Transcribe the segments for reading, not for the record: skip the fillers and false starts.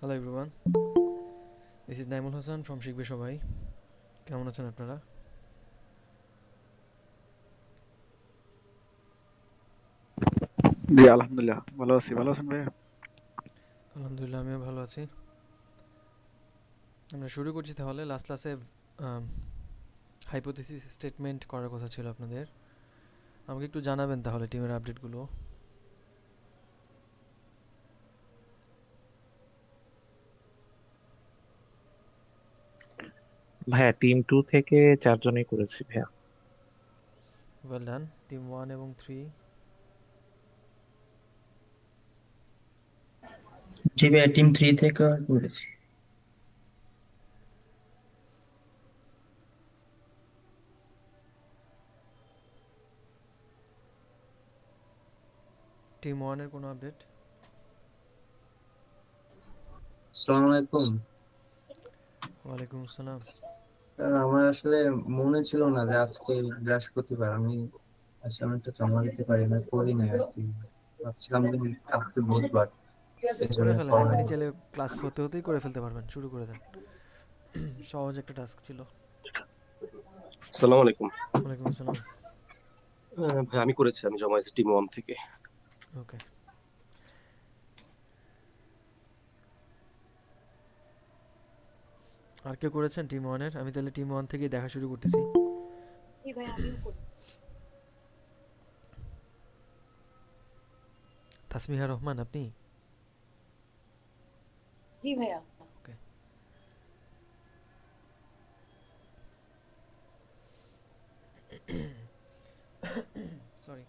Hello everyone, this is Naimul Hasan from শিখবে সবাই। কেমন আছেন আপনারা? জি আলহামদুলিল্লাহ ভালো আছি। ভালো আছেন ভাই? আলহামদুলিল্লাহ, আমিও ভালো আছি। আমরা শুরু করছি তাহলে। লাস্ট ক্লাসে হাইপোথিসিস স্টেটমেন্ট করার কথা ছিল আপনাদের। আমাকে একটু জানাবেন তাহলে টিমের আপডেটগুলো। ভাইয়া টিম 2 থেকে 4 জনই করেছি ভাইয়া। Well done. টিম 1 এবং 3। জি ভাইয়া টিম 3 থেকে করেছি। টিম 1 এর কোনো আপডেট? আসসালামু আলাইকুম। ওয়ালাইকুম আসসালাম। আমার আসলে মনে ছিল না যে আজকে বৃহস্পতিবার, আমি অ্যাসাইনমেন্টটা জমা দিতে পারি না, করি না আর কি। ভাবছিলাম যে আজকে বুধবার, এই করে জন্য ফেলেন, করা এখনই হয়নি। চাইলে ক্লাস হতে হতেই করে ফেলতে পারবেন। শুরু করে দেন। সহজ একটা টাস্ক ছিল। আসসালামু আলাইকুম। ওয়ালাইকুম আসসালাম। ভাই আমি করেছি, আমি জমা দিয়েছি টিম 1 থেকে। ওকে, আর কেউ করেছেন টিম 1 এর? আমি তাহলে টিম 1 থেকেই দেখা শুরু করতেছি। জি ভাই আমিও করি। তাসমিহা রহমান, আপনি? জি ভাইয়া। ওকে। সরি।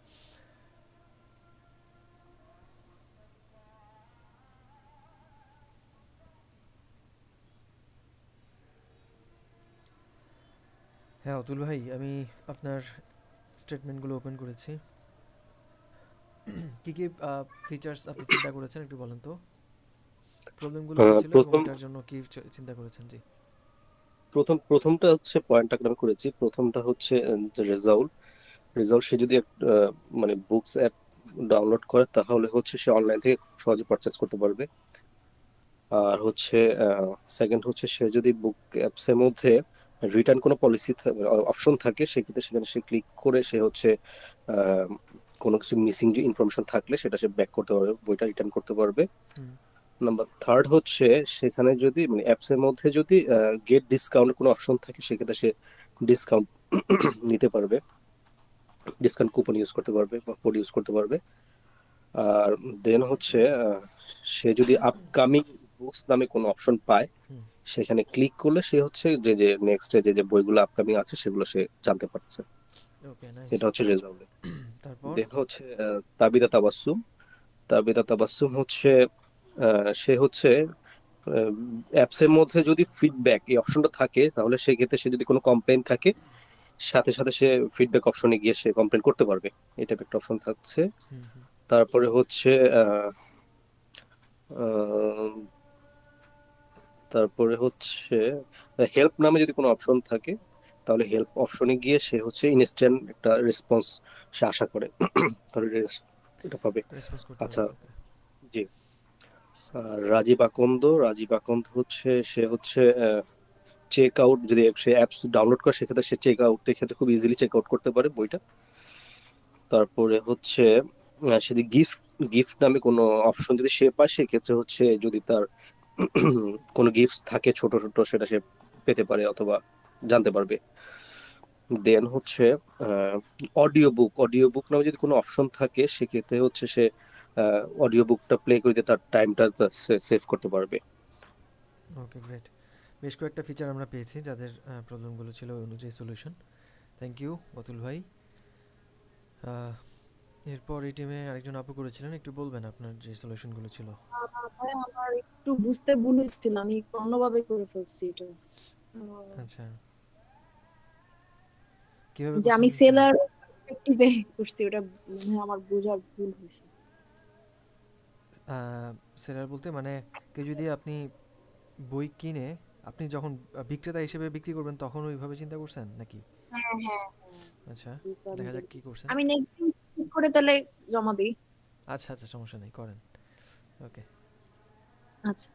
হ্যাঁ অতুল ভাই, আমি আপনার স্টেটমেন্টগুলো ওপেন করেছি। কি কি ফিচার্স আপনি চিন্তা করেছেন একটু বলেন তো। প্রবলেমগুলো কি ছিল এবং প্রথম এটার জন্য কি চিন্তা করেছেন? জি। প্রথমটা হচ্ছে পয়েন্ট আকারে আমি করেছি। প্রথমটা হচ্ছে যে রেজাল্ট রেজাল্ট সে যদি মানে বুকস অ্যাপ ডাউনলোড করে তাহলে হচ্ছে সে অনলাইন থেকে সহজে পারচেস করতে পারবে। আর হচ্ছে সেকেন্ড হচ্ছে সে যদি বুক অ্যাপস এর মধ্যে রিটার্ন কোনো পলিসি অপশন থাকে, সেক্ষেত্রে সেখানে সে ক্লিক করে সে হচ্ছে আহ, কোনো কিছু মিসিং যে ইনফরমেশন থাকলে সেটা সে ব্যাক করতে পারবে, বইটা রিটার্ন করতে পারবে। হুম। নাম্বার থার্ড হচ্ছে সেখানে যদি মানে অ্যাপস এর মধ্যে যদি গেট ডিসকাউন্ট কোনো অপশন থাকে, সেক্ষেত্রে সে ডিসকাউন্ট নিতে পারবে, ডিসকাউন্ট কুপন ইউজ করতে পারবে বা কোড ইউজ করতে পারবে। আর দেন হচ্ছে সে যদি আপকামিং বুকস নামে কোনো অপশন পায়, হুম। সেখানে ক্লিক করলে সে হচ্ছে যে যে নেক্সট যে যে বইগুলো আপকামিং আছে সেগুলো সে জানতে পারছে। ওকে, নাইস। এটা হচ্ছে রেজাল্ট। তারপর? দেন হচ্ছে তাবিদা তাবাসসুম। তাবিদা তাবাসসুম হচ্ছে সে হচ্ছে অ্যাপস এর মধ্যে যদি ফিডব্যাক এই অপশনটা থাকে, তাহলে সেক্ষেত্রে সে যদি কোনো কমপ্লেইন থাকে, সাথে সাথে সে ফিডব্যাক অপশনে গিয়ে সে কমপ্লেন করতে পারবে। এটা একটা অপশন থাকছে। হুম হুম। তারপরে হচ্ছে আহ, আহ, তারপরে হচ্ছে হেল্প নামে যদি কোনো অপশন থাকে, তাহলে হেল্প অপশনে গিয়ে সে হচ্ছে ইনস্ট্যান্ট একটা রেসপন্স সে আশা করে, তাহলে এটা পাবে। রেসপন্স করতে আচ্ছা, পারবে, ওকে। জি। আর রাজীব আকন্দ হচ্ছে সে হচ্ছে চেক আউট, যদি সে অ্যাপস ডাউনলোড করে সেক্ষেত্রে সে চেক আউটের ক্ষেত্রে খুব ইজিলি চেক আউট করতে পারে বইটা। তারপরে হচ্ছে সে যদি গিফট গিফট নামে কোনো অপশন যদি সে পায়, সেক্ষেত্রে হচ্ছে যদি তার কোনো গিফট থাকে ছোট ছোট, সেটা সে পেতে পারে অথবা জানতে পারবে। দেন হচ্ছে অডিও বুক নামে যদি কোনো অপশন থাকে, সেক্ষেত্রে হচ্ছে সে অডিও বুকটা প্লে করে দিয়ে তার টাইমটা সেভ করতে পারবে। ওকে, গ্রেট। বেশ কয়েকটা ফিচার আমরা পেয়েছি যাদের প্রবলেমগুলো ছিল ওই অনুযায়ী সলিউশন। থ্যাংক ইউ অতুল ভাই। আহ, এরপর এই টিমে আরেকজন আপু করেছিলেন, একটু বলবেন আপনার যে সলিউশনগুলো ছিল। ভাই আমার একটু বুঝতে ভুল হয়েছিল, আমি একটু অন্যভাবে করে ফেলছি এটা। আচ্ছা, কিভাবে যে করছেন আমি একটু বলুন। সেলার পার্সপেক্টিভে করছি, ওটা মনে হয় আমার বোঝার ভুল হয়েছে। সেলার বলতে মানে কেউ যদি আপনি বই কিনে আপনি যখন বিক্রেতা হিসেবে বিক্রি করবেন তখন ওইভাবে চিন্তা করছেন নাকি? হ্যাঁ হ্যাঁ হ্যাঁ, আচ্ছা, দেখা যাক রিফান্ডের। কি করছেন। আমি নেক্সট দিন ঠিক করে তাহলে জমা দিই। আচ্ছা আচ্ছা, সমস্যা নেই, করেন। ওকে। আচ্ছা।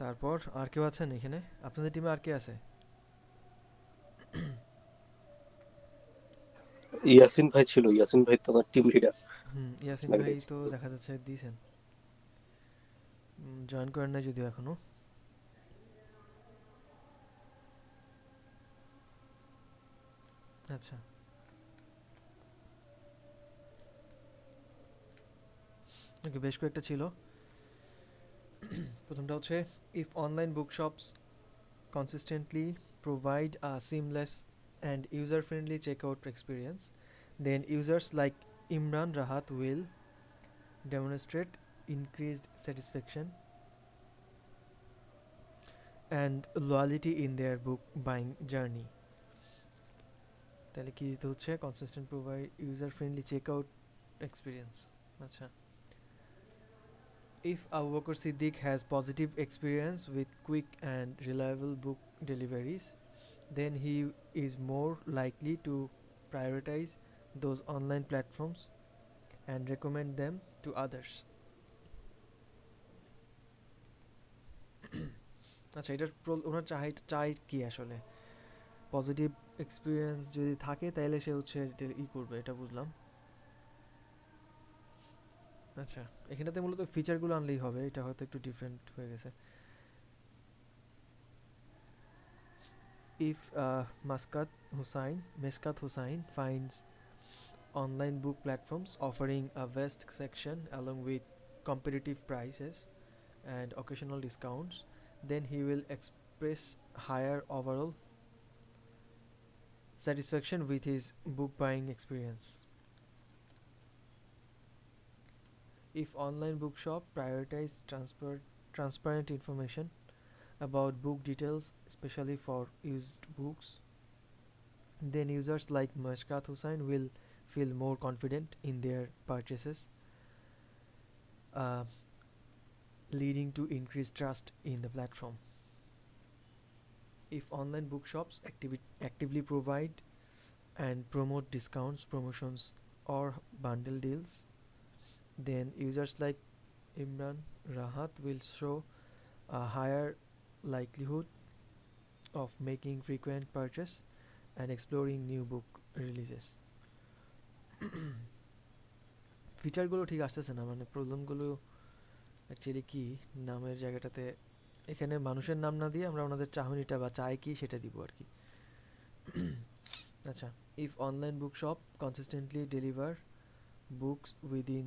তারপর আর কেউ আছেন এখানে? আপনাদের টিমে আর কে আছে? ইয়াসিন ভাই ছিল, ইয়াসিন ভাই তো আমার টিম লিডার ইয়াসিন লাগে ভাই দিয়েছে। তো দেখা যাচ্ছে দিয়েছেন, জয়েন করেন নাই যদিও এখনো। আচ্ছা, ওকে, বেশ কয়েকটা ছিল। প্রথমটা হচ্ছে, if online bookshops consistently provide a seamless and user-friendly checkout experience, then users like Imran Rahat will demonstrate increased satisfaction and loyalty in their book buying journey. তাহলে কি দিতে হচ্ছে? consistent provide user-friendly checkout experience. আচ্ছা, if Abu Bakr Siddiq has positive experience with quick and reliable book deliveries, then he is more likely to prioritize those online platforms and recommend them to others. আচ্ছা, এটার ওনার চাই কি আসলে? Positive experience যদি থাকে তাহলে সে হচ্ছে করবে, এটা বুঝলাম। আচ্ছা, এখানটাতে মূলত ফিচারগুলো আনলেই হবে, এটা হয়তো একটু ডিফারেন্ট হয়ে গেছে। If Meshkat Hussain finds online book platforms offering a vast section along with competitive prices and occasional discounts, then he will express higher overall satisfaction with his book buying experience. If online bookshop prioritize transparent information about book details, especially for used books, then users like Mashkat Hussain will feel more confident in their purchases, uh, leading to increased trust in the platform. If online bookshops actively provide and promote discounts, promotions, or bundle deals, then users like Imran Rahat will show a higher likelihood of making frequent purchase and exploring new book releases. ফিচারগুলো ঠিক আসতেছে না, মানে প্রবলেমগুলো actually কি, নামের জায়গাটাতে এখানে মানুষের নাম না দিয়ে আমরা ওনাদের চাহনিটা বা চাই কি সেটা দিব আর কি। আচ্ছা, if online book shop consistently deliver books within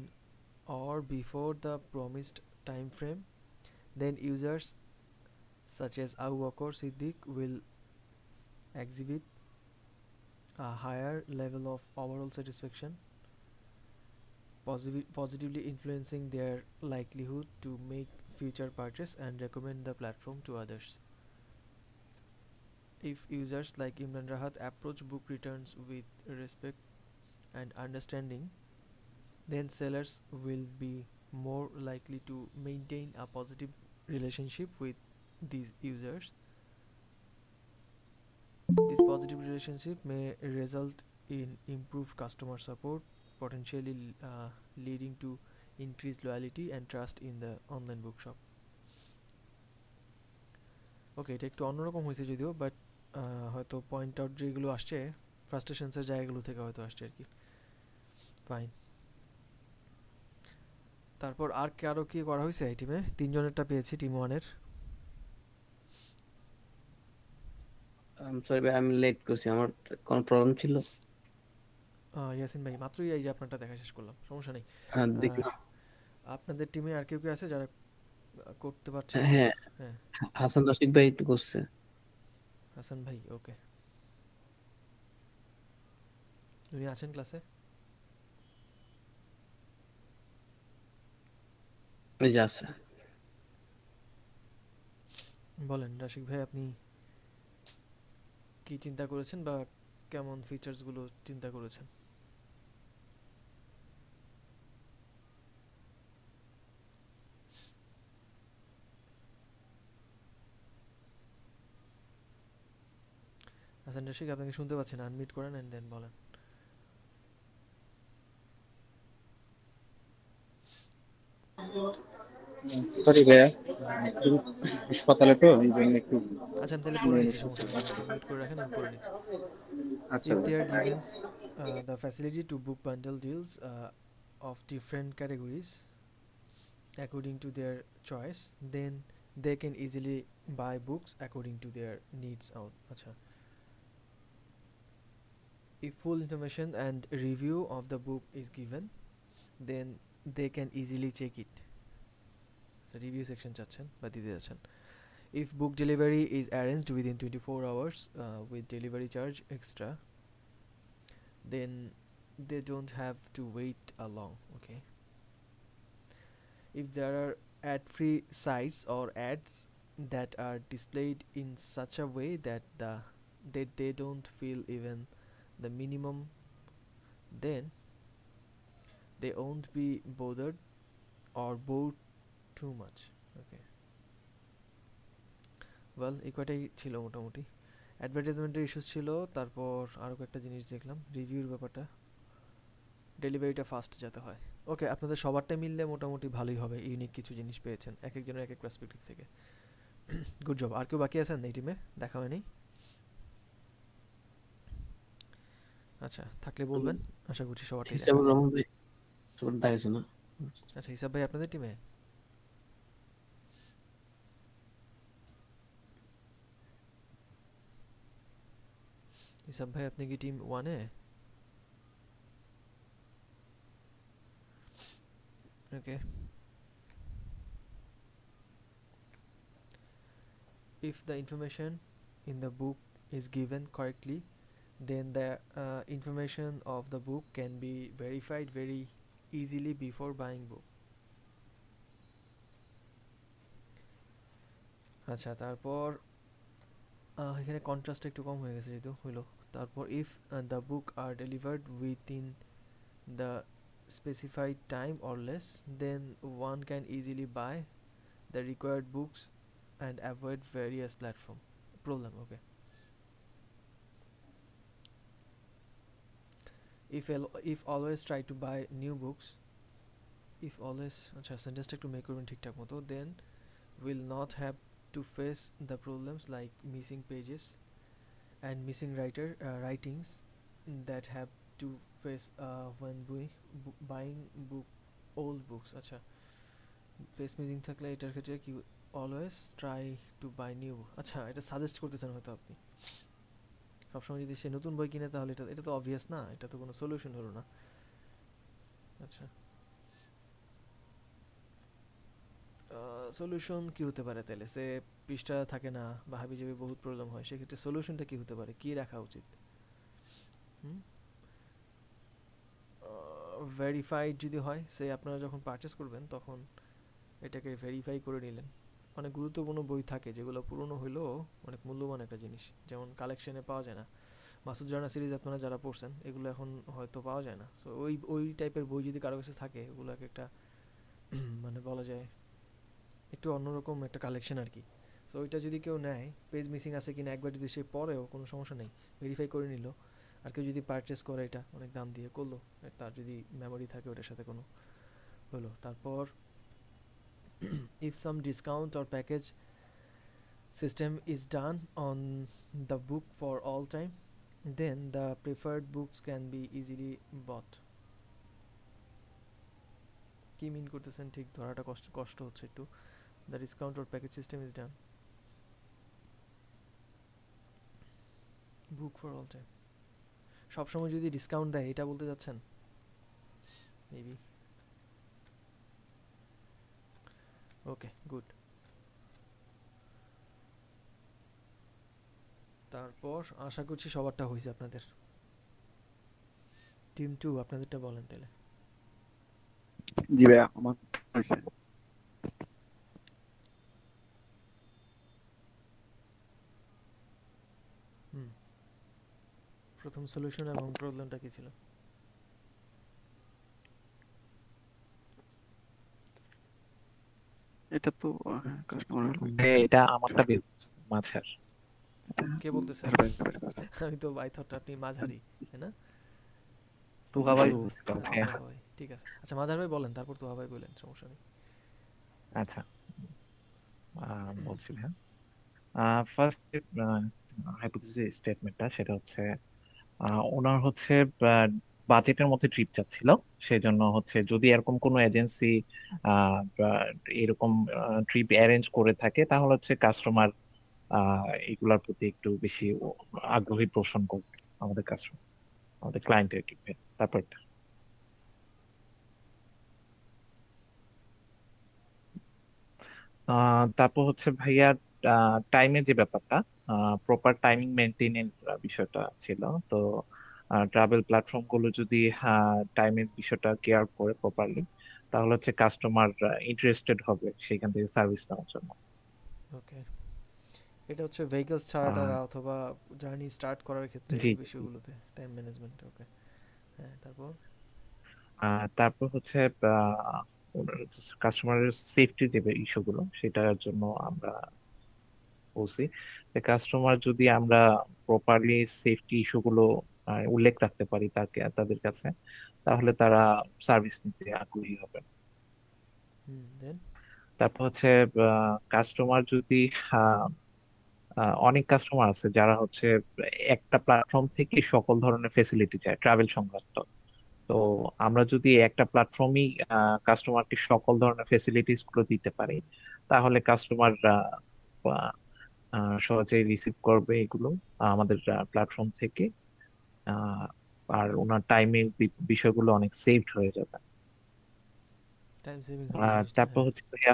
or before the promised time frame, then users such as Abu Bakr Siddiq will exhibit a higher level of overall satisfaction, positively influencing their likelihood to make future purchase and recommend the platform to others. If users like Imran Rahat approach book returns with respect and understanding, then sellers will be more likely to maintain a positive relationship with these users. This positive relationship may result in improved customer support, potentially leading to increased loyalty and trust in the online bookshop. ওকে, এটা একটু অন্যরকম হয়েছে যদিও, but হয়তো point out যেগুলো আসছে ফ্রাস্ট্রেশনসের জায়গাগুলো থেকে হয়তো আসছে আর কি। ফাইন। তারপর আর কারো কি করা হয়েছে এই টিমে? তিনজনেরটা পেয়েছি টিম ওয়ানের। সরি ভাই, আমি লেট করছি, আমার কোনো প্রবলেম ছিল। ইয়াসিন ভাই মাত্রই এই যে আপনারটা দেখা শেষ করলাম, সমস্যা নেই। হ্যাঁ দেখলাম। আপনাদের টিমে আর কেউ আছে যারা করতে পারছে? হ্যাঁ, হ্যাঁ, হাসান রশিদ ভাই একটু করছে। হাসান ভাই, ওকে, উনি আছেন ক্লাসে? ওই যে আছে। বলেন রাশিক ভাই, আপনি কি চিন্তা করেছেন বা কেমন ফিচার্সগুলো চিন্তা করেছেন? হাসান রাশিক, আপনাকে শুনতে পাচ্ছেন, আনমিউট করেন এন্ড দেন বলেন। সরি ভাইয়া, একটু হাসপাতালে তো এই জন্য একটু আচ্ছা আমি তাহলে পড়ে নিচ্ছি, সমস্যা নেই, আপনি মিউট করে রাখেন, আমি পড়ে নিচ্ছি। আচ্ছা If ভাই। they are given the facility to book bundle deals of different categories according to their choice, then they can easily buy books according to their needs out. Acha. If full information and review of the book is given, then they can easily check it. So review section চাচ্ছেন বা দিতে যাচ্ছেন। If book delivery is arranged within 24 hours with delivery charge extra, then they don't have to wait long. Okay. If there are ad-free sites or ads that are displayed in such a way that they don't feel even the minimum, then they won't be bothered or bored too much. Okay. Well এই কয়টাই ছিল মোটামুটি। অ্যাডভার্টাইজমেন্টের issues ছিল, তারপর আরও কয়েকটা জিনিস দেখলাম, রিভিউর ব্যাপারটা, ডেলিভারিটা ফাস্ট যাতে হয়। ওকে, আপনাদের সবারটা মিললে মোটামুটি ভালোই হবে, ইউনিক কিছু জিনিস পেয়েছেন এক একজনের এক এক পার্সপেক্টিভ থেকে। Good job. আর কেউ বাকি আছেন এই টিমে? দেখা হয়নি? আচ্ছা, থাকলে বলবেন, আশা করছি সবারটাই দেখা হিসাবুর হয়েছে। রহমান ভাই সবার দেখাচ্ছে না। আচ্ছা, হিসাব ভাই আপনাদের টিমে? হিসাব ভাই আপনি কি টিম 1-এ? Okay. If the information in the book is given correctly, then the information of the book can be verified very easily before buying book. আচ্ছা, তারপর এখানে কন্ট্রাস্ট একটু কম হয়ে গেছে যেহেতু হইলো। তারপর if the book are delivered within the specified time or less, then one can easily buy the required books and avoid various platform problem. Okay. If always try to buy new books, if always acha sentence একটু make করবেন ঠিকঠাক মতো, then will not have to face the problems like missing pages and missing writings that have to face when buying old books. আচ্ছা, page missing থাকলে এটার ক্ষেত্রে কি always try to buy new. আচ্ছা, এটা সাজেস্ট করতেছেন হয়তো আপনি, সবসময় যদি সে নতুন বই কিনে তাহলে এটা তো অবভিয়াস না, এটা তো কোনো সলিউশন হলো না। আচ্ছা, সলিউশন কি হতে পারে তাহলে? সে পৃষ্ঠা থাকে না বা হাবিজাবি বহুত প্রবলেম হয়, সেক্ষেত্রে সলিউশনটা কি হতে পারে, কি রাখা উচিত? ভেরিফাইড যদি হয়, সে আপনারা যখন পারচেস করবেন তখন এটাকে ভেরিফাই করে নিলেন। অনেক গুরুত্বপূর্ণ বই থাকে যেগুলো পুরনো হইলেও অনেক মূল্যবান একটা জিনিস, যেমন কালেকশনে পাওয়া যায় না। মাসুদ রানা সিরিজ আপনারা যারা পড়ছেন এগুলো এখন হয়তো পাওয়া যায় না। সো ওই টাইপের বই যদি কারো কাছে থাকে, ওগুলো একটা মানে বলা যায় একটু অন্যরকম একটা কালেকশন আর কি। সো ওইটা যদি কেউ নেয়, পেজ মিসিং আছে কিনা একবার যদি সে পড়েও কোনো সমস্যা নেই, ভেরিফাই করে নিল। আর কেউ যদি পারচেস করে এটা অনেক দাম দিয়ে করলো, তার যদি মেমোরি থাকে ওটার সাথে কোনো হলো। তারপর if some discount or package system is done on the book for all time, then the preferred books can be easily bought. কি মিন করতেছেন ঠিক ধরাটা কষ্ট হচ্ছে একটু। The discount or package system is done book for all time, সব সময় যদি ডিসকাউন্ট দেয় এটা বলতে যাচ্ছেন মেবি। ওকে, গুড। তারপর আশা করছি সবারটা হয়েছে আপনাদের। টিম 2 আপনাদেরটা বলেন তাহলে। জি ভাইয়া, আমার হয়েছে। প্রথম সলিউশন এবং প্রবলেমটা কি ছিল? এটা তো কাস্টমার এটা আমারটা বের করছে, মাঝার। কে বলতেছে? আমি তো বাই থট আপনি মাঝারি, তাই না? তুহা ভাই ভাই ঠিক আছে। আচ্ছা, মাঝার ভাই বলেন, তারপর তুহা ভাই বলেন, সমস্যা নেই। আচ্ছা, বলছি ভাইয়া। ফার্স্ট হাইপোথিসিস স্টেটমেন্টটা সেটা হচ্ছে ওনার হচ্ছে বাজেটের মধ্যে ট্রিপ চাচ্ছিল। সেই জন্য হচ্ছে যদি এরকম কোনো এজেন্সি এরকম ট্রিপ অ্যারেঞ্জ করে থাকে তাহলে হচ্ছে কাস্টমার এগুলার প্রতি একটু বেশি আগ্রহী পোষণ করবে আমাদের কাস্টমার, আমাদের ক্লায়েন্টের কি। তারপর তারপর হচ্ছে ভাইয়া টাইমের যে ব্যাপারটা, প্রপার টাইমিং মেনটেনের বিষয়টা ছিল। তো ট্রাভেল প্ল্যাটফর্ম গুলো যদি টাইমের বিষয়টা কেয়ার করে প্রপারলি তাহলে হচ্ছে কাস্টমার ইন্টারেস্টেড হবে সেখান থেকে সার্ভিস নেওয়ার জন্য। ওকে, এটা হচ্ছে ভেহিকলস ছাড়াটা আহ, অথবা জার্নি স্টার্ট করার ক্ষেত্রে জি এই জি। বিষয়গুলোতে টাইম ম্যানেজমেন্ট। ওকে, হ্যাঁ, তারপর তারপর হচ্ছে কাস্টমারের সেফটির যে ইস্যুগুলো সেটার জন্য আমরা বলছি যে কাস্টমার যদি আমরা প্রপারলি সেফটি ইস্যুগুলো উল্লেখ রাখতে পারি তাদের কাছে তাহলে তারা সার্ভিস নিতে আগ্রহী হবে। দেন তারপর হচ্ছে কাস্টমার যদি আহ, অনেক কাস্টমার আছে যারা হচ্ছে একটা প্ল্যাটফর্ম থেকে সকল ধরনের ফেসিলিটি চায় ট্রাভেল সংক্রান্ত। তো আমরা যদি একটা প্ল্যাটফর্মই কাস্টমারকে সকল ধরনের ফেসিলিটিস গুলো দিতে পারি তাহলে কাস্টমার সহজেই রিসিভ করবে এগুলো আমাদের প্ল্যাটফর্ম থেকে। আহ, আর ওনার টাইমের বিষয়গুলো অনেক সেভড হয়ে যাবে। টাইম সেভিং হবে জিনিসটা, তারপর হ্যাঁ। হচ্ছে ভাইয়া,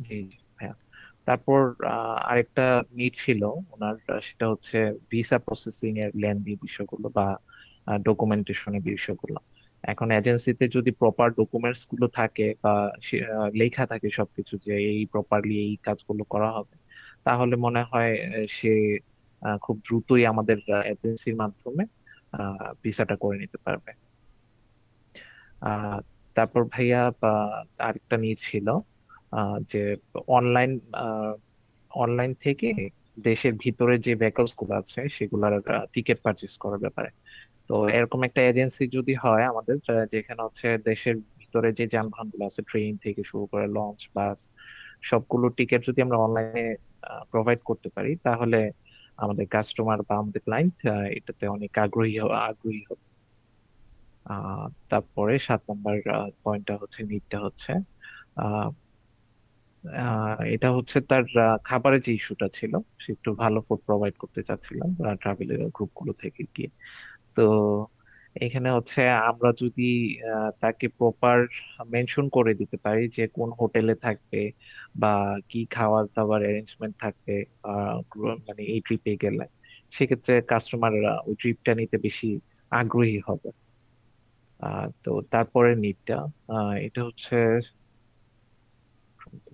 জি জি ভাইয়া, তারপর আরেকটা নিড ছিল ওনার, সেটা হচ্ছে ভিসা প্রসেসিং এর লেন্দি বিষয়গুলো বা ডকুমেন্টেশনের বিষয়গুলো। এখন এজেন্সিতে যদি প্রপার ডকুমেন্টস গুলো থাকে বা লেখা থাকে সবকিছু যে এই প্রপারলি এই কাজগুলো করা হবে তাহলে মনে হয় সে খুব দ্রুতই আমাদের এজেন্সির মাধ্যমে ভিসাটা করে নিতে পারবে। আহ তারপর ভাইয়া আরেকটা নিড ছিল যে অনলাইন অনলাইন থেকে দেশের ভিতরে যে ভেহিকলস গুলো আছে সেগুলোর টিকিট পারচেজ করার ব্যাপারে। তো এরকম একটা এজেন্সি যদি হয় আমাদের যেখানে হচ্ছে দেশের ভিতরে যে যানবাহন গুলো আছে ট্রেন থেকে শুরু করে লঞ্চ বাস সবগুলো টিকিট যদি আমরা অনলাইনে প্রোভাইড করতে পারি তাহলে আমাদের কাস্টমার বা আমাদের ক্লায়েন্ট এটাতে অনেক আগ্রহী হবে। তারপরে 7 নম্বর পয়েন্টটা হচ্ছে নিডটা হচ্ছে আহ, এটা হচ্ছে তার খাবারের যে ইস্যুটা ছিল, সে একটু ভালো ফুড প্রোভাইড করতে চাচ্ছিল ট্রাভেল গ্রুপ গুলো থেকে গিয়ে। তো এখানে হচ্ছে আমরা যদি তাকে প্রপার মেনশন করে দিতে পারি যে কোন হোটেলে থাকবে বা কি খাওয়ার দাওয়ার অ্যারেঞ্জমেন্ট থাকবে মানে এই ট্রিপে গেলে সেক্ষেত্রে কাস্টমার ওই ট্রিপটা নিতে বেশি আগ্রহী হবে। তো তারপরে নিডটা এটা হচ্ছে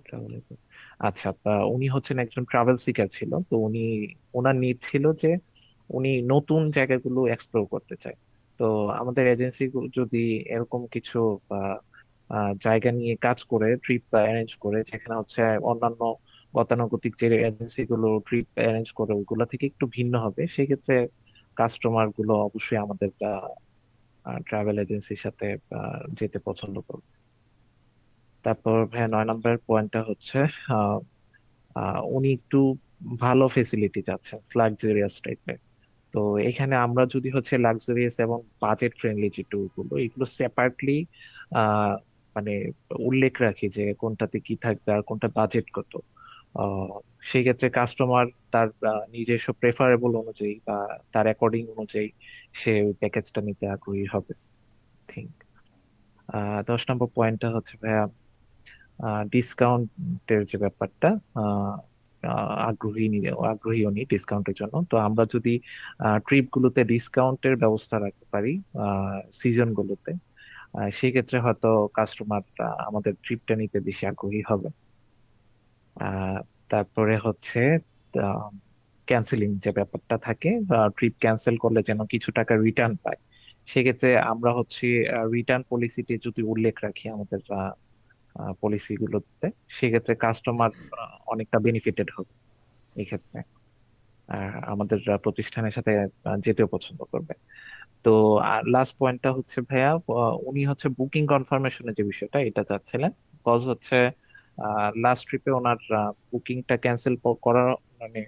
travel agent। আচ্ছা, উনি হচ্ছেন একজন ট্রাভেল সিকার ছিল। তো ওনার নিড ছিল যে উনি নতুন জায়গাগুলো এক্সপ্লোর করতে চায়। তো আমাদের এজেন্সি যদি এরকম কিছু জায়গা নিয়ে কাজ করে ট্রিপ অ্যারেঞ্জ করে যেখানে হচ্ছে অন্যান্য গতানুগতিক যে এজেন্সি গুলো ট্রিপ অ্যারেঞ্জ করে ওইগুলা থেকে একটু ভিন্ন হবে সেক্ষেত্রে কাস্টমার গুলো অবশ্যই আমাদের ট্রাভেল এজেন্সির সাথে যেতে পছন্দ করবে। তারপর ভাইয়া 9 নম্বর পয়েন্টটা হচ্ছে আহ, উনি একটু ভালো ফেসিলিটি চাচ্ছেন, লাক্সারিয়াস টাইপের। তো এখানে আমরা যদি হচ্ছে লাক্সারিয়াস এবং বাজেট ফ্রেন্ডলি যে ট্যুর গুলো এগুলো সেপারেটলি আহ মানে উল্লেখ রাখি যে কোনটাতে কি থাকবে আর কোনটা বাজেট কত, আহ সেই ক্ষেত্রে কাস্টমার তার নিজস্ব প্রেফারেবল অনুযায়ী বা তার অ্যাকর্ডিং অনুযায়ী সে ওই প্যাকেজটা নিতে আগ্রহী হবে থিঙ্ক। 10 নম্বর পয়েন্টটা হচ্ছে ভাইয়া ডিসকাউন্টের যে ব্যাপারটা, আহ, আহ, আগ্রহী উনি ডিসকাউন্টের জন্য। তো আমরা যদি ট্রিপ গুলোতে ডিসকাউন্টের ব্যবস্থা রাখতে পারি সিজন গুলোতে সেক্ষেত্রে হয়তো কাস্টমার আমাদের ট্রিপটা নিতে বেশি আগ্রহী হবে। আহ, তারপরে হচ্ছে ক্যান্সেলিং যে ব্যাপারটা থাকে, ট্রিপ ক্যান্সেল করলে যেন কিছু টাকা রিটার্ন পায় সেক্ষেত্রে আমরা হচ্ছে রিটার্ন পলিসিটি যদি উল্লেখ রাখি আমাদের পলিসি গুলোতে সেক্ষেত্রে কাস্টমার অনেকটা বেনিফিটেড হবে এই ক্ষেত্রে, আর আমাদের প্রতিষ্ঠানের সাথে যেতেও পছন্দ করবে। তো লাস্ট পয়েন্টটা হচ্ছে ভাইয়া উনি হচ্ছে বুকিং কনফার্মেশনের যে বিষয়টা এটা চাচ্ছিলেন। কজ হচ্ছে লাস্ট ট্রিপে ওনার বুকিংটা ক্যান্সেল করার মানে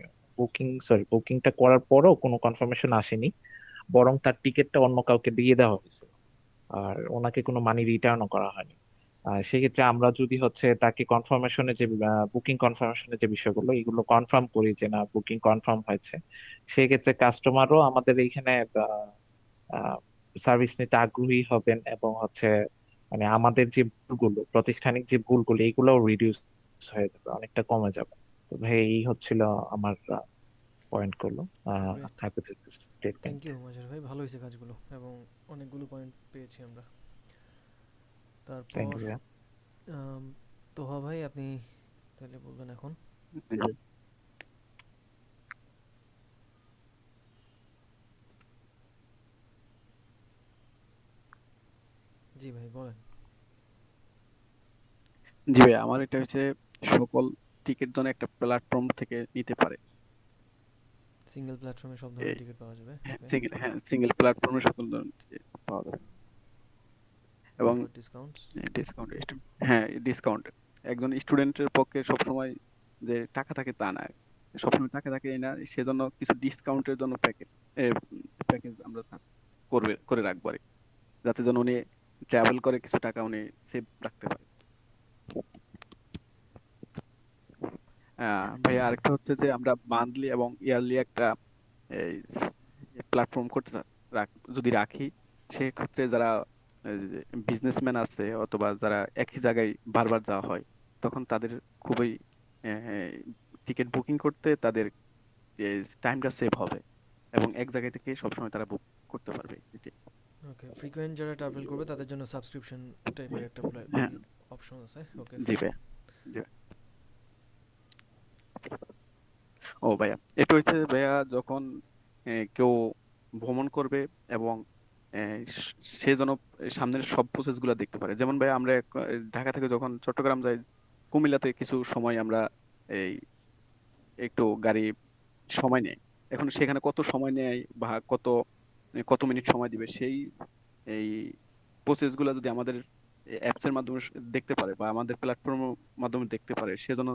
বুকিংটা করার পরও কোনো কনফার্মেশন আসেনি, বরং তার টিকিটটা অন্য কাউকে দিয়ে দেওয়া হয়েছিল, আর ওনাকে কোনো মানি রিটার্নও করা হয়নি। সেক্ষেত্রে আমরা যদি হচ্ছে তাকে কনফার্মেশনে যে বুকিং কনফার্মেশনের যে বিষয়গুলো এগুলো কনফার্ম করি যে না বুকিং কনফার্ম হয়েছে, সেক্ষেত্রে কাস্টমারও আমাদের এইখানে সার্ভিস নিতে আগ্রহী হবেন, এবং হচ্ছে মানে আমাদের যে ভুলগুলো, প্রাতিষ্ঠানিক যে ভুলগুলো, এগুলোও রিডিউস হয়ে যাবে, অনেকটা কমে যাবে। তো ভাই এই হচ্ছিল আমার পয়েন্ট গুলো, great, hypothesis thank statement. You মাজার ভাই, ভালো হয়েছে কাজগুলো এবং অনেকগুলো পয়েন্ট পেয়েছি আমরা। থ্যাংক তারপর ইউ। তোহা ভাই আপনি তাহলে বলবেন এখন। জি ভাই বলেন। জি ভাই, আমার এটা হচ্ছে সকল টিকিট জন্য একটা প্ল্যাটফর্ম থেকে নিতে পারে। সিঙ্গেল প্ল্যাটফর্মে সব ধরনের টিকিট পাওয়া যাবে, ওকে। সিঙ্গেল প্ল্যাটফর্মে সকল ধরনের ticket পাওয়া যাবে এবং আবার ডিসকাউন্টস। ডিসকাউন্ট, হ্যাঁ ডিসকাউন্ট। একজন স্টুডেন্টের পক্ষে সবসময় যে টাকা থাকে তা না, সবসময় টাকা থাকে না, সেজন্য কিছু ডিসকাউন্টের জন্য প্যাকেজ আমরা করে রাখবো আর কি, যাতে যেন উনি ট্রাভেল করে কিছু টাকা উনি সেভ রাখতে পারে। ভাইয়া আরেকটা হচ্ছে যে আমরা মান্থলি এবং ইয়ারলি একটা প্ল্যাটফর্ম যদি রাখি, সেক্ষেত্রে যারা বিজনেসম্যান আছে অথবা যারা একই জায়গায় বারবার যাওয়া হয়, তখন তাদের খুবই টিকিট বুকিং করতে তাদের টাইমটা সেভ হবে এবং এক জায়গা থেকে সবসময় তারা বুক করতে পারবে। ওকে, ফ্রিকোয়েন্ট যারা ট্রাভেল করবে তাদের জন্য সাবস্ক্রিপশন টাইপের একটা হ্যাঁ অপশন আছে, ওকে জি ফাইন। ভাইয়া, জি ভাইয়া। ও ভাইয়া, এটা হচ্ছে ভাইয়া যখন কেউ ভ্রমণ করবে এবং সে যেন সামনের সব প্রসেস গুলা দেখতে পারে। যেমন ভাইয়া আমরা ঢাকা থেকে যখন চট্টগ্রাম যাই, কুমিল্লাতে কিছু সময় আমরা এই একটু গাড়ি সময় নেয়, এখন সেখানে কত সময় নেয় বা কত কত মিনিট সময় দিবে, সেই এই প্রসেস গুলা যদি আমাদের অ্যাপস এর মাধ্যমে দেখতে পারে বা আমাদের প্ল্যাটফর্মের মাধ্যমে দেখতে পারে, সেজন্য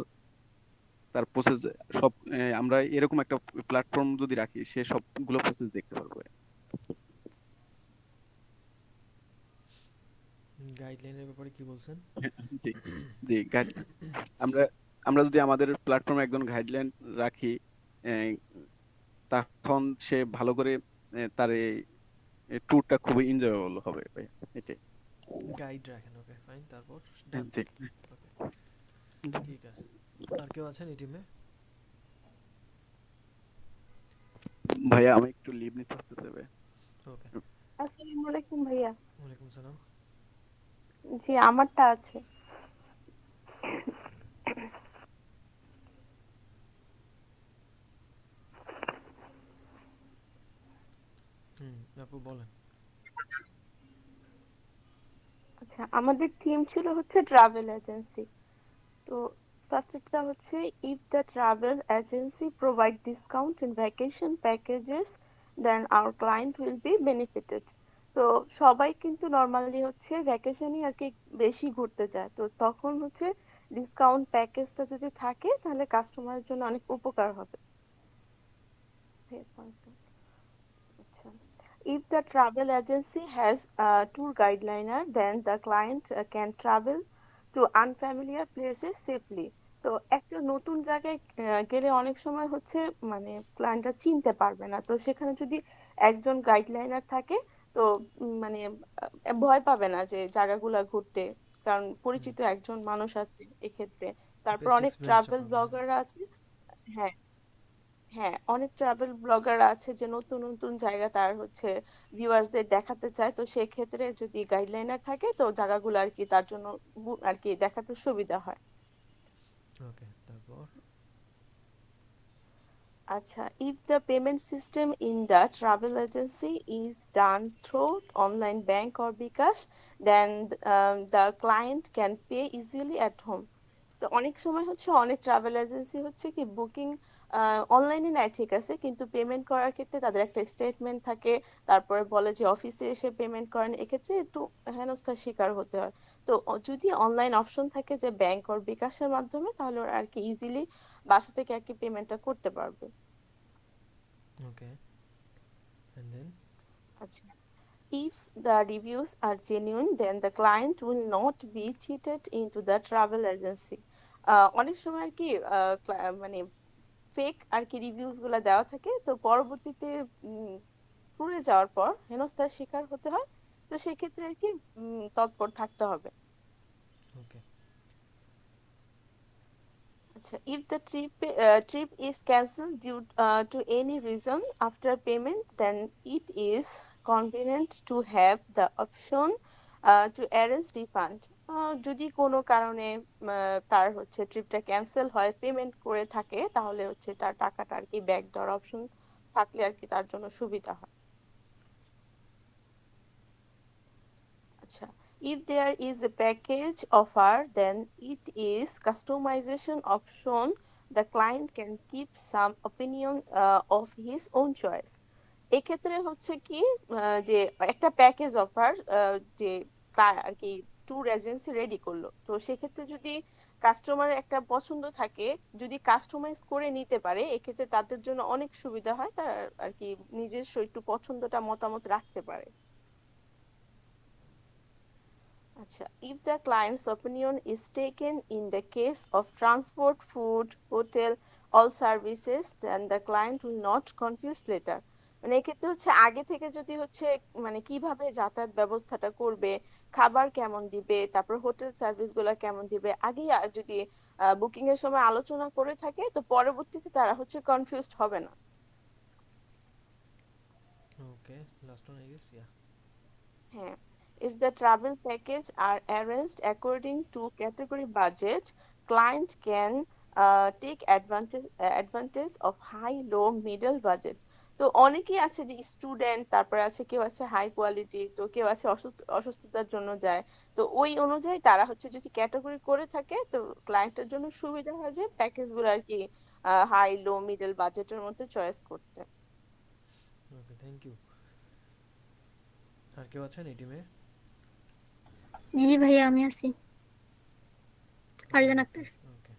তার প্রসেস সব আমরা এরকম একটা প্ল্যাটফর্ম যদি রাখি, সে সবগুলো প্রসেস দেখতে পারবে। গাইডলাইনের ব্যাপারে কি বলছেন? জি জি, আমরা আমরা যদি আমাদের প্ল্যাটফর্মে একজন গাইডলাইন রাখি, আহ, তখন সে ভালো করে তার এই ট্যুরটা খুবই এনজয়েবল হবে ভাই, এটাই। গাইড রাখেন, ওকে ফাইন। তারপর ডান, জি ওকে ঠিক আছে। আর কেউ আছেন এই টিমে? ভাইয়া আমি একটু লিভ নিতে হচ্ছে ভাই। ওকে, আসসালামু আলাইকুম ভাইয়া। ওয়ালাইকুম সালাম। জি আমারটা আছে। আপু বলেন। আচ্ছা, আমাদের থিম ছিল হচ্ছে ট্রাভেল এজেন্সি। তো ফার্স্টটা হচ্ছে, if the travel agency provide discount in vacation packages then our client will be benefited. তো সবাই কিন্তু নর্মালি হচ্ছে ভ্যাকেশনই আর কি বেশি ঘুরতে যায়, তো তখন হচ্ছে ডিসকাউন্ট প্যাকেজটা যদি থাকে তাহলে কাস্টমারের জন্য অনেক উপকার হবে। আচ্ছা, if the travel agency has a tour guideliner then the client can travel to unfamiliar places safely. তো একটা নতুন জায়গায় গেলে অনেক সময় হচ্ছে মানে ক্লায়েন্টরা চিনতে পারবে না, তো সেখানে যদি একজন গাইডলাইনার থাকে তো মানে ভয় পাবে না যে জায়গাগুলা ঘুরতে, কারণ পরিচিত একজন মানুষ আছে এক্ষেত্রে। তারপর বেস্ট অনেক এক্সপিরিয়েন্সটা ট্রাভেল পাবে, হ্যাঁ। ব্লগাররা আছে। হ্যাঁ, হ্যাঁ, অনেক ট্রাভেল ব্লগার আছে যে নতুন নতুন জায়গা তার হচ্ছে ভিউয়ার্সদের দেখাতে চায়, তো সেক্ষেত্রে যদি গাইডলাইনার থাকে তো জায়গাগুলো আর কি তার জন্য আর কি দেখাতে সুবিধা হয়। ওকে, তারপর আচ্ছা, if the payment system in the travel agency is done through online bank or bikash then the client can pay easily at home. তো অনেক সময় হচ্ছে অনেক ট্রাভেল এজেন্সি হচ্ছে কি বুকিং অনলাইনে নেয় ঠিক আছে, কিন্তু পেমেন্ট করার ক্ষেত্রে তাদের একটা স্টেটমেন্ট থাকে, তারপরে বলে যে অফিসে এসে পেমেন্ট করেন, এক্ষেত্রে একটু হেনস্থার শিকার হতে হয়। তো যদি অনলাইন অপশন থাকে যে ব্যাংক আর বিকাশের মাধ্যমে, তাহলে ওরা আর কি ইজিলি বাসা থেকে আর কি পেমেন্টটা করতে পারবে। ওকে, এন্ড দেন আচ্ছা, if the reviews are genuine, then the client will not be cheated into the travel agency. অনেক সময় আর কি মানে ফেক আর কি রিভিউজ গুলা দেওয়া থাকে, তো পরবর্তীতে ট্যুরে যাওয়ার পর হেনস্থার শিকার হতে হয়। তো সেক্ষেত্রে আর কি তৎপর থাকতে হবে। ওকে, আচ্ছা, if the trip is cancelled due to any reason after payment, then it is convenient to have the option to arrange refund. যদি কোনো কারণে তার হচ্ছে ট্রিপটা ক্যান্সেল হয়, পেমেন্ট করে থাকে, তাহলে হচ্ছে তার টাকাটা আর কি ব্যাক দেওয়ার অপশন থাকলে আর কি তার জন্য সুবিধা হয়। আচ্ছা, if there is a package offer, then it is customization option. The client can keep some opinion of his own choice. এক্ষেত্রে হচ্ছে কি যে একটা প্যাকেজ অফার যে আর কি ট্যুর এজেন্সি রেডি করলো, তো সেক্ষেত্রে যদি কাস্টমারের একটা পছন্দ থাকে, যদি কাস্টমাইজ করে নিতে পারে, এক্ষেত্রে তাদের জন্য অনেক সুবিধা হয়, তার আর কি নিজস্ব একটু পছন্দটা মতামত রাখতে পারে। আচ্ছা, if the client's opinion is taken in the case of transport, food, hotel, all services, then the client will not confuse later. মানে এক্ষেত্রে হচ্ছে আগে থেকে যদি হচ্ছে মানে কিভাবে যাতায়াত ব্যবস্থাটা করবে, খাবার কেমন দিবে, তারপর হোটেল সার্ভিস গুলা কেমন দিবে, আগে যদি বুকিং এর সময় আলোচনা করে থাকে, তো পরবর্তীতে তারা হচ্ছে কনফিউজড হবে না। ওকে, লাস্ট ওয়ান আই গেস, ইয়া। হ্যাঁ, if the travel package are arranged according to category budget, client can take advantage of high, low, middle budget. তো অনেকেই আছে যে স্টুডেন্ট, তারপরে আছে কেউ আছে হাই কোয়ালিটি, তো কেউ আছে অসুস্থতার জন্য যায়। তো ওই অনুযায়ী তারা হচ্ছে যদি ক্যাটাগরি করে থাকে, তো ক্লায়েন্টের জন্য সুবিধা হয় যে প্যাকেজগুলো আর কি হাই, লো, মিডল বাজেটের মধ্যে চয়েস করতে। ওকে, থ্যাংক ইউ। আর কেউ আছেন এই টিমে? জি ভাইয়া, আমি আছি, ফারজান আক্তার। ওকে,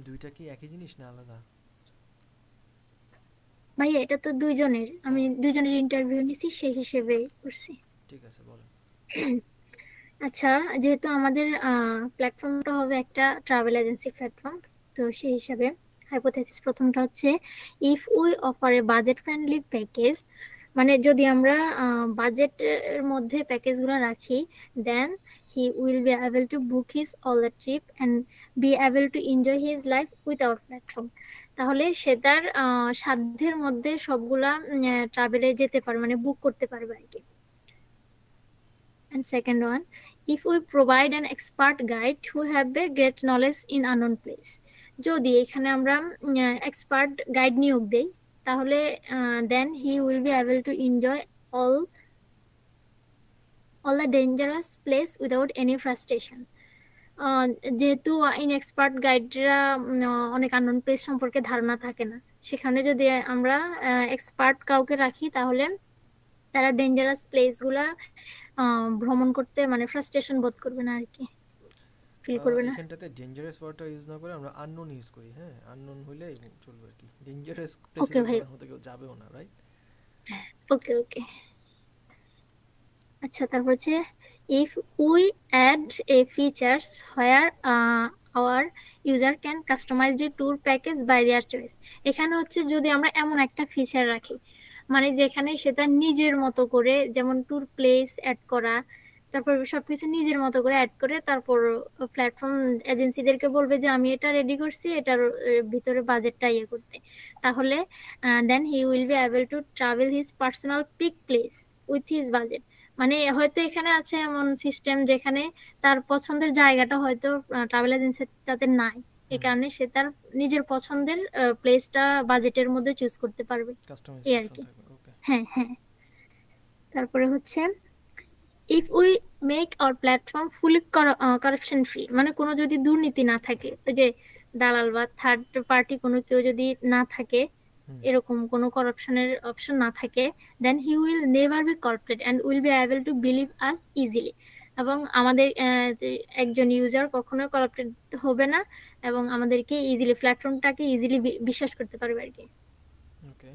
দুইটা কি একই জিনিস না আলাদা? ভাইয়া এটা তো দুইজনের, আমি দুইজনের ইন্টারভিউ নিছি, সেই হিসেবে করছি। ঠিক আছে, বলেন। আচ্ছা, যেহেতু আমাদের প্ল্যাটফর্মটা হবে একটা ট্রাভেল এজেন্সি প্ল্যাটফর্ম, তো সেই হিসাবে হাইপোথেসিস প্রথমটা হচ্ছে, if we offer A budget friendly package, মানে যদি আমরা বাজেটের মধ্যে প্যাকেজগুলো রাখি, দেন he will be able to book his all the trip and be able to enjoy his life with our platform. তাহলে সে তার সাধ্যের মধ্যে সবগুলা ট্রাভেলে যেতে পারবে, মানে বুক করতে পারবে আর কি। And second one, if we provide an expert guide who have a great knowledge in unknown place, যদি এখানে আমরা এক্সপার্ট গাইড নিয়োগ দেই, তাহলে then he will be able to enjoy all the dangerous place without any frustration. যেহেতু ইনএক্সপার্ট গাইডরা অনেক unknown place সম্পর্কে ধারণা থাকে না, সেখানে যদি আমরা এক্সপার্ট কাউকে রাখি, তাহলে তারা ডেঞ্জারাস প্লেসগুলা ভ্রমণ করতে মানে ফ্রাস্ট্রেশন বোধ করবে না আর কি, ফিল করবে না। এখানটাতে ডেঞ্জারাস ওয়ার্ডটা ইউজ না করে আমরা আননোন ইউজ করি। হ্যাঁ, আননোন হইলে চলবে আর কি। ডেঞ্জারাস ওকে প্লেসে ভাই, হতে কেউ যাবেও না, রাইট? ওকে ওকে। আচ্ছা, তারপর হচ্ছে, if we add a features where our user can customize the tour package by their choice, এখানে হচ্ছে যদি আমরা এমন একটা ফিচার রাখি, মানে যেখানে সেটা নিজের মতো করে, যেমন ট্যুর প্লেস অ্যাড করা, তারপর সবকিছু নিজের মতো করে অ্যাড করে, তারপর প্ল্যাটফর্ম এজেন্সিদেরকে বলবে যে আমি এটা রেডি করছি, এটার ভিতরে বাজেটটা ইয়ে করতে, তাহলে then he will be able to travel his personal pick place with his budget. মানে হয়তো এখানে আছে এমন সিস্টেম যেখানে তার পছন্দের জায়গাটা হয়তো ট্রাভেল এজেন্সিটাতে নাই, এই কারণে সে তার নিজের পছন্দের প্লেসটা বাজেটের মধ্যে চুজ করতে পারবে, এই আর কি। হ্যাঁ হ্যাঁ। তারপরে হচ্ছে, if we make our platform fully corruption free, মানে কোনো যদি দুর্নীতি না থাকে, ওই যে দালাল বা থার্ড পার্টি কোনো কেউ যদি না থাকে, এরকম কোনো করাপশনের অপশন না থাকে, then he will never be corporate and will be able to believe us easily. এবং আমাদের একজন ইউজার কখনোই করাপ্টেড হবে না এবং আমাদেরকে ইজিলি, প্ল্যাটফর্মটাকে ইজিলি বিশ্বাস করতে পারবে আর কি। ওকে,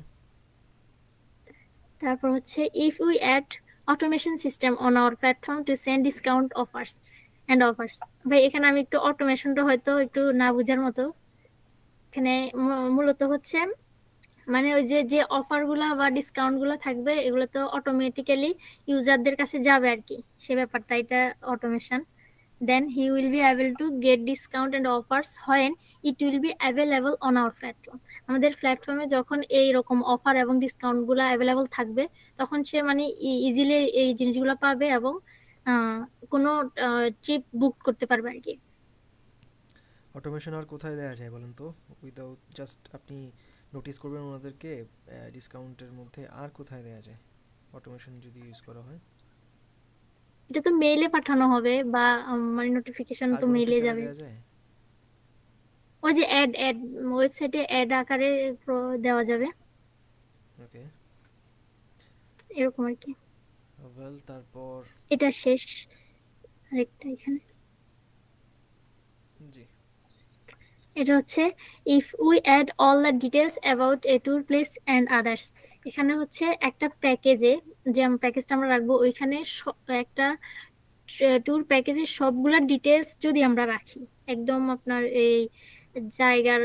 তারপর হচ্ছে if we add automation system on our platform to send discount offers. ভাই এখানে আমি একটু অটোমেশনটা হয়তো একটু না বোঝার মতো, এখানে মূলত হচ্ছে মানে ওই যে যে অফারগুলা বা ডিসকাউন্টগুলো থাকবে এগুলো তো অটোমেটিক্যালি ইউজারদের কাছে যাবে আর কি, সে ব্যাপারটা, এটা automation. Then he will be able to get discount and offers when it will be available on our platform. আমাদের প্ল্যাটফর্মে যখন এই রকম অফার এবং ডিসকাউন্টগুলো অ্যাভেলেবল থাকবে তখন সে মানে ইজিলি এই জিনিসগুলো পাবে এবং কোনো ট্রিপ বুক করতে পারবে আর কি। অটোমেশন আর কোথায় দেওয়া যায় বলেন তো, উইদাউট জাস্ট আপনি নোটিস করবেন ওনাদেরকে ডিসকাউন্টের মধ্যে, আর কোথায় দেওয়া যায় অটোমেশন যদি ইউজ করা হয়? এটা তো মেইলে পাঠানো হবে বা মানে নোটিফিকেশন আর তো কোনো মেইলে ফিচারে যাবে। দেওয়া যায়? ওই যে অ্যাড ওয়েবসাইটে অ্যাড আকারে দেওয়া যাবে, ওকে, এরকম আর কি। ওয়েল তারপর এটা শেষ, আরেকটা এখানে জি এটা হচ্ছে if we add all the details about a tour place and others. এখানে হচ্ছে একটা প্যাকেজে, যে প্যাকেজটা আমরা রাখবো ওইখানে একটা ট্যুর প্যাকেজের সবগুলা ডিটেলস যদি আমরা রাখি, একদম আপনার এই জায়গার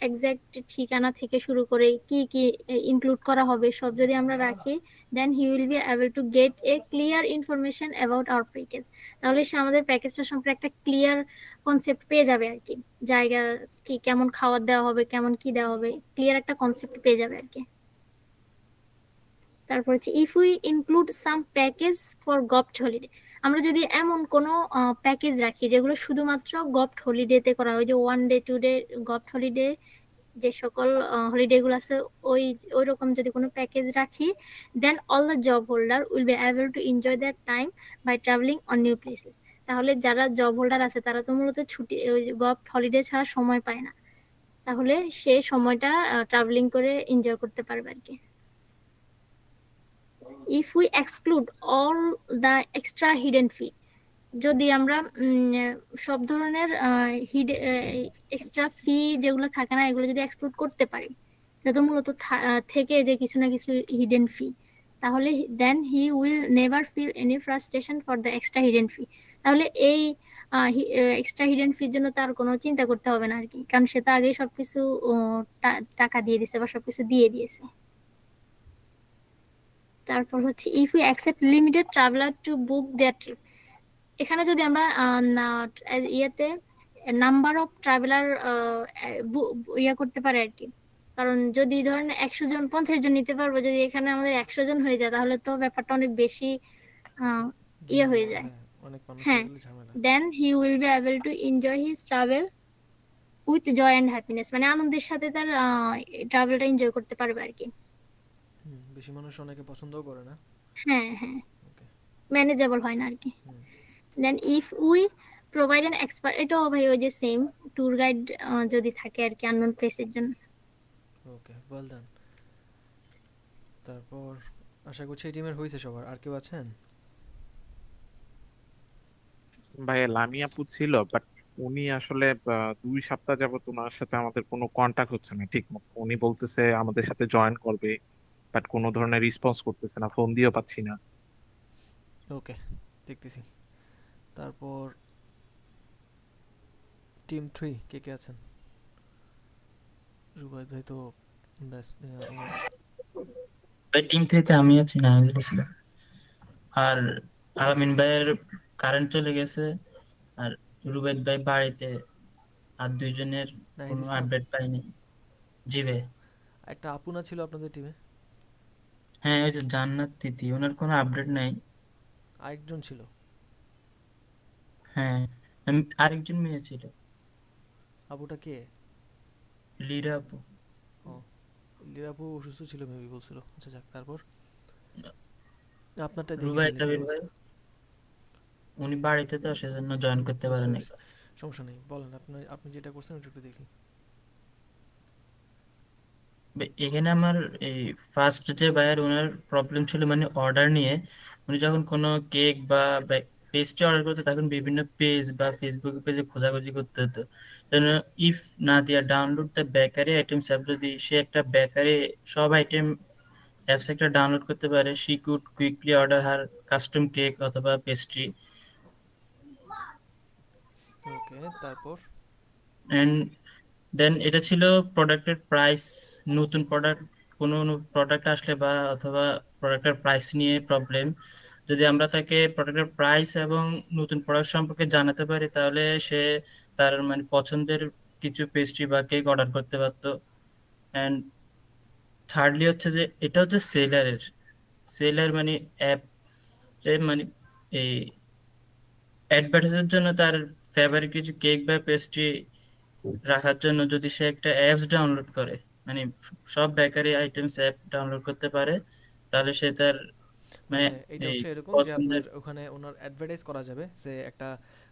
এক্সাক্ট ঠিকানা থেকে শুরু করে কি কি ইনক্লুড করা হবে সব যদি আমরা রাখি, then he will be able to get a clear information about our package. তাহলে সে আমাদের প্যাকেজটা সম্পর্কে একটা ক্লিয়ার কনসেপ্ট পেয়ে যাবে আর কি, জায়গা কি কেমন খাবার দেওয়া হবে, কেমন কি দেওয়া হবে, ক্লিয়ার একটা কনসেপ্ট পেয়ে যাবে আর কি। তারপর হচ্ছে if we include some package for গপ্ট হলিডে, আমরা যদি এমন কোনো প্যাকেজ রাখি যেগুলো শুধুমাত্র গপ্ট হলিডেতে করা হয়, যে 1 ডে 2 ডে গপ্ট হলিডে যে সকল হলিডে গুলো আছে ওই রকম যদি কোনো প্যাকেজ রাখি, then all the job holder will be able to enjoy their time by traveling on new places. তাহলে যারা জব হোল্ডার আছে তারা তো মূলত ছুটি গপ্ট হলিডে ছাড়া সময় পায় না, তাহলে সে সময়টা ট্রাভেলিং করে এনজয় করতে পারবে আর কি। If we exclude all the extra hidden fee, যদি আমরা সব ধরনের এক্সট্রা ফি যেগুলো থাকে না এগুলো যদি এক্সক্লুড করতে পারি, এটা তো মূলত থেকে যে কিছু না কিছু হিডেন ফি, তাহলে then he will never feel any frustration for the extra hidden fee. তাহলে এই এক্সট্রা হিডেন ফির জন্য তার কোনো চিন্তা করতে হবে না আর কি, কারণ সে তো আগেই সবকিছু টাকা দিয়ে দিয়েছে বা সবকিছু দিয়ে দিয়েছে। তারপর হচ্ছে if you accept limited traveller to book their trip, এখানে যদি আমরা ইয়েতে নাম্বার অফ ট্রাভেলার ইয়ে করতে পারি আর কি, কারণ যদি ধরেন 100 জন 50 জন নিতে পারবো, যদি এখানে আমাদের 100 জন হয়ে যায় তাহলে তো ব্যাপারটা অনেক বেশি ইয়ে হয়ে যায়। হ্যাঁ, then he will be able to enjoy his travel with joy and happiness, মানে আনন্দের সাথে তার ট্রাভেলটা এনজয় করতে পারবে আর কি। বেশি মানুষ অনেকে পছন্দও করে না। হ্যাঁ হ্যাঁ, ম্যানেজেবল হয় না আর কি। Then if we provide an expert, এটাও ভাই ওই যে সেম ট্যুর গাইড যদি থাকে আর কি আননোন প্লেসের জন্য। ওকে, ওয়েল ডান। তারপর আশা করছি এই টিমের হয়েছে সবার, আর কেউ আছেন? ভাই লামিয়া আপু ছিল, বাট উনি আসলে 2 সপ্তাহ যাবত ওনার সাথে আমাদের কোনো কন্টাক্ট হচ্ছে না ঠিক মতো। উনি বলতেছে আমাদের সাথে জয়েন করবে, বাট কোনো ধরনের রেসপন্স করতেছে না, ফোন দিয়েও পাচ্ছি না। ওকে, দেখতেছি। তারপর টিম 3 কে কে আছেন? রুবাইদ ভাই তো ব্যস্ত। ভাই টিম 3 তে আমি আছি, না ছিল, আর আলামিন ভাইয়ের কারেন্ট চলে গেছে, আর রুবাইদ ভাই বাড়িতে, আর দুইজনের কোনো আপডেট পাইনি। জি ভাই। একটা আপুনা ছিল আপনাদের টিমে? হ্যাঁ, ওই যে জান্নাত তিথি, ওনার কোনো আপডেট নাই। আরেকজন ছিল? হ্যাঁ, আরেকজন মেয়ে ছিল। আপুটা কে? লিরা আপু। ও, লিরা আপু অসুস্থ ছিল মেবি বলছিল। আচ্ছা যাক, তারপর আপনারটা দেখি। রুবাইদ ভাই উনি বাড়িতে তো সেজন্য জয়েন করতে বুঝতে পারেন পারছি, ক্লাস। সমস্যা নেই, বলেন আপনি যেটা করছেন ওটা একটু দেখি। এখানে আমার এই ফার্স্ট যে বায়ার ওনার প্রবলেম ছিল মানে অর্ডার নিয়ে। উনি যখন কোনো কেক বা পেস্ট্রি অর্ডার করতো তখন বিভিন্ন পেজ বা ফেসবুক পেজে খোঁজাখুঁজি করতে হতো। যেন ইফ না দিয়া download the bakery items app, যদি সে একটা বেকারি সব আইটেম অ্যাপস একটা ডাউনলোড করতে পারে, she could quickly order her custom cake অথবা পেস্ট্রি। ওকে, তারপর? অ্যান্ড দেন এটা ছিল প্রোডাক্টের প্রাইস। নতুন প্রোডাক্ট, কোনো প্রোডাক্ট আসলে বা অথবা প্রোডাক্টের প্রাইস নিয়ে প্রবলেম, যদি আমরা তাকে প্রোডাক্টের প্রাইস এবং নতুন প্রোডাক্ট সম্পর্কে জানাতে পারি তাহলে সে তার মানে পছন্দের কিছু পেস্ট্রি বা কেক অর্ডার করতে পারতো। অ্যান্ড থার্ডলি হচ্ছে যে এটা হচ্ছে সেলার মানে অ্যাপ, যে মানে এই অ্যাডভার্টাইজের জন্য তার ফেভারিট কিছু কেক বা পেস্ট্রি রাখার জন্য যদি সে একটা অ্যাপস ডাউনলোড করে, মানে সব বেকারি আইটেমস অ্যাপ ডাউনলোড করতে পারে, তাহলে সে তার মানে মানে এটা এই হচ্ছে এরকম যে পছন্দের। আপনার ওখানে ওনার অ্যাডভার্টাইজ করা যাবে, সে একটা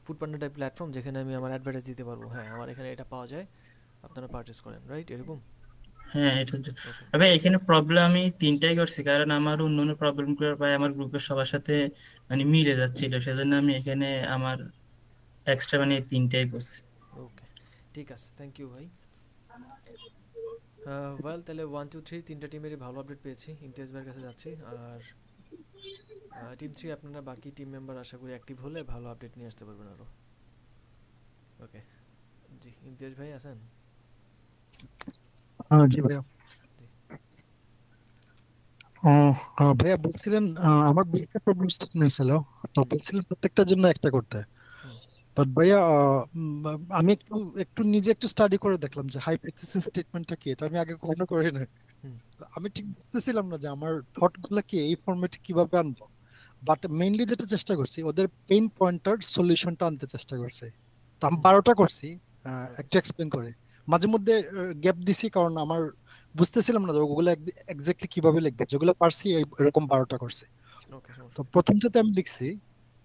ফুড পান্ডা টাইপ প্ল্যাটফর্ম যেখানে আমি আমার অ্যাডভার্টাইজ দিতে পারবো, হ্যাঁ আমার এখানে এটা পাওয়া যায়, আপনারা পারচেস করেন, রাইট? এরকম? হ্যাঁ, এটা হচ্ছে। ওকে। তবে এখানে প্রবলেম আমি তিনটাই করছি, কারণ আমার অন্যান্য প্রবলেমগুলো প্রায় আমার গ্রুপের সবার সাথে মানে মিলে যাচ্ছিল, সেজন্য আমি এখানে আমার এক্সট্রা মানে তিনটাই করছি। ওকে, ঠিক আছে, থ্যাংক ইউ ভাই। ওয়েল, তাহলে 1 2 3 তিনটা টিমেরই ভালো আপডেট পেয়েছি। ইমতিয়াজ ভাইয়ের কাছে যাচ্ছি, আর টিম 3 আপনারা বাকি টিম মেম্বার আশা করি অ্যাক্টিভ হলে ভালো আপডেট নিয়ে আসতে পারবেন আরও। ওকে, জি ইমতিয়াজ ভাই আছেন? হ্যাঁ জি ভাইয়া। জি। ও ভাইয়া বলছিলেন আমার বিলটা প্রবলেম স্টেটমেন্ট ছিল, তো বলছিলেন প্রত্যেকটার জন্য একটা করতে। হুম বাট ভাইয়া আমি একটু একটু নিজে একটু স্টাডি করে দেখলাম যে হাইপোথিসিস স্টেটমেন্টটা কি, এটা আমি আগে কখনো করি না। হুম তো আমি ঠিক বুঝতেছিলাম না যে আমার থট গুলাকে এই ফরম্যাটে কিভাবে আনবো। বাট মেইনলি যেটা চেষ্টা করছি ওদের পেইন পয়েন্টার সলিউশনটা আনতে চেষ্টা করছি। তো আমি হুম 12টা করছি, ওকে একটু এক্সপ্লেন করে। মাঝে মধ্যে গ্যাপ দিছি কারণ আমার বুঝতেছিলাম না যে ওগুলো এক্স্যাক্টলি কিভাবে লিখবে। যেগুলো পারছি এরকম 12টা করছি। ওকে, তো সমস্যা নেই। প্রথমটাতে আমি লিখছি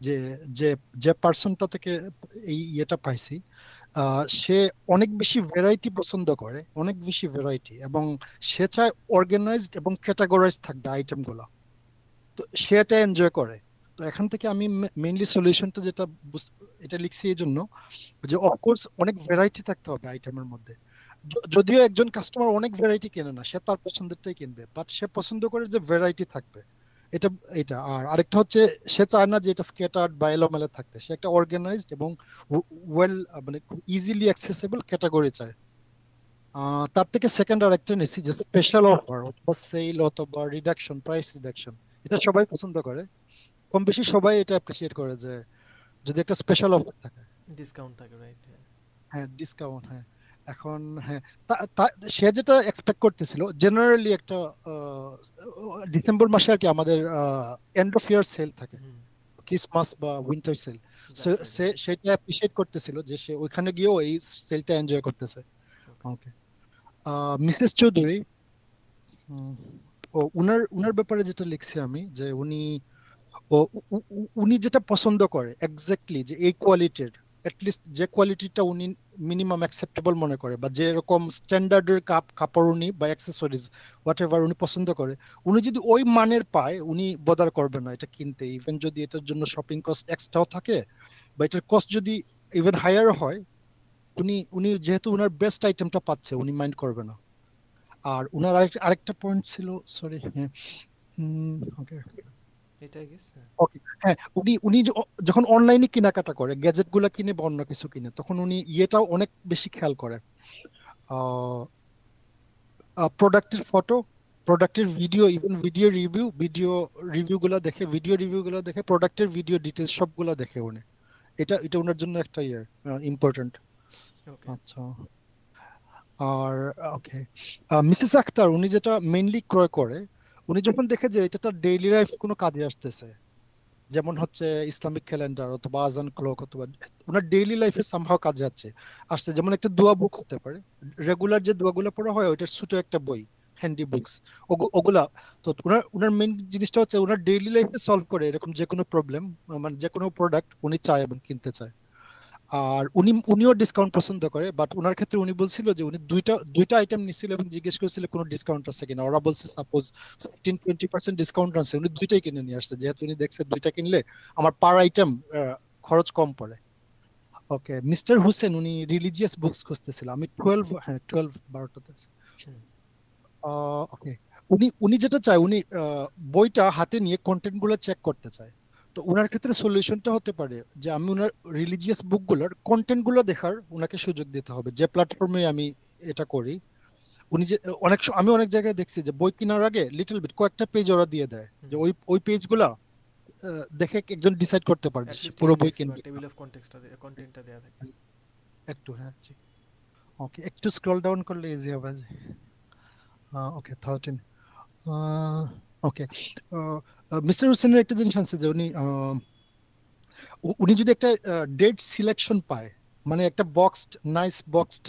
যে যে যে পার্সনটা থেকে এই ইয়েটা পাইছি, সে অনেক বেশি ভ্যারাইটি পছন্দ করে, অনেক বেশি ভ্যারাইটি, এবং সে চায় অর্গানাইজড এবং ক্যাটাগরাইজ থাকবে আইটেমগুলো। তো সে এটা এনজয় করে। তো এখান থেকে আমি মেইনলি সলিউশনটা যেটা এটা লিখছি এই জন্য যে অফকোর্স অনেক ভ্যারাইটি থাকতে হবে আইটেমের মধ্যে। যদিও একজন কাস্টমার অনেক ভ্যারাইটি কেনে না, সে তার পছন্দেরটাই কিনবে, বাট সে পছন্দ করে যে ভ্যারাইটি থাকবে। এটা এটা আর আরেকটা হচ্ছে সে চায় না যে এটা স্ক্যাটার্ড বা এলোমেলো থাকতে, সে একটা অর্গানাইজড এবং ওয়েল মানে খুব ইজিলি অ্যাক্সেসিবল ক্যাটাগরি চায়। তার থেকে সেকেন্ড আরেকটা নিচ্ছি যে স্পেশাল অফার অথবা সেল অথবা রিডাকশন, প্রাইস রিডাকশন। এটা সবাই পছন্দ করে, কম বেশি সবাই এটা অ্যাপ্রিসিয়েট করে যে যদি একটা স্পেশাল অফার থাকে। ডিসকাউন্ট থাকে, রাইট? হ্যাঁ ডিসকাউন্ট, হ্যাঁ। এখন হ্যাঁ, সে যেটা এক্সপেক্ট করতেছিল জেনারেলি একটা ডিসেম্বর মাসে আর কি আমাদের এন্ড অফ ইয়ার সেল থাকে, হুম, ক্রিসমাস বা উইন্টার সেল। Black Friday. সে সেটা অ্যাপ্রিসিয়েট করতেছিল যে সে ওইখানে গিয়েও এই সেলটা এনজয় করতেছে। ওকে। ওকে। মিসেস চৌধুরী, উম, ও উনার উনার ব্যাপারে যেটা লিখছি আমি যে উনি উনি যেটা পছন্দ করে এক্স্যাক্টলি যে এই কোয়ালিটির, লিস্ট যে কোয়ালিটিটা উনি মিনিমাম অ্যাকসেপ্টেবল মনে করে বা যে এরকম স্ট্যান্ডার্ডের কাপড় উনি বা অ্যাক্সেসরিজ হোয়াট এভার উনি পছন্দ করে, উনি যদি ওই মানের পায় উনি বদার করবে না এটা কিনতে। ইভেন যদি এটার জন্য শপিং কস্ট এক্সট্রাও থাকে বা এটার কস্ট যদি ইভেন হায়ার হয়, উনি উনি যেহেতু উনার বেস্ট আইটেমটা পাচ্ছে উনি মাইন্ড করবে না। আর উনার আরেকটা পয়েন্ট ছিল, সরি, হ্যাঁ, ওকে এটাই গেস, হ্যাঁ। ওকে, হ্যাঁ, উনি উনি যখন অনলাইনে কেনাকাটা করে গ্যাজেট গুলা কিনে বা অন্য কিছু কিনে, তখন উনি ইয়েটাও অনেক বেশি খেয়াল করে। প্রোডাক্টের ফটো, প্রোডাক্টের ভিডিও, ইভেন ভিডিও রিভিউ গুলা দেখে, প্রোডাক্টের ভিডিও ডিটেলস সবগুলা দেখে উনি। এটা এটা ওনার জন্য একটা ইম্পর্টেন্ট। ওকে। আচ্ছা। আর ওকে, মিসেস আক্তার উনি যেটা মেইনলি ক্রয় করে, উনি যখন দেখে যে এটা তার ডেইলি লাইফ কোনো কাজে আসতেছে, যেমন হচ্ছে ইসলামিক ক্যালেন্ডার অথবা আজান ক্লক, অথবা ওনার ডেইলি লাইফে সামহাও কাজে আসছে, যেমন একটা দোয়া বুক হতে পারে, রেগুলার যে দোয়াগুলো পড়া হয় ওইটার ছোট একটা বই, হ্যান্ডি বুকস, ওগুলা। তো ওনার মেইন জিনিসটা হচ্ছে ওনার ডেইলি লাইফে সলভ করে এরকম যে কোনো প্রবলেম, মানে যে কোনো প্রোডাক্ট উনি চায় এবং কিনতে চায়। আর উনিও ডিসকাউন্ট পছন্দ করে, বাট ওনার ক্ষেত্রে উনি বলছিল যে উনি দুইটা আইটেম নিছিল এবং জিজ্ঞেস করেছিল কোনো ডিসকাউন্ট আছে কিনা। ওরা বলছে সাপোজ 15-20% ডিসকাউন্ট আছে, উনি দুইটাই কিনে নিয়ে আসছে, যেহেতু উনি দেখছে দুইটা কিনলে আমার পার আইটেম খরচ কম পড়ে। ওকে, মিস্টার হোসেন উনি রিলিজিয়াস বুকস খুঁজতেছিল। আমি 12টাতে আছি। ওকে, উনি যেটা চায়, উনি বইটা হাতে নিয়ে কন্টেন্ট গুলো চেক করতে চায়। তো ওনার ক্ষেত্রে সলিউশনটা হতে পারে যে আমি ওনার রিলিজিয়াস বুকগুলোর কন্টেন্ট গুলো দেখার ওনাকে সুযোগ দিতে হবে। যে প্ল্যাটফর্মে আমি এটা করি, উনি যে আমি অনেক জায়গায় দেখছি যে বই কেনার আগে লিটল বিট কয়েকটা পেজ ওরা দিয়ে দেয়, যে ওই পেজগুলা দেখে একজন ডিসাইড করতে পারে যে পুরো বই কিনবে। টেবিল অফ কন্টেন্টটা দেয়া থাকে একটু, হ্যাঁ জি, ওকে, একটু স্ক্রল ডাউন করলে ইজি হবে। ওকে 13, ওকে। মিস্টার হোসেনের একটা জিনিস আছে যে উনি যদি একটা ডেট সিলেকশন পায়, মানে একটা নাইস বক্সড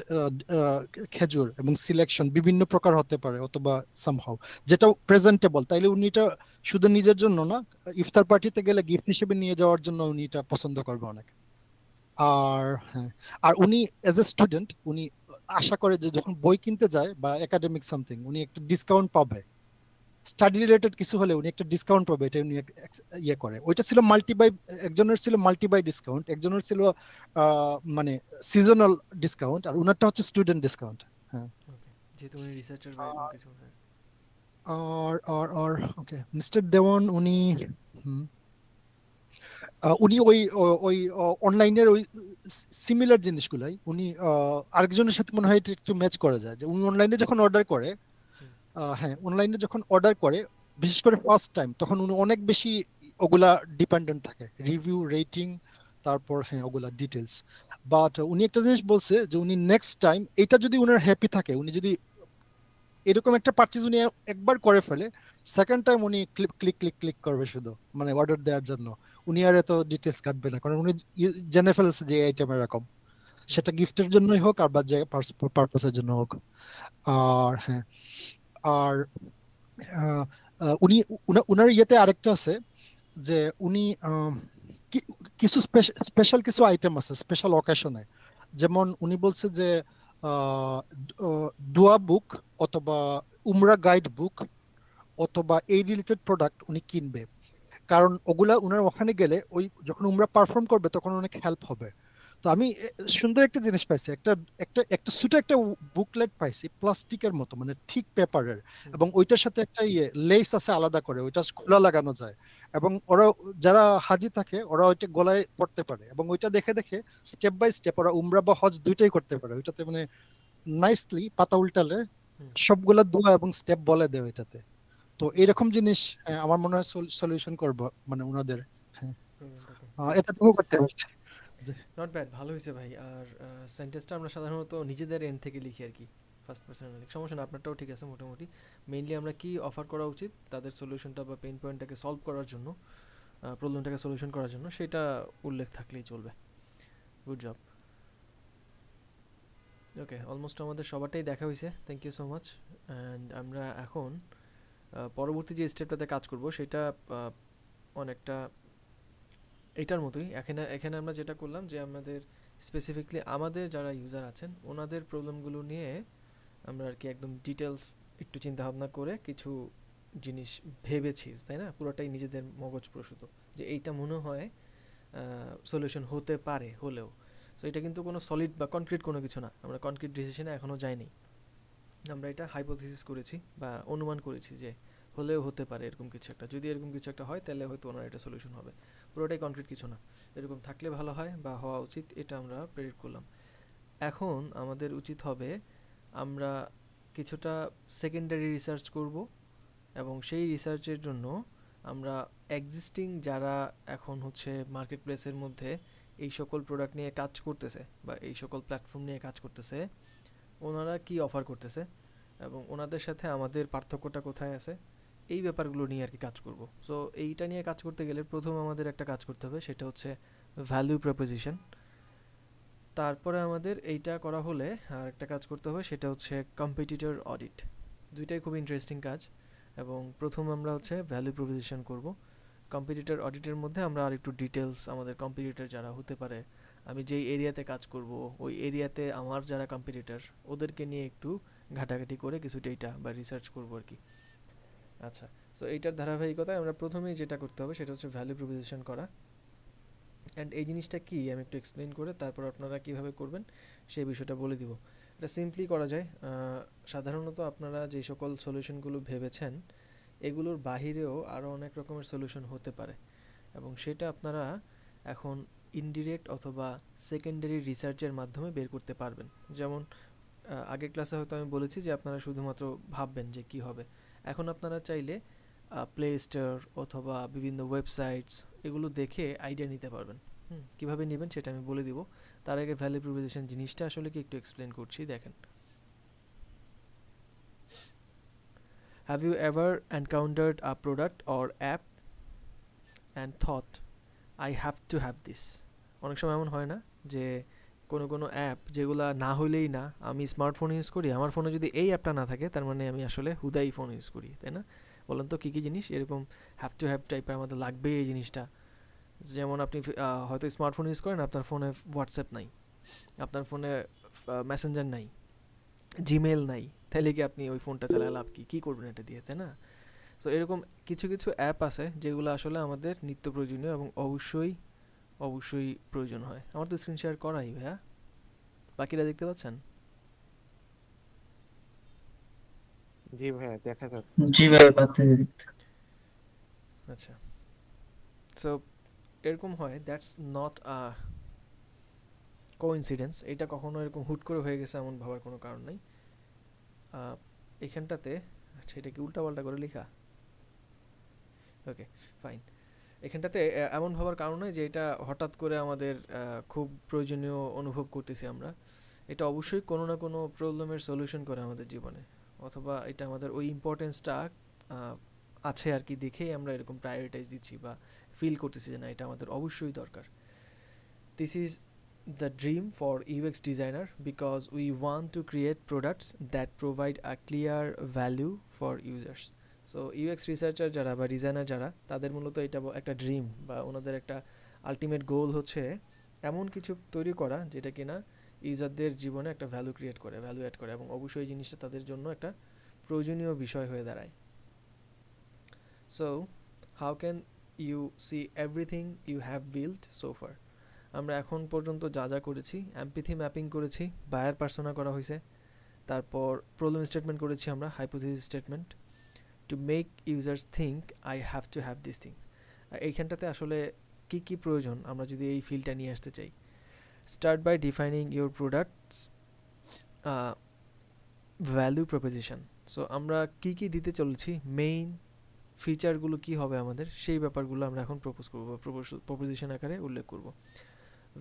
খেজুর এবং সিলেকশন বিভিন্ন প্রকার হতে পারে অথবা সামহাউ যেটা প্রেজেন্টেবল, তাইলে উনি এটা শুধু নিজের জন্য না, ইফতার পার্টিতে গেলে গিফট হিসেবে নিয়ে যাওয়ার জন্য উনি এটা পছন্দ করবে অনেক। আর হ্যাঁ, আর উনি এজ এ স্টুডেন্ট উনি আশা করে যে যখন বই কিনতে যায় বা একাডেমিক সামথিং, উনি একটা ডিসকাউন্ট পাবে। স্টাডি রিলেটেড কিছু হলে উনি একটা ডিসকাউন্ট পাবে, এটা উনি ইয়ে করে। ওইটা ছিল মাল্টিবাই, একজনের ছিল মাল্টিবাই ডিসকাউন্ট, একজনের ছিল মানে সিজনাল ডিসকাউন্ট, আর উনারটা হচ্ছে স্টুডেন্ট ডিসকাউন্ট। হ্যাঁ, ওকে, যেহেতু উনি রিসার্চার বা এরকম কিছু। আর ওকে, মিস্টার দেওয়ান উনি উনি ওই ওই অনলাইনের ওই সিমিলার জিনিসগুলাই উনি আরেকজনের সাথে মনে হয় এটা একটু ম্যাচ করা যায়, যে উনি অনলাইনে যখন অর্ডার করে, হ্যাঁ অনলাইনে যখন অর্ডার করে বিশেষ করে ফার্স্ট টাইম, তখন উনি অনেক বেশি ওগুলা ডিপেন্ডেন্ট থাকে, রিভিউ, রেটিং, তারপর হ্যাঁ ওগুলা ডিটেলস। বাট উনি একটা জিনিস বলছে যে উনি নেক্সট টাইম এটা যদি উনার হ্যাপি থাকে, উনি যদি এরকম একটা পারচেজ উনি একবার করে ফেলে, সেকেন্ড টাইম উনি ক্লিক ক্লিক ক্লিক ক্লিক করবে শুধু, মানে অর্ডার দেওয়ার জন্য। উনি আর এত ডিটেলস কাটবে না, কারণ উনি জেনে ফেলেছে যে এই আইটেম এরকম, সেটা গিফটের জন্যই হোক আর বা যে পারপাসের জন্য হোক। আর হ্যাঁ, আর উনি উনার ইয়েতে আরেকটা আছে যে উনি কিছু স্পেশাল কিছু আইটেম আছে স্পেশাল অকেশনে, যেমন উনি বলছে যে দোয়া বুক অথবা উমরা গাইড বুক অথবা এই রিলেটেড প্রোডাক্ট উনি কিনবে, কারণ ওগুলা উনার ওখানে গেলে ওই যখন উমরা পারফর্ম করবে তখন অনেক হেল্প হবে। তো আমি সুন্দর একটা জিনিস পাইছি, একটা একটা একটা ছোট একটা বুকলেট পাইছি প্লাস্টিকের মতো, মানে ঠিক পেপারের, এবং ওইটার সাথে একটা লেস আছে আলাদা করে, ওইটা খোলা লাগানো যায়, এবং ওরা যারা হাজি থাকে ওরা ওইটা গলায় পড়তে পারে, এবং ওইটা দেখে দেখে স্টেপ বাই স্টেপ ওরা উমরা বা হজ দুইটাই করতে পারে। ওইটাতে মানে নাইসলি পাতা উল্টালে সবগুলা দোয়া এবং স্টেপ বলে দেয় ওইটাতে। তো এরকম জিনিস আমার মনে হয় সলিউশন করব, মানে ওনাদের। হ্যাঁ, এতটুকু করতে পারছি। নট ব্যাড, ভালো হয়েছে ভাই। আর সেন্টেন্সটা আমরা সাধারণত নিজেদের এন্ড থেকে লিখি আর কি, ফার্স্ট পারসন লিখি, সমস্যা না, আপনারটাও ঠিক আছে মোটামুটি। মেইনলি আমরা কি অফার করা উচিত তাদের সলিউশনটা বা পেইন পয়েন্টটাকে সলভ করার জন্য, প্রবলেমটাকে সলিউশন করার জন্য, সেটা উল্লেখ থাকলেই চলবে। Good job. ওকে, অলমোস্ট আমাদের সবারটাই দেখা হয়েছে, thank you so much. And আমরা এখন পরবর্তী যে স্টেপটাতে কাজ করব সেটা অনেকটা এটার মতোই। এখানে আমরা যেটা করলাম যে আমাদের স্পেসিফিকলি আমাদের যারা ইউজার আছেন ওনাদের প্রবলেমগুলো নিয়ে আমরা আর কি একদম ডিটেলস একটু চিন্তা ভাবনা করে কিছু জিনিস ভেবেছি, তাই না? পুরোটাই নিজেদের মগজ প্রসূত, যে এইটা মনে হয় সলিউশন হতে পারে হলেও। সো এটা কিন্তু কোনো সলিড বা কনক্রিট কোনো কিছু না, আমরা কনক্রিট ডিসিশনে এখনও যাইনি, আমরা এটা হাইপোথিসিস করেছি বা অনুমান করেছি যে হলেও হতে পারে এরকম কিছু একটা। যদি এরকম কিছু একটা হয় তাহলে হয়তো ওনার এটা সলিউশন হবে, পুরোটাই কনক্রিট কিছু না। এরকম থাকলে ভালো হয় বা হওয়া উচিত, এটা আমরা প্রেডিক্ট করলাম। এখন আমাদের উচিত হবে আমরা কিছুটা সেকেন্ডারি রিসার্চ করব, এবং সেই রিসার্চের জন্য আমরা এক্সিস্টিং যারা এখন হচ্ছে মার্কেট প্লেসের মধ্যে এই সকল প্রোডাক্ট নিয়ে কাজ করতেছে বা এই সকল প্ল্যাটফর্ম নিয়ে কাজ করতেছে, ওনারা কি অফার করতেছে এবং ওনাদের সাথে আমাদের পার্থক্যটা কোথায় আছে, এই ব্যাপারগুলো নিয়ে আর কি কাজ করব। সো এইটা নিয়ে কাজ করতে গেলে প্রথম আমাদের একটা কাজ করতে হবে, সেটা হচ্ছে ভ্যালু প্রপোজিশন। তারপরে আমাদের এইটা করা হলে আর একটা কাজ করতে হবে, সেটা হচ্ছে কম্পিটিটর অডিট। দুইটাই খুব ইন্টারেস্টিং কাজ। এবং প্রথম আমরা হচ্ছে ভ্যালু প্রপোজিশন করব। কম্পিটিটর অডিটের মধ্যে আমরা আর একটু ডিটেলস আমাদের কম্পিটিটর যারা হতে পারে, আমি যেই এরিয়াতে কাজ করব ওই এরিয়াতে আমার যারা কম্পিটিটর ওদেরকে নিয়ে একটু ঘাটাঘাটি করে কিছু ডেটা বা রিসার্চ করব আর কি। আচ্ছা, সো এইটার ধারাবাহিকতায় আমরা প্রথমেই যেটা করতে হবে সেটা হচ্ছে ভ্যালু প্রপোজিশন করা। অ্যান্ড এই জিনিসটা কি আমি একটু এক্সপ্লেন করে তারপর আপনারা কিভাবে করবেন সেই বিষয়টা বলে দিব। এটা সিম্পলি করা যায়। সাধারণত আপনারা যে সকল সলিউশনগুলো ভেবেছেন এগুলোর বাহিরেও আরও অনেক রকমের সলিউশন হতে পারে, এবং সেটা আপনারা এখন ইনডিরেক্ট অথবা সেকেন্ডারি রিসার্চের মাধ্যমে বের করতে পারবেন। যেমন আগের ক্লাসে হয়তো আমি বলেছি যে আপনারা শুধুমাত্র ভাববেন যে কি হবে, এখন আপনারা চাইলে প্লে স্টোর অথবা বিভিন্ন ওয়েবসাইটস এগুলো দেখে আইডিয়া নিতে পারবেন। কীভাবে নেবেন সেটা আমি বলে দিব। তার আগে ভ্যালু প্রপোজিশন জিনিসটা আসলে কি একটু এক্সপ্লেন করছি, দেখেন। Have you ever encountered a product or app and thought I have to have this? অনেক সময় এমন হয় না যে কোনো অ্যাপ যেগুলা না হইলেই না, আমি স্মার্টফোন ইউজ করি, আমার ফোনে যদি এই অ্যাপটা না থাকে তার মানে আমি আসলে হুদাই ফোন ইউজ করি, তাই না? বলেন তো কী কী জিনিস এরকম হ্যাভ টু হ্যাভ টাইপের আমাদের লাগবে এই জিনিসটা। যেমন আপনি হয়তো স্মার্টফোন ইউজ করেন, আপনার ফোনে হোয়াটসঅ্যাপ নাই, আপনার ফোনে মেসেঞ্জার নাই, জিমেল নাই, তাহলে কি আপনি ওই ফোনটা চালায় লাভ কী করবেন এটা দিয়ে, তাই না? সো এরকম কিছু কিছু অ্যাপ আছে যেগুলো আসলে আমাদের নিত্য প্রয়োজনীয় এবং অবশ্যই প্রয়োজন হয়। আমার তো স্ক্রিন শেয়ার করাই ভাইয়া, বাকিরা দেখতে পাচ্ছেন? জি ভাইয়া দেখা যাচ্ছে। জি ভাই পাচ্ছি। আচ্ছা, সো এরকম হয়, দ্যাটস নট আ কোইন্সিডেন্স। এটা কখনো এরকম হুট করে হয়ে গেছে এমন ভাবার কোনো কারণ নেই। এখানটাতে আচ্ছা, এটা কি উল্টাপাল্টা করে লেখা? Okay fine. এখানটাতে এমন ভাবার কারণ নয় যে এটা হঠাৎ করে আমাদের খুব প্রয়োজনীয় অনুভব করতেছি আমরা। এটা অবশ্যই কোনো না কোনো প্রবলেমের সলিউশন করে আমাদের জীবনে, অথবা এটা আমাদের ওই ইম্পর্টেন্সটা আছে আর কি দেখেই আমরা এরকম প্রায়োরিটাইজ দিচ্ছি বা ফিল করতেছি যে না এটা আমাদের অবশ্যই দরকার। This is the dream for UX designer because we want to create products that provide a clear value for users. So UX researcher যারা বা ডিজাইনার যারা, তাদের মূলত এটা একটা ড্রিম বা ওনাদের একটা আলটিমেট গোল হচ্ছে এমন কিছু তৈরি করা যেটা কিনা ইউজারদের জীবনে একটা ভ্যালু ক্রিয়েট করে, ভ্যালু অ্যাড করে, এবং অবশ্যই এই জিনিসটা তাদের জন্য একটা প্রয়োজনীয় বিষয় হয়ে দাঁড়ায়। So how can you see everything you have built so far? আমরা এখন পর্যন্ত যা যা করেছি, এমপ্যাথি ম্যাপিং করেছি, বায়ার পার্সোনা করা হয়েছে, তারপর প্রবলেম স্টেটমেন্ট করেছি আমরা, hypothesis statement, to make users think I have to have this things. এইখানটাতে আসলে কি কি প্রয়োজন আমরা যদি এই ফিল্ডটা নিয়ে আসতে চাই। Start by defining your products value proposition. So আমরা কি কি দিতে চলছি, মেইন ফিচারগুলো কি হবে আমাদের, সেই ব্যাপারগুলো আমরা এখন প্রপোজ করব, প্রপোজিশন আকারে উল্লেখ করব।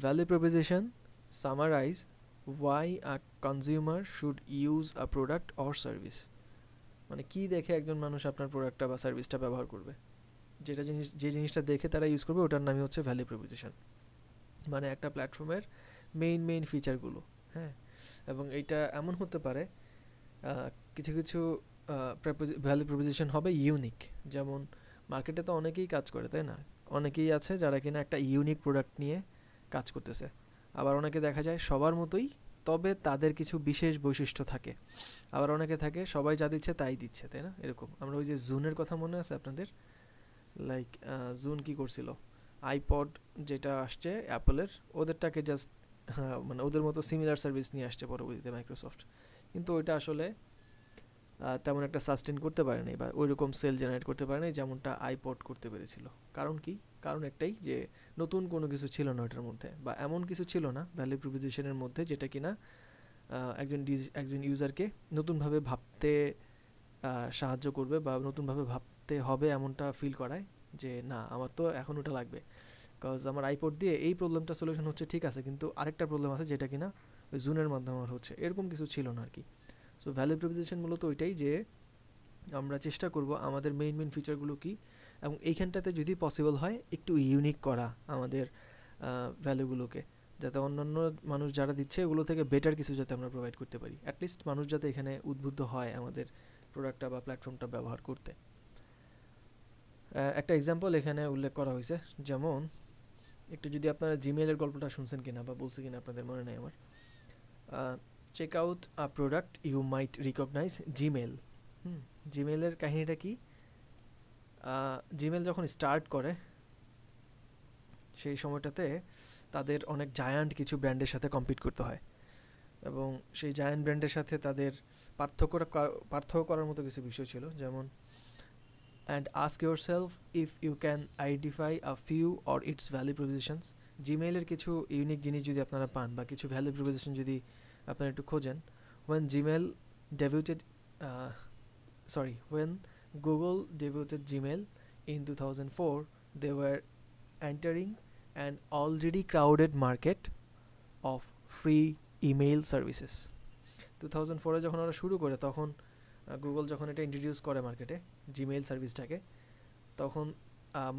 Value proposition summarize why a consumer should use a product or service. মানে কি দেখে একজন মানুষ আপনার প্রোডাক্টটা বা সার্ভিসটা ব্যবহার করবে, যে জিনিসটা দেখে তারা ইউজ করবে ওটার নামই হচ্ছে ভ্যালু প্রপোজিশন। মানে একটা প্ল্যাটফর্মের মেইন ফিচারগুলো, হ্যাঁ। এবং এইটা এমন হতে পারে কিছু কিছু ভ্যালু প্রপোজিশন হবে ইউনিক। যেমন মার্কেটে তো অনেকেই কাজ করে, তাই না? অনেকেই আছে যারা কিনা একটা ইউনিক প্রোডাক্ট নিয়ে কাজ করতেছে, আবার অনেকে দেখা যায় সবার মতোই, তবে তাদের কিছু বিশেষ বৈশিষ্ট্য থাকে। আবার অনেকে থাকে সবাই যা দিচ্ছে তাই দিচ্ছে, তাই না? এরকম আমরা ওই যে জুনের কথা মনে আছে আপনাদের? লাইক জুন কি করছিল, আইপড যেটা আসছে অ্যাপলের, ওদেরটাকে জাস্ট মানে ওদের মতো সিমিলার সার্ভিস নিয়ে আসছে পরবর্তীতে মাইক্রোসফট, কিন্তু ওইটা আসলে তেমন একটা সাস্টেন করতে পারেনি বা ওইরকম সেল জেনারেট করতে পারেনি যেমনটা আইপড করতে পেরেছিল। কারণ কি? কারণ একটাই, যে নতুন কোনো কিছু ছিল না ওটার মধ্যে, বা এমন কিছু ছিল না ভ্যালু প্রপোজিশনের মধ্যে যেটা কিনা একজন ইউজারকে নতুনভাবে ভাবতে সাহায্য করবে বা নতুনভাবে ভাবতে হবে এমনটা ফিল করায় যে না আমার তো এখন ওটা লাগবে, বিকজ আমার আইপড দিয়ে এই প্রবলেমটা সলিউশন হচ্ছে ঠিক আছে, কিন্তু আরেকটা প্রবলেম আছে যেটা কিনা ওই জুনের মাধ্যমে আমার হচ্ছে, এরকম কিছু ছিল না আর কি। সো ভ্যালু প্রপোজিশন মূলত ওইটাই যে আমরা চেষ্টা করব আমাদের মেইন ফিচারগুলো কি, এবং এইখানটাতে যদি পসিবল হয় একটু ইউনিক করা আমাদের ভ্যালুগুলোকে, যাতে অন্যান্য মানুষ যারা দিচ্ছে ওগুলো থেকে বেটার কিছু যাতে আমরা প্রোভাইড করতে পারি। অ্যাটলিস্ট মানুষ যাতে এখানে উদ্বুদ্ধ হয় আমাদের প্রোডাক্টটা বা প্ল্যাটফর্মটা ব্যবহার করতে। একটা এক্সাম্পল এখানে উল্লেখ করা হয়েছে, যেমন একটু যদি আপনারা জিমেইলের গল্পটা শুনছেন কিনা বা বলছে কিনা আপনাদের মনে নেই আমার, check out a product you might recognize Gmail. জিমেইলের কাহিনীটা কি, জিমেইল যখন স্টার্ট করে সেই সময়টাতে তাদের অনেক জায়ান্ট কিছু ব্র্যান্ডের সাথে কম্পিট করতে হয়, এবং সেই জায়ান্ট ব্র্যান্ডের সাথে তাদের পার্থক্য করার মতো কিছু বিষয় ছিল, যেমন and ask yourself if you can identify a few or its value propositions। জিমেইলের কিছু ইউনিক জিনিস যদি আপনারা পান বা কিছু ভ্যালু প্রপোজিশন যদি আপনারা একটু খোঁজেন, when Google debuted Gmail in 2004, they were entering an already crowded market of free email services। 2004-এ যখন ওরা শুরু করে, তখন গুগল যখন এটা ইন্ট্রোডিউস করে মার্কেটে জিমেইল সার্ভিসটাকে, তখন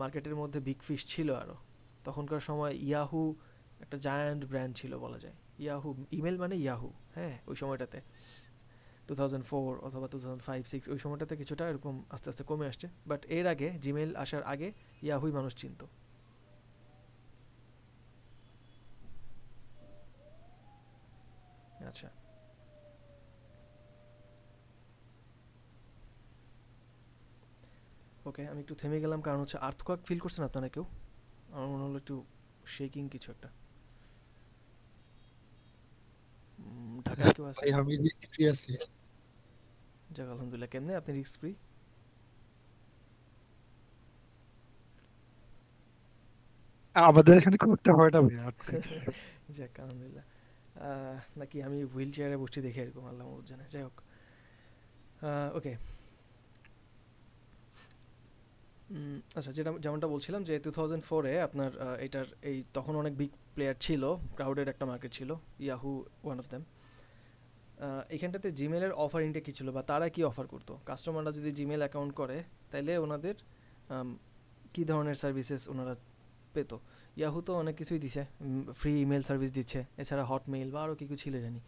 মার্কেটের মধ্যে বিগ ফিশ ছিল আরও। তখনকার সময় ইয়াহু একটা জায়ান্ট ব্র্যান্ড ছিল বলা যায়। ইয়াহু ইমেল মানে ইয়াহু, হ্যাঁ, ওই সময়টাতে 2004 অথবা 2005-06 ওই সময়টাতে কিছুটা এরকম আস্তে আস্তে কমে আসছে, বাট এর আগে জিমেইল আসার আগে ইয়াহুই মানুষ চিনত। আচ্ছা, ওকে, আমি একটু থেমে গেলাম কারণ হচ্ছে আর্থকোয়াক ফিল করছেন আপনারা কেউ? আমার মনে হলো একটু শেকিং কিছু একটা। ঢাকায় কেউ আছে? আমি রিস্ক ফ্রি আছি। যাক আলহামদুলিল্লাহ। কেমনে আপনি রিস্ক ফ্রি? আমাদের এখানে খুব একটা হয় না ভাই। যাক আলহামদুলিল্লাহ। নাকি আমি হুইল চেয়ারে বসে দেখে এরকম, আল্লাহ জানে। যাই হোক, ওকে। আচ্ছা, যেমনটা বলছিলাম যে 2004-এ আপনার এটার তখন অনেক বিগ প্লেয়ার ছিল, ক্রাউডেড একটা মার্কেট ছিল, ইয়াহু ওয়ান অফ দ্যাম। এখানটাতে জিমেলের অফারিংটা কী ছিল বা তারা কি অফার করতো? কাস্টমাররা যদি জিমেল অ্যাকাউন্ট করে তাহলে ওনাদের কী ধরনের সার্ভিসেস ওনারা পেত? ইয়াহু তো অনেক কিছুই দিছে, ফ্রি ইমেল সার্ভিস দিচ্ছে, এছাড়া হটমেইল বা আরও কী কিছু ছিল জানি।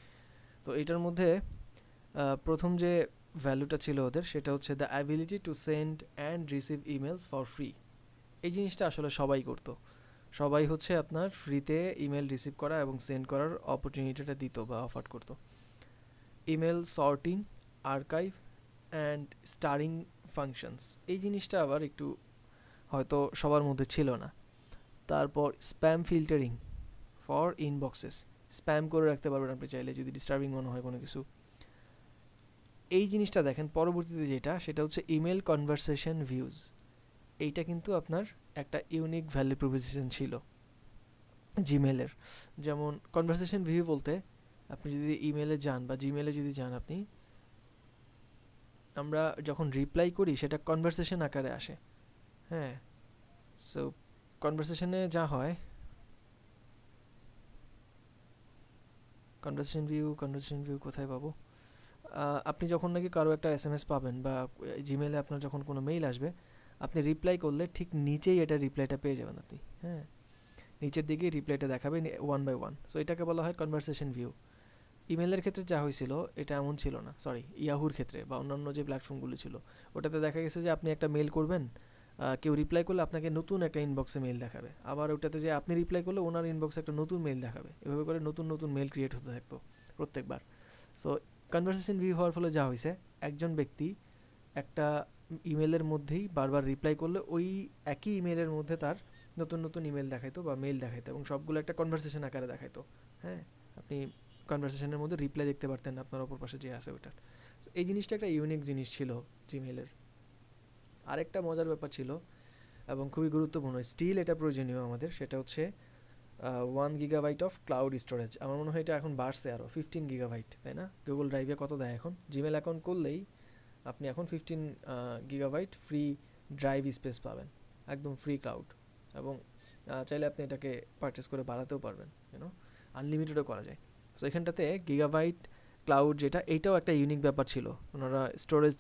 তো এটার মধ্যে প্রথম যে ভ্যালুটা ছিল ওদের, সেটা হচ্ছে the ability to send and receive emails for free. এই জিনিসটা আসলে সবাই করতো, সবাই হচ্ছে আপনার ফ্রিতে ইমেল রিসিভ করা এবং সেন্ড করার অপরচুনিটিটা দিত বা অফার করতো। Email sorting, archive and steering functions, এই জিনিসটা আবার একটু হয়তো সবার মধ্যে ছিল না। তারপর spam filtering for inboxes, spam করে রাখতে পারবেন আপনি চাইলে যদি ডিস্টার্বিং মনে হয় কোনো কিছু। এই জিনিসটা দেখেন পরবর্তীতে যেটা, সেটা হচ্ছে ইমেল কনভারসেশন ভিউজ। এইটা কিন্তু আপনার একটা ইউনিক ভ্যালু প্রপোজিশন ছিল জিমেলের। যেমন কনভারসেশন ভিউ বলতে, আপনি যদি ইমেলে যান বা জিমেলে যদি যান, আপনি আমরা যখন রিপ্লাই করি সেটা কনভারসেশন আকারে আসে, হ্যাঁ। সো কনভারসেশনে যা হয়, কনভারসেশন ভিউ কোথায় পাবো? আপনি যখন নাকি কারো একটা SMS পাবেন বা জিমেলে আপনার যখন কোনো মেইল আসবে, আপনি রিপ্লাই করলে ঠিক নিচেই এটা রিপ্লাইটা পেয়ে যাবেন আপনি, হ্যাঁ, নিচের দিকেই রিপ্লাইটা দেখাবে 1 by 1। সো এটাকে বলা হয় কনভারসেশন ভিউ। ইমেলের ক্ষেত্রে যা হয়েছিল এটা এমন ছিল না, সরি, ইয়াহুর ক্ষেত্রে বা অন্যান্য যে প্ল্যাটফর্মগুলো ছিল, ওটাতে দেখা গেছে যে আপনি একটা মেইল করবেন, কেউ রিপ্লাই করলে আপনাকে নতুন একটা ইনবক্সে মেইল দেখাবে, আবার ওটাতে যে আপনি রিপ্লাই করলে ওনার ইনবক্সে একটা নতুন মেইল দেখাবে, এভাবে করে নতুন নতুন মেইল ক্রিয়েট হতে থাকতো প্রত্যেকবার। সো কনভারসেশন ভিউ হওয়ার ফলে যা হয়েছে, একজন ব্যক্তি একটা ইমেলের মধ্যেই বারবার রিপ্লাই করলে ওই একই ইমেলের মধ্যে তার নতুন নতুন ইমেল দেখাইতো বা মেইল দেখাইতো, এবং সবগুলো একটা কনভারসেশন আকারে দেখাইতো, হ্যাঁ। আপনি কনভারসেশনের মধ্যে রিপ্লাই দেখতে পারতেন আপনার অপর পাশে যে আছে ওটার। এই জিনিসটা একটা ইউনিক জিনিস ছিল জিমেলের। আরেকটা মজার ব্যাপার ছিল এবং খুবই গুরুত্বপূর্ণ, স্টিল এটা প্রয়োজনীয় আমাদের, সেটা হচ্ছে 1 GB অফ ক্লাউড স্টোরেজ। আমার মনে হয় এটা এখন বাড়ছে আরও 15 GB, তাই না? গুগল ড্রাইভে কত দেয় এখন? জিমেল অ্যাকাউন্ট করলেই আপনি এখন 15 GB ফ্রি ড্রাইভ স্পেস পাবেন, একদম ফ্রি ক্লাউড, এবং চাইলে আপনি এটাকে পারচেস করে বাড়াতেও পারবেন, আনলিমিটেডও করা যায়। সো এখানটাতে গিগাবাইট ক্লাউড যেটা, এইটাও একটা ইউনিক ব্যাপার ছিল, ওনারা স্টোরেজ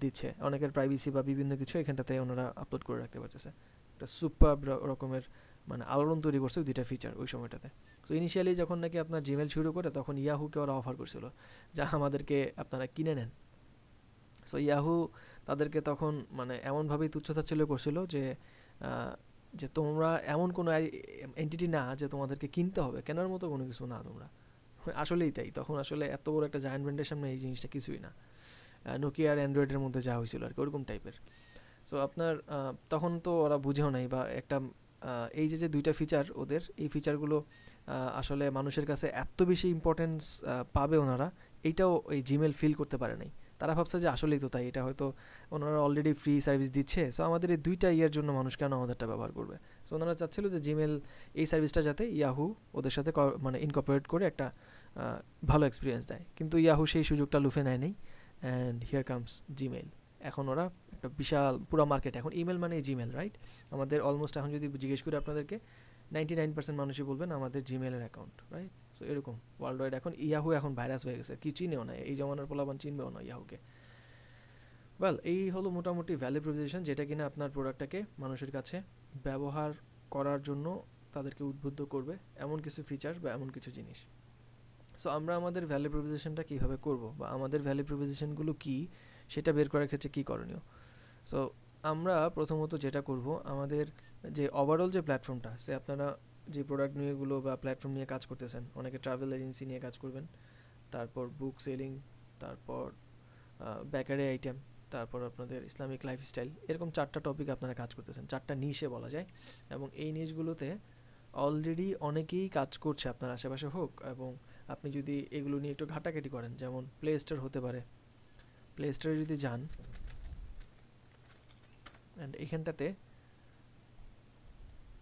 দিচ্ছে, অনেকের প্রাইভেসি বা বিভিন্ন কিছু এখানটাতে ওনারা আপলোড করে রাখতে পারতেছে। একটা সুপার রকমের মানে আলোড়ন তৈরি করছে দুইটা ফিচার ওই সময়টাতে। সো ইনিশিয়ালি যখন নাকি আপনার জিমেল শুরু করে, তখন ইয়াহুকে ওরা অফার করছিল যা আমাদেরকে আপনারা কিনে নেন, সো ইয়াহু তাদেরকে তখন মানে এমনভাবেই তুচ্ছতাচ্ছিল্য করছিল যে যে তোমরা এমন কোনো এন্টিটি না যে তোমাদেরকে কিনতে হবে, কেনার মতো কোনো কিছু না তোমরা। আসলেই তাই, তখন আসলে এত বড় একটা জায়ান্ট ব্র্যান্ডের সামনে এই জিনিসটা কিছুই না। নোকিয়া আর অ্যান্ড্রয়েডের মধ্যে যা হয়েছিল আর কি ওরকম টাইপের। সো আপনার তখন তো ওরা বুঝেও নাই, বা একটা এই যে যে দুইটা ফিচার ওদের, এই ফিচারগুলো আসলে মানুষের কাছে এত বেশি ইম্পর্টেন্স পাবে ওনারা, এইটাও এই জিমেল ফিল করতে পারে নাই। তারা ভাবছে যে আসলেই তো তাই, এটা হয়তো ওনারা অলরেডি ফ্রি সার্ভিস দিচ্ছে, সো আমাদের এই দুইটা ইয়ার জন্য মানুষ কেন আমাদেরটা ব্যবহার করবে। সো ওনারা চাচ্ছিল যে জিমেল এই সার্ভিসটা যাতে ইয়াহু ওদের সাথে মানে ইনকর্পোরেট করে একটা ভালো এক্সপিরিয়েন্স দেয়, কিন্তু ইয়াহু সেই সুযোগটা লুফে নেয় নেই। And here comes Gmail. এখন ওরা একটা বিশাল পুরো মার্কেট, এখন ইমেল মানে জিমেল, রাইট? আমাদের অলমোস্ট এখন যদি জিজ্ঞেস করি আপনাদেরকে 99% মানুষই বলবেন আমাদের জিমেলের অ্যাকাউন্ট, রাইট? সো এরকম ওয়ার্ল্ড ওয়াইড এখন ইয়াহু এখন ভাইরাস হয়ে গেছে, কি চিনেও না, এই জমানার পোলাপান চিনবেও না ইয়াহুকে। ওয়েল, এই হলো মোটামুটি ভ্যালু প্রপোজিশন, যেটা কিনা আপনার প্রোডাক্টটাকে মানুষের কাছে ব্যবহার করার জন্য তাদেরকে উদ্বুদ্ধ করবে, এমন কিছু ফিচার বা এমন কিছু জিনিস। সো আমরা আমাদের ভ্যালু প্রপোজিশনটা কীভাবে করব, বা আমাদের ভ্যালু প্রপোজিশনগুলো কী সেটা বের করার ক্ষেত্রে কী করণীয়। সো আমরা প্রথমত যেটা করব, আমাদের যে ওভারঅল যে প্ল্যাটফর্মটা, সে আপনারা যে প্রোডাক্ট নিয়েগুলো বা প্ল্যাটফর্ম নিয়ে কাজ করতেছেন, অনেকে ট্রাভেল এজেন্সি নিয়ে কাজ করবেন, তারপর বুক সেলিং, তারপর বেকারি আইটেম, তারপর আপনাদের ইসলামিক লাইফস্টাইল, এরকম 4টা টপিক আপনারা কাজ করতেছেন, 4টা নিশে বলা যায়। এবং এই নিশগুলোতে অলরেডি অনেকেই কাজ করছে আপনার আশেপাশে হোক, এবং আপনি যদি এগুলো নিয়ে একটু ঘাটাঘাটি করেন, যেমন প্লে স্টোর হতে পারে, প্লে স্টোরে যদি যান অ্যান্ড এখানটাতে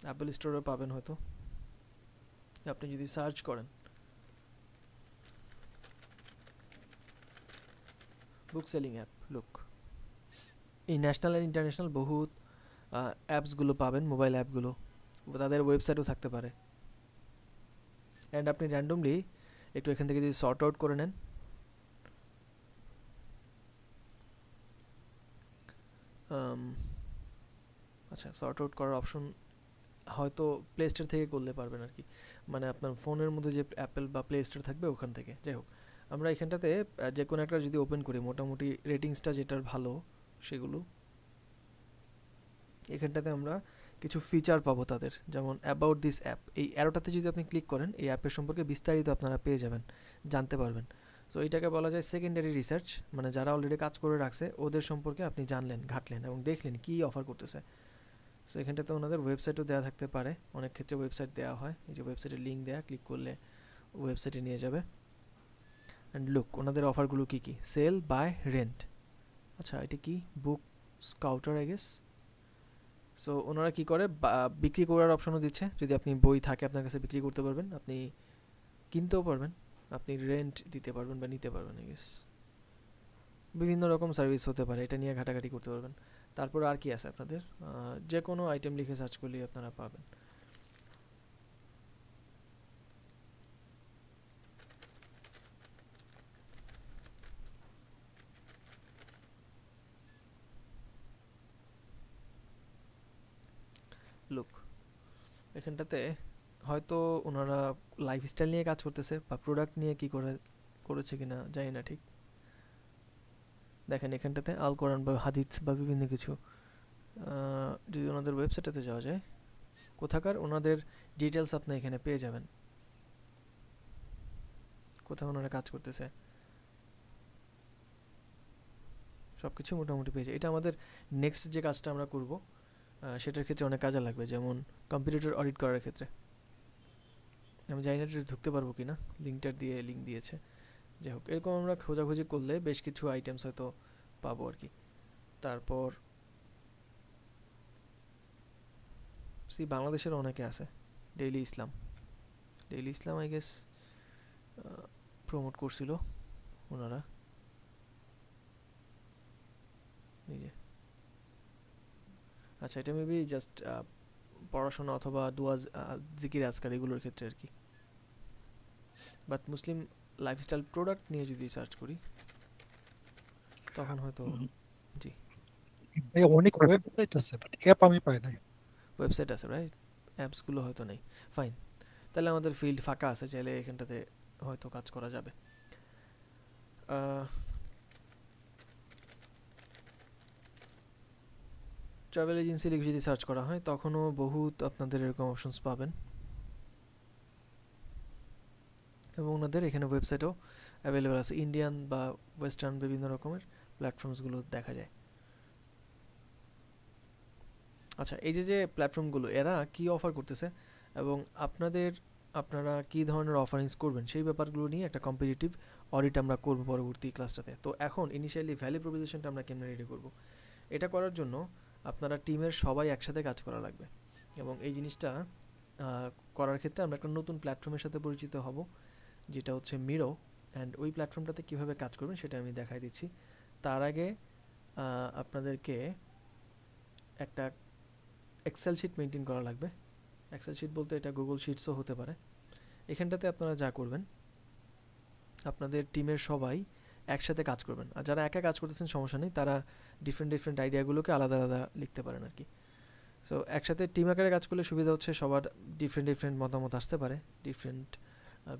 অ্যাপল স্টোরও পাবেন হয়তো, আপনি যদি সার্চ করেন বুক সেলিং অ্যাপ, লুক, এই ন্যাশনাল অ্যান্ড ইন্টারন্যাশনাল বহুত অ্যাপসগুলো পাবেন, মোবাইল অ্যাপগুলো, তাদের ওয়েবসাইটও থাকতে পারে। অ্যান্ড আপনি র্যান্ডমলি একটু এখান থেকে যদি সর্ট আউট করে নেন, আচ্ছা সর্ট আউট করার অপশন হয়তো প্লে স্টোর থেকে করলে পারবেন আর কি, মানে আপনার ফোনের মধ্যে যে অ্যাপেল বা প্লে স্টোর থাকবে ওখান থেকে। যাই হোক, আমরা এখানটাতে যে কোনো একটা যদি ওপেন করি, মোটামুটি রেটিংসটা যেটার ভালো সেগুলো, এখানটাতে আমরা কিছু ফিচার পাবো তাদের, যেমন অ্যাবাউট দিস অ্যাপ, এই অ্যারোটাতে যদি আপনি ক্লিক করেন এই অ্যাপের সম্পর্কে বিস্তারিত আপনারা পেয়ে যাবেন, জানতে পারবেন। সো এইটাকে বলা যায় সেকেন্ডারি রিসার্চ, মানে যারা অলরেডি কাজ করে রাখছে ওদের সম্পর্কে আপনি জানলেন, ঘাটলেন এবং দেখলেন কী অফার করতেছে। সো এখানটাতে ওনাদের ওয়েবসাইটও দেওয়া থাকতে পারে, অনেক ক্ষেত্রে ওয়েবসাইট দেওয়া হয়, এই যে ওয়েবসাইটের লিঙ্ক দেওয়া, ক্লিক করলে ওয়েবসাইটে নিয়ে যাবে। অ্যান্ড লুক ওনাদের অফারগুলো কী কী, সেল, বাই, রেন্ট, আচ্ছা এটা কি বুক স্কাউটার আই গেস। সো ওনারা কী করে, বিক্রি করার অপশনও দিচ্ছে, যদি আপনি বই থাকে আপনার কাছে বিক্রি করতে পারবেন, আপনি কিনতেও পারবেন, আপনি রেন্ট দিতে পারবেন বা নিতে পারবেন, আই গেস বিভিন্ন রকম সার্ভিস হতে পারে, এটা নিয়ে ঘাটাঘাটি করতে পারবেন। তারপর আর কি আছে আপনাদের, যে কোনো আইটেম লিখে সার্চ করলেই আপনারা পাবেন। লুক এখানটাতে হয়তো ওনারা লাইফস্টাইল নিয়ে কাজ করতেছে বা প্রোডাক্ট নিয়ে কি করেছে কিনা জানি না ঠিক। দেখেন এখানটাতে আল কোরআন বা হাদিস বা বিভিন্ন কিছু, যদি ওনাদের ওয়েবসাইটেতে যাওয়া যায়, কোথাকার ওনাদের ডিটেলস আপনি এখানে পেয়ে যাবেন, কোথাও ওনারা কাজ করতেছে সব কিছু মোটামুটি পেয়ে যায়। এটা আমাদের নেক্সট যে কাজটা আমরা করব সেটার ক্ষেত্রে অনেক কাজে লাগবে, যেমন কম্পিউটার অডিট করার ক্ষেত্রে। আমি জানি না এটা ঢুকতে পারবো কি না, লিঙ্কটার দিয়ে লিঙ্ক দিয়েছে, যাই হোক এরকম আমরা খোঁজাখুঁজি করলে বেশ কিছু আইটেমস হয়তো পাবো আর কি। তারপর বাংলাদেশের অনেকে আছে, daily Islam I guess promote করছিল ওনারা নিজে। আচ্ছা এটা মেবি জাস্ট পড়াশোনা অথবা দোয়া জিকির আজকার এগুলোর ক্ষেত্রে আর কি। বাট মুসলিম লাইফস্টাইল প্রোডাক্ট নিয়ে যদি সার্চ করি তখন হয়তো জি অনেক ওয়েবসাইট আছে, অ্যাপ আমি পাই না। ওয়েবসাইট আছে রাইট, অ্যাপসগুলো হয়তো নেই, ফাইন, তাহলে আমাদের ফিল্ড ফাঁকা আছে, চাইলে এখানটাতে হয়তো কাজ করা যাবে। ট্রাভেল এজেন্সি লিখে যদি সার্চ করা হয় তখনও বহুত আপনাদের এরকম অপশনস পাবেন, এবং ওনাদের এখানে ওয়েবসাইটও অ্যাভেলেবেল আছে, ইন্ডিয়ান বা ওয়েস্টার্ন বিভিন্ন রকমের প্ল্যাটফর্মসগুলো দেখা যায়। আচ্ছা, এই যে প্ল্যাটফর্মগুলো এরা কি অফার করতেছে এবং আপনারা কি ধরনের অফারিংস করবেন সেই ব্যাপারগুলো নিয়ে একটা কম্পিটিটিভ অডিট আমরা করব পরবর্তী ক্লাসটাতে। তো এখন ইনিশিয়ালি ভ্যালু প্রপোজিশনটা আমরা কেমনে রেডি করব, এটা করার জন্য আপনারা টিমের সবাই একসাথে কাজ করা লাগবে, এবং এই জিনিসটা করার ক্ষেত্রে আমরা একটা নতুন প্ল্যাটফর্মের সাথে পরিচিত হব যেটা হচ্ছে মিরো, অ্যান্ড ওই প্ল্যাটফর্মটাতে কীভাবে কাজ করবেন সেটা আমি দেখাই দিচ্ছি। তার আগে আপনাদেরকে একটা এক্সেল শিট মেনটেন করা লাগবে। এক্সেল শিট বলতে এটা গুগল শিটসও হতে পারে। এখানটাতে আপনারা যা করবেন, আপনাদের টিমের সবাই একসাথে কাজ করবেন, আর যারা একা কাজ করতেছেন সমস্যা নেই, তারা ডিফারেন্ট আইডিয়াগুলোকে আলাদা আলাদা লিখতে পারেন আর কি। সো একসাথে টিম আকারে কাজ করলে সুবিধা হচ্ছে সবার ডিফারেন্ট মতামত আসতে পারে, ডিফারেন্ট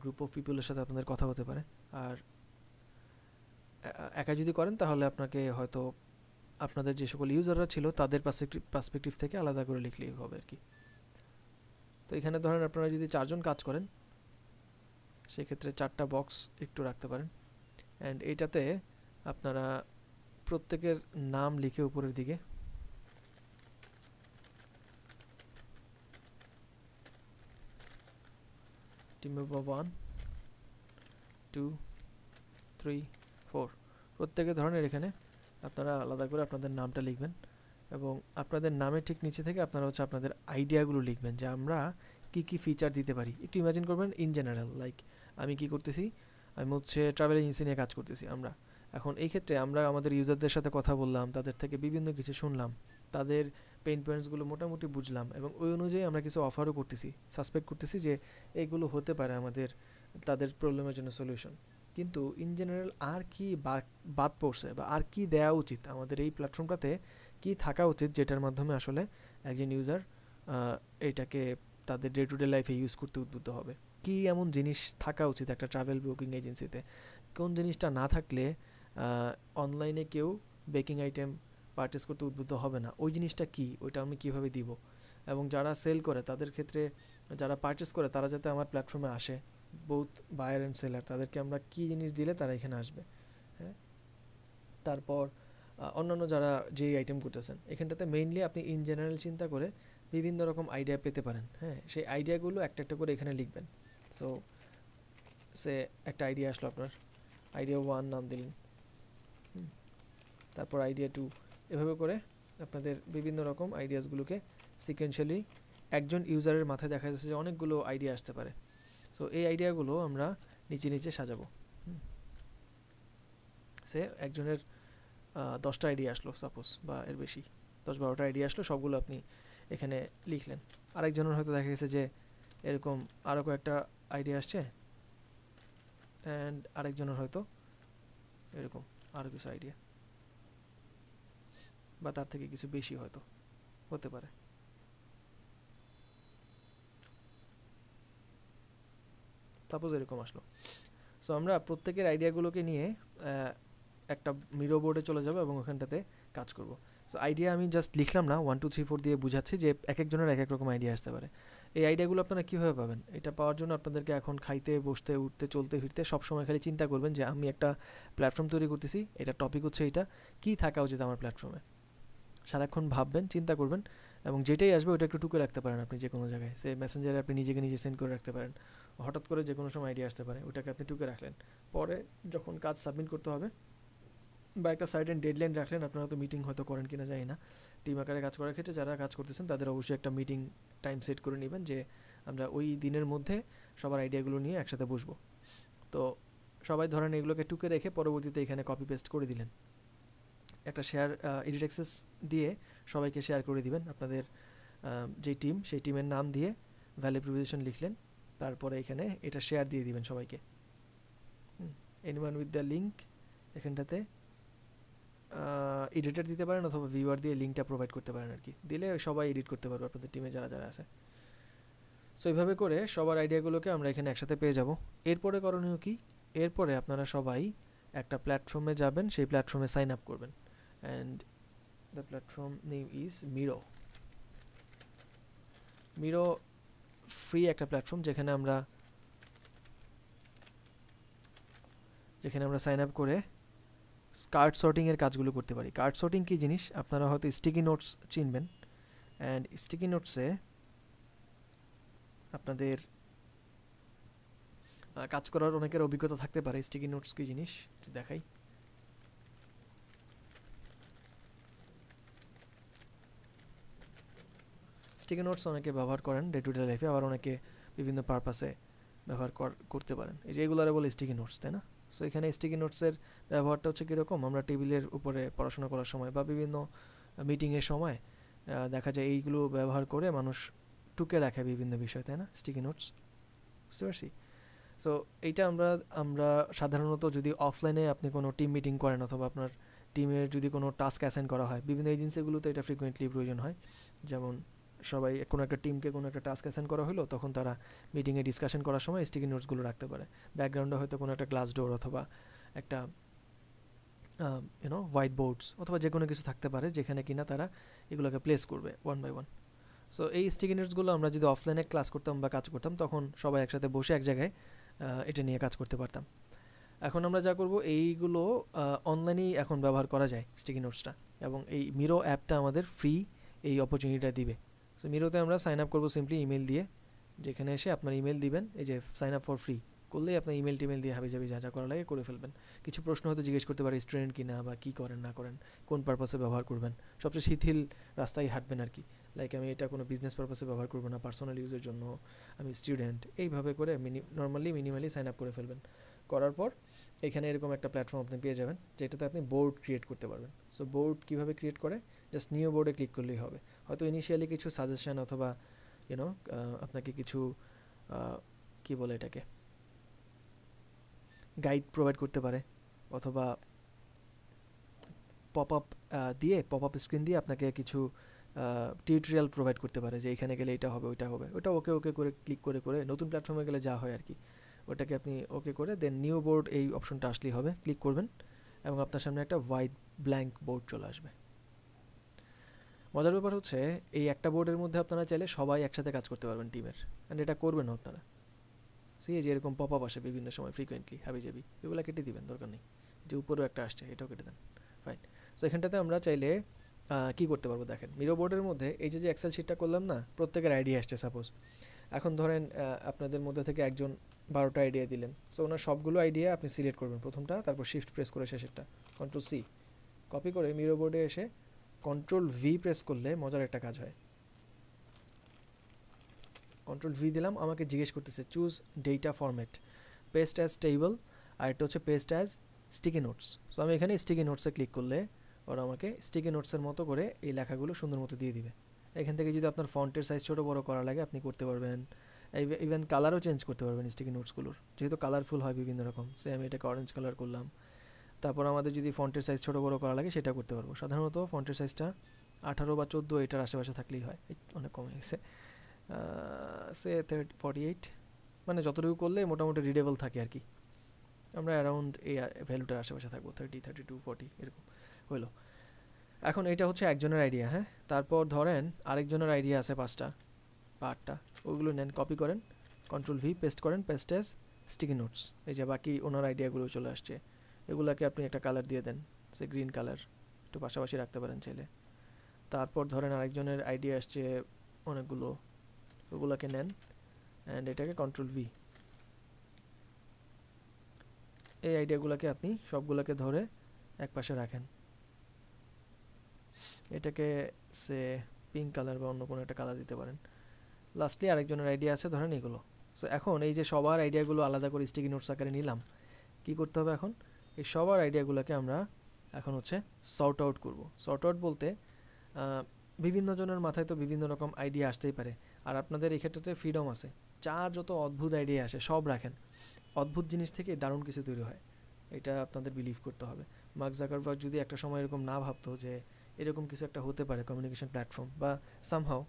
গ্রুপ অফ পিপলের সাথে আপনাদের কথা হতে পারে। আর একা যদি করেন তাহলে আপনাকে হয়তো আপনাদের যে সকল ইউজাররা ছিল তাদের পার্সপেক্টিভ থেকে আলাদা করে লিখলেই হবে আর কি। তো এখানে ধরেন আপনারা যদি 4 জন কাজ করেন সেক্ষেত্রে 4টা বক্স একটু রাখতে পারেন, অ্যান্ড এইটাতে আপনারা প্রত্যেকের নাম লিখে উপরের দিকে টিম মেম্বার 1 2 3 4 প্রত্যেকের ধরনের এখানে আপনারা আলাদা করে আপনাদের নামটা লিখবেন, এবং আপনাদের নামের ঠিক নিচে থেকে আপনারা হচ্ছে আপনাদের আইডিয়াগুলো লিখবেন যে আমরা কি ফিচার দিতে পারি। একটু ইমাজিন করবেন ইন জেনারেল, লাইক আমি কি করতেছি, আমি হচ্ছে ট্রাভেল এজেন্সি নিয়ে কাজ করতেছি আমরা। এখন এই ক্ষেত্রে আমরা আমাদের ইউজারদের সাথে কথা বললাম, তাদের থেকে বিভিন্ন কিছু শুনলাম, তাদের পেইন পয়েন্টসগুলো মোটামুটি বুঝলাম, এবং ওই অনুযায়ী আমরা কিছু অফারও করতেছি, সাসপেক্ট করতেছি যে এইগুলো হতে পারে তাদের প্রবলেমের জন্য সলিউশন। কিন্তু ইন জেনারেল আর কি বাদ পড়ছে বা আর কি দেওয়া উচিত, আমাদের এই প্ল্যাটফর্মটাতে কি থাকা উচিত যেটার মাধ্যমে আসলে একজন ইউজার এইটাকে তাদের ডে টু ডে লাইফে ইউজ করতে উদ্বুদ্ধ হবে, কি এমন জিনিস থাকা উচিত একটা ট্রাভেল বুকিং এজেন্সিতে, কোন জিনিসটা না থাকলে অনলাইনে কেউ বেকিং আইটেম পারচেস করতে উদ্বুদ্ধ হবে না, ওই জিনিসটা কি, ওইটা আমি কীভাবে দিব, এবং যারা সেল করে তাদের ক্ষেত্রে, যারা পারচেস করে তারা যাতে আমার প্ল্যাটফর্মে আসে, বোথ বায়ার অ্যান্ড সেলার, তাদেরকে আমরা কী জিনিস দিলে তারা এখানে আসবে। হ্যাঁ, তারপর অন্যান্য যারা যেই আইটেম করতেছেন এখানটাতে মেইনলি আপনি ইন জেনারেল চিন্তা করে বিভিন্ন রকম আইডিয়া পেতে পারেন। হ্যাঁ, সেই আইডিয়াগুলো একটা একটা করে এখানে লিখবেন। সো একটা আইডিয়া আসলো, আপনার আইডিয়া 1 নাম দিলেন, তারপর আইডিয়া 2, এভাবে করে আপনাদের বিভিন্ন রকম আইডিয়াসগুলোকে সিকোয়েন্সিয়ালি একজন ইউজারের মাথায় দেখা যাচ্ছে যে অনেকগুলো আইডিয়া আসতে পারে। সো এই আইডিয়াগুলো আমরা নিচে সাজাবো। একজনের 10টা আইডিয়া আসলো সাপোজ, বা এর বেশি 10-12টা আইডিয়া আসলো, সবগুলো আপনি এখানে লিখলেন। আরেকজনের হয়তো দেখা গেছে যে এরকম আরও কয়েকটা আইডিয়া আসছে, অ্যান্ড আরেকজনের হয়তো এরকম আরও কিছু আইডিয়া, বা তার থেকে কিছু বেশি হয়তো হতে পারে। সাপোজ এরকম আসলো। সো আমরা প্রত্যেকের আইডিয়াগুলোকে নিয়ে একটা মিরো বোর্ডে চলে যাব এবং ওখানটাতে কাজ করব। সো আইডিয়া আমি জাস্ট লিখলাম না, 1 2 3 4 দিয়ে বুঝাচ্ছি যে এক একজনের এক এক রকম আইডিয়া আসতে পারে। এই আইডিয়াগুলো আপনারা কীভাবে পাবেন, এটা পাওয়ার জন্য আপনাদেরকে এখন খাইতে বসতে উঠতে চলতে ফিরতে সব সময় খালি চিন্তা করবেন যে আমি একটা প্ল্যাটফর্ম তৈরি করতেছি, এটা টপিক হচ্ছে এটা, কী থাকা উচিত আমার প্ল্যাটফর্মে। সারাক্ষণ ভাববেন, চিন্তা করবেন, এবং যেটাই আসবে ওটা একটু টুকে রাখতে পারেন আপনি যে কোনো জায়গায়, সে মেসেঞ্জারে আপনি নিজে সেন্ড করে রাখতে পারেন। হঠাৎ করে যে কোনো সময় আইডিয়া আসতে পারে, ওটাকে আপনি টুকে রাখলেন, পরে যখন কাজ সাবমিট করতে হবে বা একটা সার্টেন ডেডলাইন রাখলেন, আপনারা তো মিটিং হয়তো করেন কিনা জানি না, টিম আকারে কাজ করার ক্ষেত্রে যারা কাজ করতেছেন তাদের অবশ্যই একটা মিটিং টাইম সেট করে নেবেন যে আমরা ওই দিনের মধ্যে সবার আইডিয়াগুলো নিয়ে একসাথে বসবো। তো সবাই ধরেন এগুলোকে টুকে রেখে পরবর্তীতে এখানে কপি পেস্ট করে দিলেন, একটা শেয়ার এডিট অ্যাক্সেস দিয়ে সবাইকে শেয়ার করে দিবেন আপনাদের যেই টিম, সেই টিমের নাম দিয়ে ভ্যালু প্রপোজিশন লিখলেন, তারপরে এখানে এটা শেয়ার দিয়ে দিবেন সবাইকে, এনিওয়ান উইথ দ্য লিঙ্ক, এখানটাতে এডিটর দিতে পারেন অথবা ভিউয়ার দিয়ে লিঙ্কটা প্রোভাইড করতে পারেন আর কি, দিলে সবাই এডিট করতে পারবে আপনাদের টিমে যারা যারা আছে। সো এইভাবে করে সবার আইডিয়াগুলোকে আমরা এখানে একসাথে পেয়ে যাব। এরপরে করণীয় কি, এরপরে আপনারা সবাই একটা প্ল্যাটফর্মে যাবেন, সেই প্ল্যাটফর্মে সাইন আপ করবেন, and the platform name is mirror. Mirror free একটা প্ল্যাটফর্ম যেখানে আমরা সাইন আপ করে কার্ড সর্টিংয়ের কাজগুলো করতে পারি। কার্ড সর্টিং কী জিনিস আপনারা হয়তো স্টিকি নোটস চিনবেন, অ্যান্ড স্টিকি নোটসে আপনাদের কাজ করার অনেকের অভিজ্ঞতা থাকতে পারে। স্টিকি নোটস কী জিনিস দেখাই। স্টিকি নোটস অনেকে ব্যবহার করেন ডে টু ডে লাইফে, আবার অনেকে বিভিন্ন পারপাসে ব্যবহার করতে পারেন। এই যে এগুলোরে বলে স্টিকি নোটস, তাই না? সো এখানে স্টিকি নোটসের ব্যবহারটা হচ্ছে কীরকম, আমরা টেবিলের উপরে পড়াশোনা করার সময় বা বিভিন্ন মিটিংয়ের সময় দেখা যায় এইগুলো ব্যবহার করে মানুষ টুকে রাখে বিভিন্ন বিষয়, তাই না? স্টিকি নোটস, বুঝতে পারছি। সো এইটা আমরা সাধারণত যদি অফলাইনে আপনি কোনো টিম মিটিং করেন অথবা আপনার টিমের যদি কোনো টাস্ক অ্যাসাইন করা হয়, বিভিন্ন এজেন্সিগুলোতে এটা ফ্রিকুয়েন্টলি প্রয়োজন হয়। যেমন সবাই কোনো একটা টিমকে কোনো একটা টাস্ক অ্যাসাইন করা হলো, তখন তারা মিটিংয়ে ডিসকাশন করার সময় স্টিকি নোটসগুলো রাখতে পারে। ব্যাকগ্রাউন্ডে হয়তো কোনো একটা গ্লাস ডোর অথবা একটা হোয়াইট বোর্ডস অথবা যে কোনো কিছু থাকতে পারে যেখানে কিনা তারা এগুলোকে প্লেস করবে ওয়ান বাই ওয়ান। সো এই স্টিকি নোটসগুলো আমরা যদি অফলাইনে ক্লাস করতাম বা কাজ করতাম, তখন সবাই একসাথে বসে এক জায়গায় এটা নিয়ে কাজ করতে পারতাম। এখন আমরা যা করব, এইগুলো অনলাইনেই এখন ব্যবহার করা যায় স্টিকি নোটসটা, এবং এই মিরো অ্যাপটা আমাদের ফ্রি এই অপরচুনিটিটা দিবে। সো মিরোতে আমরা সাইন আপ করবো সিম্পলি ইমেল দিয়ে, যেখানে এসে আপনার ইমেল দিবেন, এই যে সাইন আপ ফর ফ্রি করলেই আপনার ইমেল টিমেল দিয়ে হাবিজাবি যা যা করা লাগে করে ফেলবেন। কিছু প্রশ্ন হয়তো জিজ্ঞেস করতে পারে, স্টুডেন্ট কি না, বা কী করেন না করেন, কোন পারপাসে ব্যবহার করবেন, সবচেয়ে শিথিল রাস্তায় হাঁটবেন আর কি। লাইক আমি এটা কোনো বিজনেস পারপাসে ব্যবহার করবো না, পার্সোনাল ইউজের জন্য, আমি স্টুডেন্ট, এইভাবে করে মিনিমালি সাইন আপ করে ফেলবেন। করার পর এখানে এরকম একটা প্ল্যাটফর্ম আপনি পেয়ে যাবেন যেটাতে আপনি বোর্ড ক্রিয়েট করতে পারবেন। সো বোর্ড কীভাবে ক্রিয়েট করে, জাস্ট নিউ বোর্ডে ক্লিক করলেই হবে। হয়তো ইনিশিয়ালি কিছু সাজেশন অথবা আপনাকে কিছু কি বলে এটাকে গাইড প্রোভাইড করতে পারে, অথবা পপ আপ স্ক্রিন দিয়ে আপনাকে কিছু টিউটোরিয়াল প্রোভাইড করতে পারে যে এখানে গেলে এটা হবে, ওইটা হবে, ওটা ওকে করে ক্লিক করে নতুন প্ল্যাটফর্মে গেলে যা হয় আর কি, ওটাকে আপনি ওকে করে দেন নিউ বোর্ড এই অপশনটা আসলেই হবে, ক্লিক করবেন এবং আপনার সামনে একটা হোয়াইট ব্ল্যাঙ্ক বোর্ড চলে আসবে। মজার ব্যাপার হচ্ছে এই একটা বোর্ডের মধ্যে আপনারা চাইলে সবাই একসাথে কাজ করতে পারবেন টিমের, অ্যান্ড এটা করবেন আপনারা। যে এরকম পপ আপ আসে বিভিন্ন সময় ফ্রিকোয়েন্টলি হাবিজাবি, এগুলো কেটে দিবেন, দরকার নেই। যে উপরেও একটা আসছে এটাও কেটে দেন, ফাইন। সো এখানটাতে আমরা চাইলে কি করতে পারবো দেখেন, মিরো বোর্ডের মধ্যে এই যে এক্সেল শিটটা করলাম না, প্রত্যেকের আইডিয়া আসছে সাপোজ। এখন ধরেন আপনাদের মধ্যে থেকে একজন 12টা আইডিয়া দিলেন, সো ওনার সবগুলো আইডিয়া আপনি সিলেক্ট করবেন প্রথমটা, তারপর শিফট প্রেস করে শেষেরটা কন্ট্রোল সি কপি করে মিরো বোর্ডে এসে কন্ট্রোল ভি প্রেস করলে মজার একটা কাজ হয়। কন্ট্রোল ভি দিলাম, আমাকে জিজ্ঞেস করতেছে choose data format, paste as table, আর এটা হচ্ছে paste as sticky notes. So আমি এখানে স্টিকি নোটসে ক্লিক করলে ওরা আমাকে স্টিকি নোটসের মতো করে এই লেখাগুলো সুন্দর মতো দিয়ে দিবে। এখান থেকে যদি আপনার ফন্টের সাইজ ছোটো বড়ো করা লাগে আপনি করতে পারবেন, ইভেন কালারও চেঞ্জ করতে পারবেন স্টিকি নোটসগুলোর, যেহেতু কালারফুল হয় বিভিন্ন রকম। সে আমি এটাকে অরেঞ্জ কালার করলাম, তারপর আমাদের যদি ফন্টের সাইজ ছোটো বড়ো করা লাগে সেটা করতে পারবো। সাধারণত ফন্টের সাইজটা 18 বা 14 এটার আশেপাশে থাকলেই হয়, অনেক কমে গেছে, সে 48, মানে যতটুকু করলে মোটামুটি রিডেবল থাকে আর কি। আমরা অ্যারাউন্ড এই ভ্যালুটার আশেপাশে থাকবো, 30, 32, 40 এরকম হলো। এখন এটা হচ্ছে একজনের আইডিয়া, হ্যাঁ। তারপর ধরেন আরেকজনের আইডিয়া আছে 5টা বা 8টা, ওইগুলো নেন, কপি করেন, কন্ট্রোল ভি পেস্ট করেন, পেস্ট অ্যাজ স্টিকি নোটস। এই যে বাকি ওনার আইডিয়াগুলো চলে আসছে, এগুলাকে আপনি একটা কালার দিয়ে দেন, সে গ্রিন কালার, একটু পাশাপাশি রাখতে পারেন চাইলে। তারপর ধরেন আরেকজনের আইডিয়া আসছে অনেকগুলো, ওগুলোকে নেন অ্যান্ড এটাকে কন্ট্রোল ভি, এই আইডিয়াগুলোকে আপনি সবগুলোকে ধরে এক পাশে রাখেন। এটাকে সে পিঙ্ক কালার বা অন্য কোনো একটা কালার দিতে পারেন। লাস্টলি আরেকজনের আইডিয়া আছে ধরেন এগুলো। সো এখন এই যে সবার আইডিয়াগুলো আলাদা করে স্টিকি নোটস আকারে নিলাম, কি করতে হবে এখন, এই সবার আইডিয়াগুলোকে আমরা এখন হচ্ছে সর্ট আউট করব। সর্ট আউট বলতে বিভিন্ন জনের মাথায় তো বিভিন্ন রকম আইডিয়া আসতেই পারে, আর আপনাদের এই ক্ষেত্রে ফ্রিডম আছে, যার যত অদ্ভুত আইডিয়া আসে সব রাখেন। অদ্ভুত জিনিস থেকে দারুণ কিছু তৈরি হয়, এটা আপনাদের বিলিভ করতে হবে। মার্ক জাকারবার্গ যদি একটা সময় এরকম না ভাবতো যে এরকম কিছু একটা হতে পারে কমিউনিকেশন প্ল্যাটফর্ম বা সামহাউ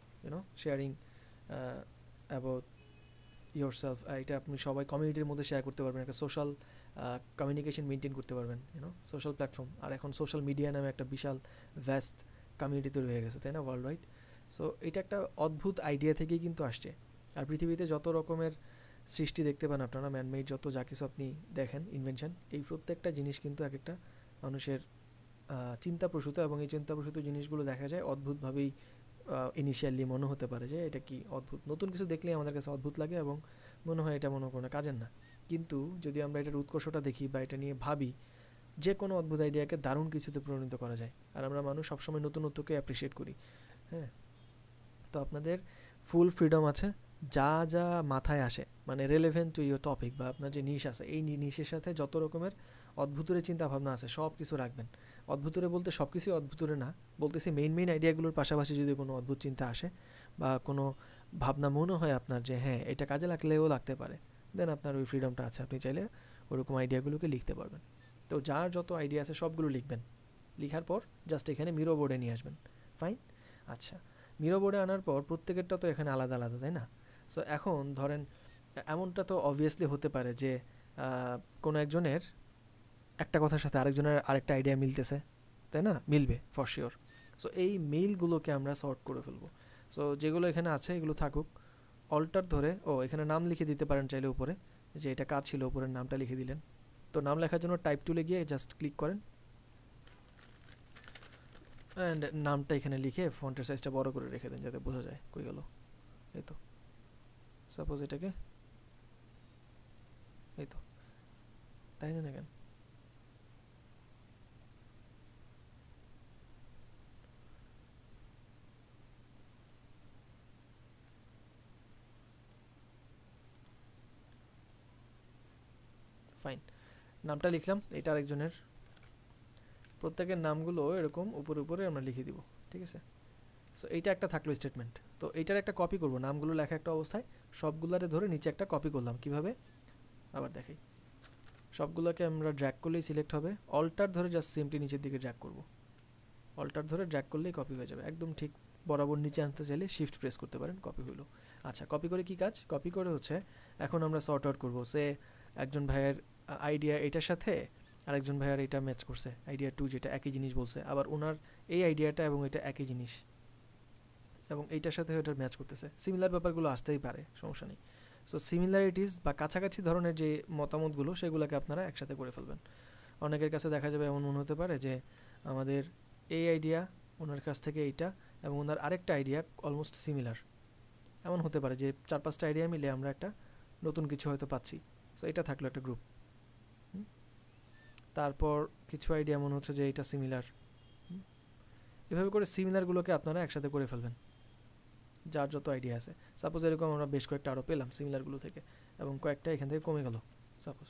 শেয়ারিং অ্যাবাউট ইয়োরসেলফ, এটা আপনি সবাই কমিউনিটির মধ্যে শেয়ার করতে পারবেন, একটা সোশ্যাল কমিউনিকেশন মেনটেন করতে পারবেন, সোশ্যাল প্ল্যাটফর্ম। আর এখন সোশ্যাল মিডিয়া নামে একটা বিশাল ভ্যাস্ট কমিউনিটি তৈরি হয়ে গেছে, তাই না, ওয়ার্ল্ড ওয়াইড। সো এটা একটা অদ্ভুত আইডিয়া থেকেই কিন্তু আসছে। আর পৃথিবীতে যত রকমের সৃষ্টি দেখতে পান আপনারা, ম্যানমেড যত যা কিছু আপনি দেখেন ইনভেনশন, এই প্রত্যেকটা জিনিস কিন্তু এক একটা মানুষের চিন্তাপ্রসূত, এবং এই চিন্তাপ্রসূত জিনিসগুলো দেখা যায় অদ্ভুতভাবেই ইনিশিয়ালি মনে হতে পারে যে এটা কি অদ্ভুত, নতুন কিছু দেখলেই আমাদের কাছে অদ্ভুত লাগে এবং মনে হয় এটা মনে কোনো কাজের না। কিন্তু যদি আমরা এটার উৎকর্ষটা দেখি বা এটা নিয়ে ভাবি, যে কোনো অদ্ভুত আইডিয়াকে দারুণ কিছুতে পরিণত করা যায়। আর আমরা মানুষ সবসময় নতুনত্বকে অ্যাপ্রিসিয়েট করি। হ্যাঁ, তো আপনাদের ফুল ফ্রিডম আছে, যা যা মাথায় আসে, মানে রেলেভেন্ট টু ইউর টপিক বা আপনার যে নিশ আছে, এই নিশের সাথে যত রকমের অদ্ভুতরে চিন্তা ভাবনা আছে সব কিছু রাখবেন। অদ্ভুতরে বলতে সব কিছুই অদ্ভুতরে না, বলতেছি মেইন আইডিয়াগুলোর পাশাপাশি যদি কোনো অদ্ভুত চিন্তা আসে বা কোনো ভাবনা মনে হয় আপনার যে হ্যাঁ এটা কাজে লাগলেও লাগতে পারে, দেন আপনার ওই ফ্রিডমটা আছে, আপনি চাইলে ওরকম আইডিয়াগুলোকে লিখতে পারবেন। তো যার যত আইডিয়া আছে সবগুলো লিখবেন, লিখার পর জাস্ট এখানে মিরো বোর্ডে নিয়ে আসবেন। ফাইন। আচ্ছা, মিরো বোর্ডে আনার পর প্রত্যেকেরটা তো এখানে আলাদা আলাদা, তাই না? সো এখন ধরেন এমনটা তো অবভিয়াসলি হতে পারে যে কোনো একজনের একটা কথার সাথে আরেকজনের আরেকটা আইডিয়া মিলতেছে, তাই না? মিলবে ফর শিওর। সো এই মেইলগুলোকে আমরা সর্ট করে ফেলবো। সো যেগুলো এখানে আছে এগুলো থাকুক, অল্টার ধরে এখানে নাম লিখে দিতে পারেন চাইলে উপরে, যে এটা কাজ ছিল, উপরের নামটা লিখে দিলেন। তো নাম লেখার জন্য টাইপ টুলে গিয়ে জাস্ট ক্লিক করেন অ্যান্ড নামটা এখানে লিখে ফন্টের সাইজটা বড় করে রেখে দেন যাতে বোঝা যায় কই গেল। এই তো সাপোজ এটাকে এই তো, তাই না কেন? ফাইন, নামটা লিখলাম, এটা আরেকজনের। প্রত্যেকের নামগুলো এরকম উপরে উপরে আমরা লিখে দিব, ঠিক আছে? সো এইটা একটা থাকলো স্টেটমেন্ট। তো এইটার একটা কপি করব, নামগুলো লেখা একটা অবস্থায় সবগুলারে ধরে নিচে একটা কপি করলাম। কিভাবে আবার দেখাই, সবগুলোকে আমরা ড্র্যাগ করলেই সিলেক্ট হবে, অল্টার ধরে জাস্ট সিম্পলি নিচের দিকে ড্র্যাগ করব, অল্টার ধরে ড্র্যাগ করলেই কপি হয়ে যাবে। একদম ঠিক বরাবর নিচে আনতে চাইলে শিফট প্রেস করতে পারেন, কপি হলো। আচ্ছা, কপি করে কি কাজ? কপি করে হচ্ছে এখন আমরা সর্ট আউট করবো। সে একজন ভাইয়ের আইডিয়া এটার সাথে আরেকজন ভাইয়ার এটা ম্যাচ করছে, আইডিয়া 2 যেটা একই জিনিস বলছে, আবার ওনার এই আইডিয়াটা এবং এটা একই জিনিস এবং এইটার সাথে ওটার ম্যাচ করতেছে। সিমিলার ব্যাপারগুলো আসতেই পারে, সমস্যা নেই। সো সিমিলারিটিস বা কাছাকাছি ধরনের যে মতামতগুলো সেগুলোকে আপনারা একসাথে করে ফেলবেন। অনেকের কাছে দেখা যাবে এমন মনে হতে পারে যে আমাদের এই আইডিয়া, ওনার কাছ থেকে এইটা এবং ওনার আরেকটা আইডিয়া অলমোস্ট সিমিলার, এমন হতে পারে যে 4-5টা আইডিয়া মিলে আমরা একটা নতুন কিছু হয়তো পাচ্ছি। সো এটা থাকলো একটা গ্রুপ। তারপর কিছু আইডিয়া মনে হচ্ছে যে এটা সিমিলার, এভাবে করে সিমিলারগুলোকে আপনারা একসাথে করে ফেলবেন যার যত আইডিয়া আছে। সাপোজ এরকম আমরা বেশ কয়েকটা আরও পেলাম সিমিলারগুলো থেকে এবং কয়েকটা এখান থেকে কমে গেল সাপোজ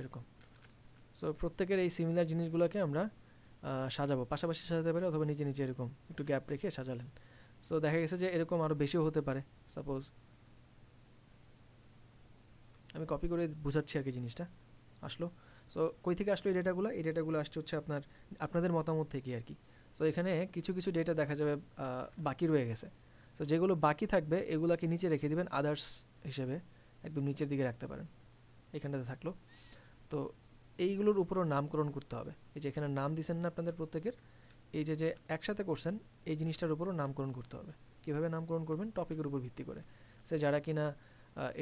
এরকম। সো প্রত্যেকের এই সিমিলার জিনিসগুলোকে আমরা সাজাবো, পাশাপাশি সাজাতে পারি অথবা নিচে নিচে এরকম একটু গ্যাপ রেখে সাজালেন। সো দেখা গেছে যে এরকম আরও বেশিও হতে পারে। সাপোজ আমি কপি করে বোঝাচ্ছি আর কি, জিনিসটা আসলো। সো কই থেকে আসলো এই ডেটাগুলো? এই ডেটাগুলো আসছে হচ্ছে আপনাদের মতামত থেকে আর কি। সো এখানে কিছু কিছু ডেটা দেখা যাবে বাকি রয়ে গেছে। সো যেগুলো বাকি থাকবে এগুলোকে নিচে রেখে দিবেন আদার্স হিসেবে, একদম নিচের দিকে রাখতে পারেন, এখানটাতে থাকলো। তো এইগুলোর উপরও নামকরণ করতে হবে। এই যে এখানে নাম দিয়েছেন না আপনাদের প্রত্যেকের, এই যে যে একসাথে করছেন এই জিনিসটার উপরও নামকরণ করতে হবে। কীভাবে নামকরণ করবেন? টপিকের উপর ভিত্তি করে। সে যারা কিনা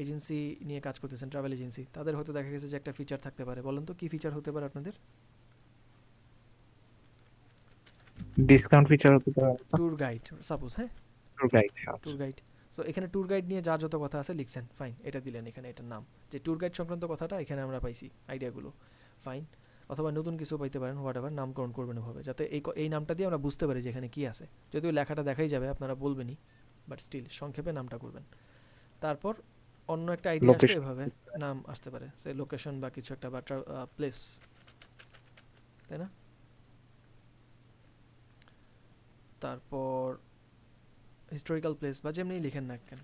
এজেন্সি নিয়ে কাজ করতেছেন, ট্রাভেল এজেন্সি, তাদের হয়তো দেখা গেছে যে একটা ফিচার থাকতে পারে। বলেন তো কী ফিচার হতে পারে আপনাদের? ডিসকাউন্ট ফিচার হতে পারে, ট্যুর গাইড সাপোজ। হ্যাঁ, tour guide. Tour guide. So এখানে ট্যুর গাইড নিয়ে যার যত কথা আছে লিখছেন, ফাইন, এটা দিলেন এখানে, এটার নাম যে ট্যুর গাইড সংক্রান্ত কথাটা এখানে আমরা পাইছি আইডিয়াগুলো, ফাইন। অথবা নতুন কিছু পাইতে পারেন, হোয়াট এভার, নামকরণ করবেন ওভাবে যাতে এই নামটা দিয়ে আমরা বুঝতে পারি যে এখানে কী আছে। যদিও লেখাটা দেখাই যাবে, আপনারা বলবেনই, বাট স্টিল সংক্ষেপে নামটা করবেন। তারপর অন্য একটা আইডিয়া আসলে এভাবে নাম আসতে পারে, সে লোকেশন বা কিছু একটা, বা প্লেস, তাই না? তারপর হিস্টোরিক্যাল প্লেস বা যেমনি লিখেন না কেন,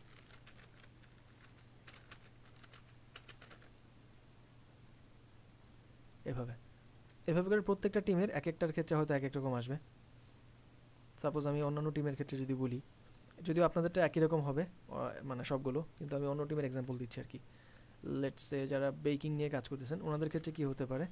এভাবে এভাবে করে প্রত্যেকটা টিমের এক একটার ক্ষেত্রে হয়তো এক এক রকম আসবে। সাপোজ আমি অন্যান্য টিমের ক্ষেত্রে যদি বলি, যদিও আপনাদেরটা একই রকম হবে মানে সবগুলো, কিন্তু আমি অন্য টিমের এক্সাম্পল দিচ্ছি আর কি। লেটস সে যারা বেকিং নিয়ে কাজ করতেছেন ওনাদের ক্ষেত্রে কি হতে পারে,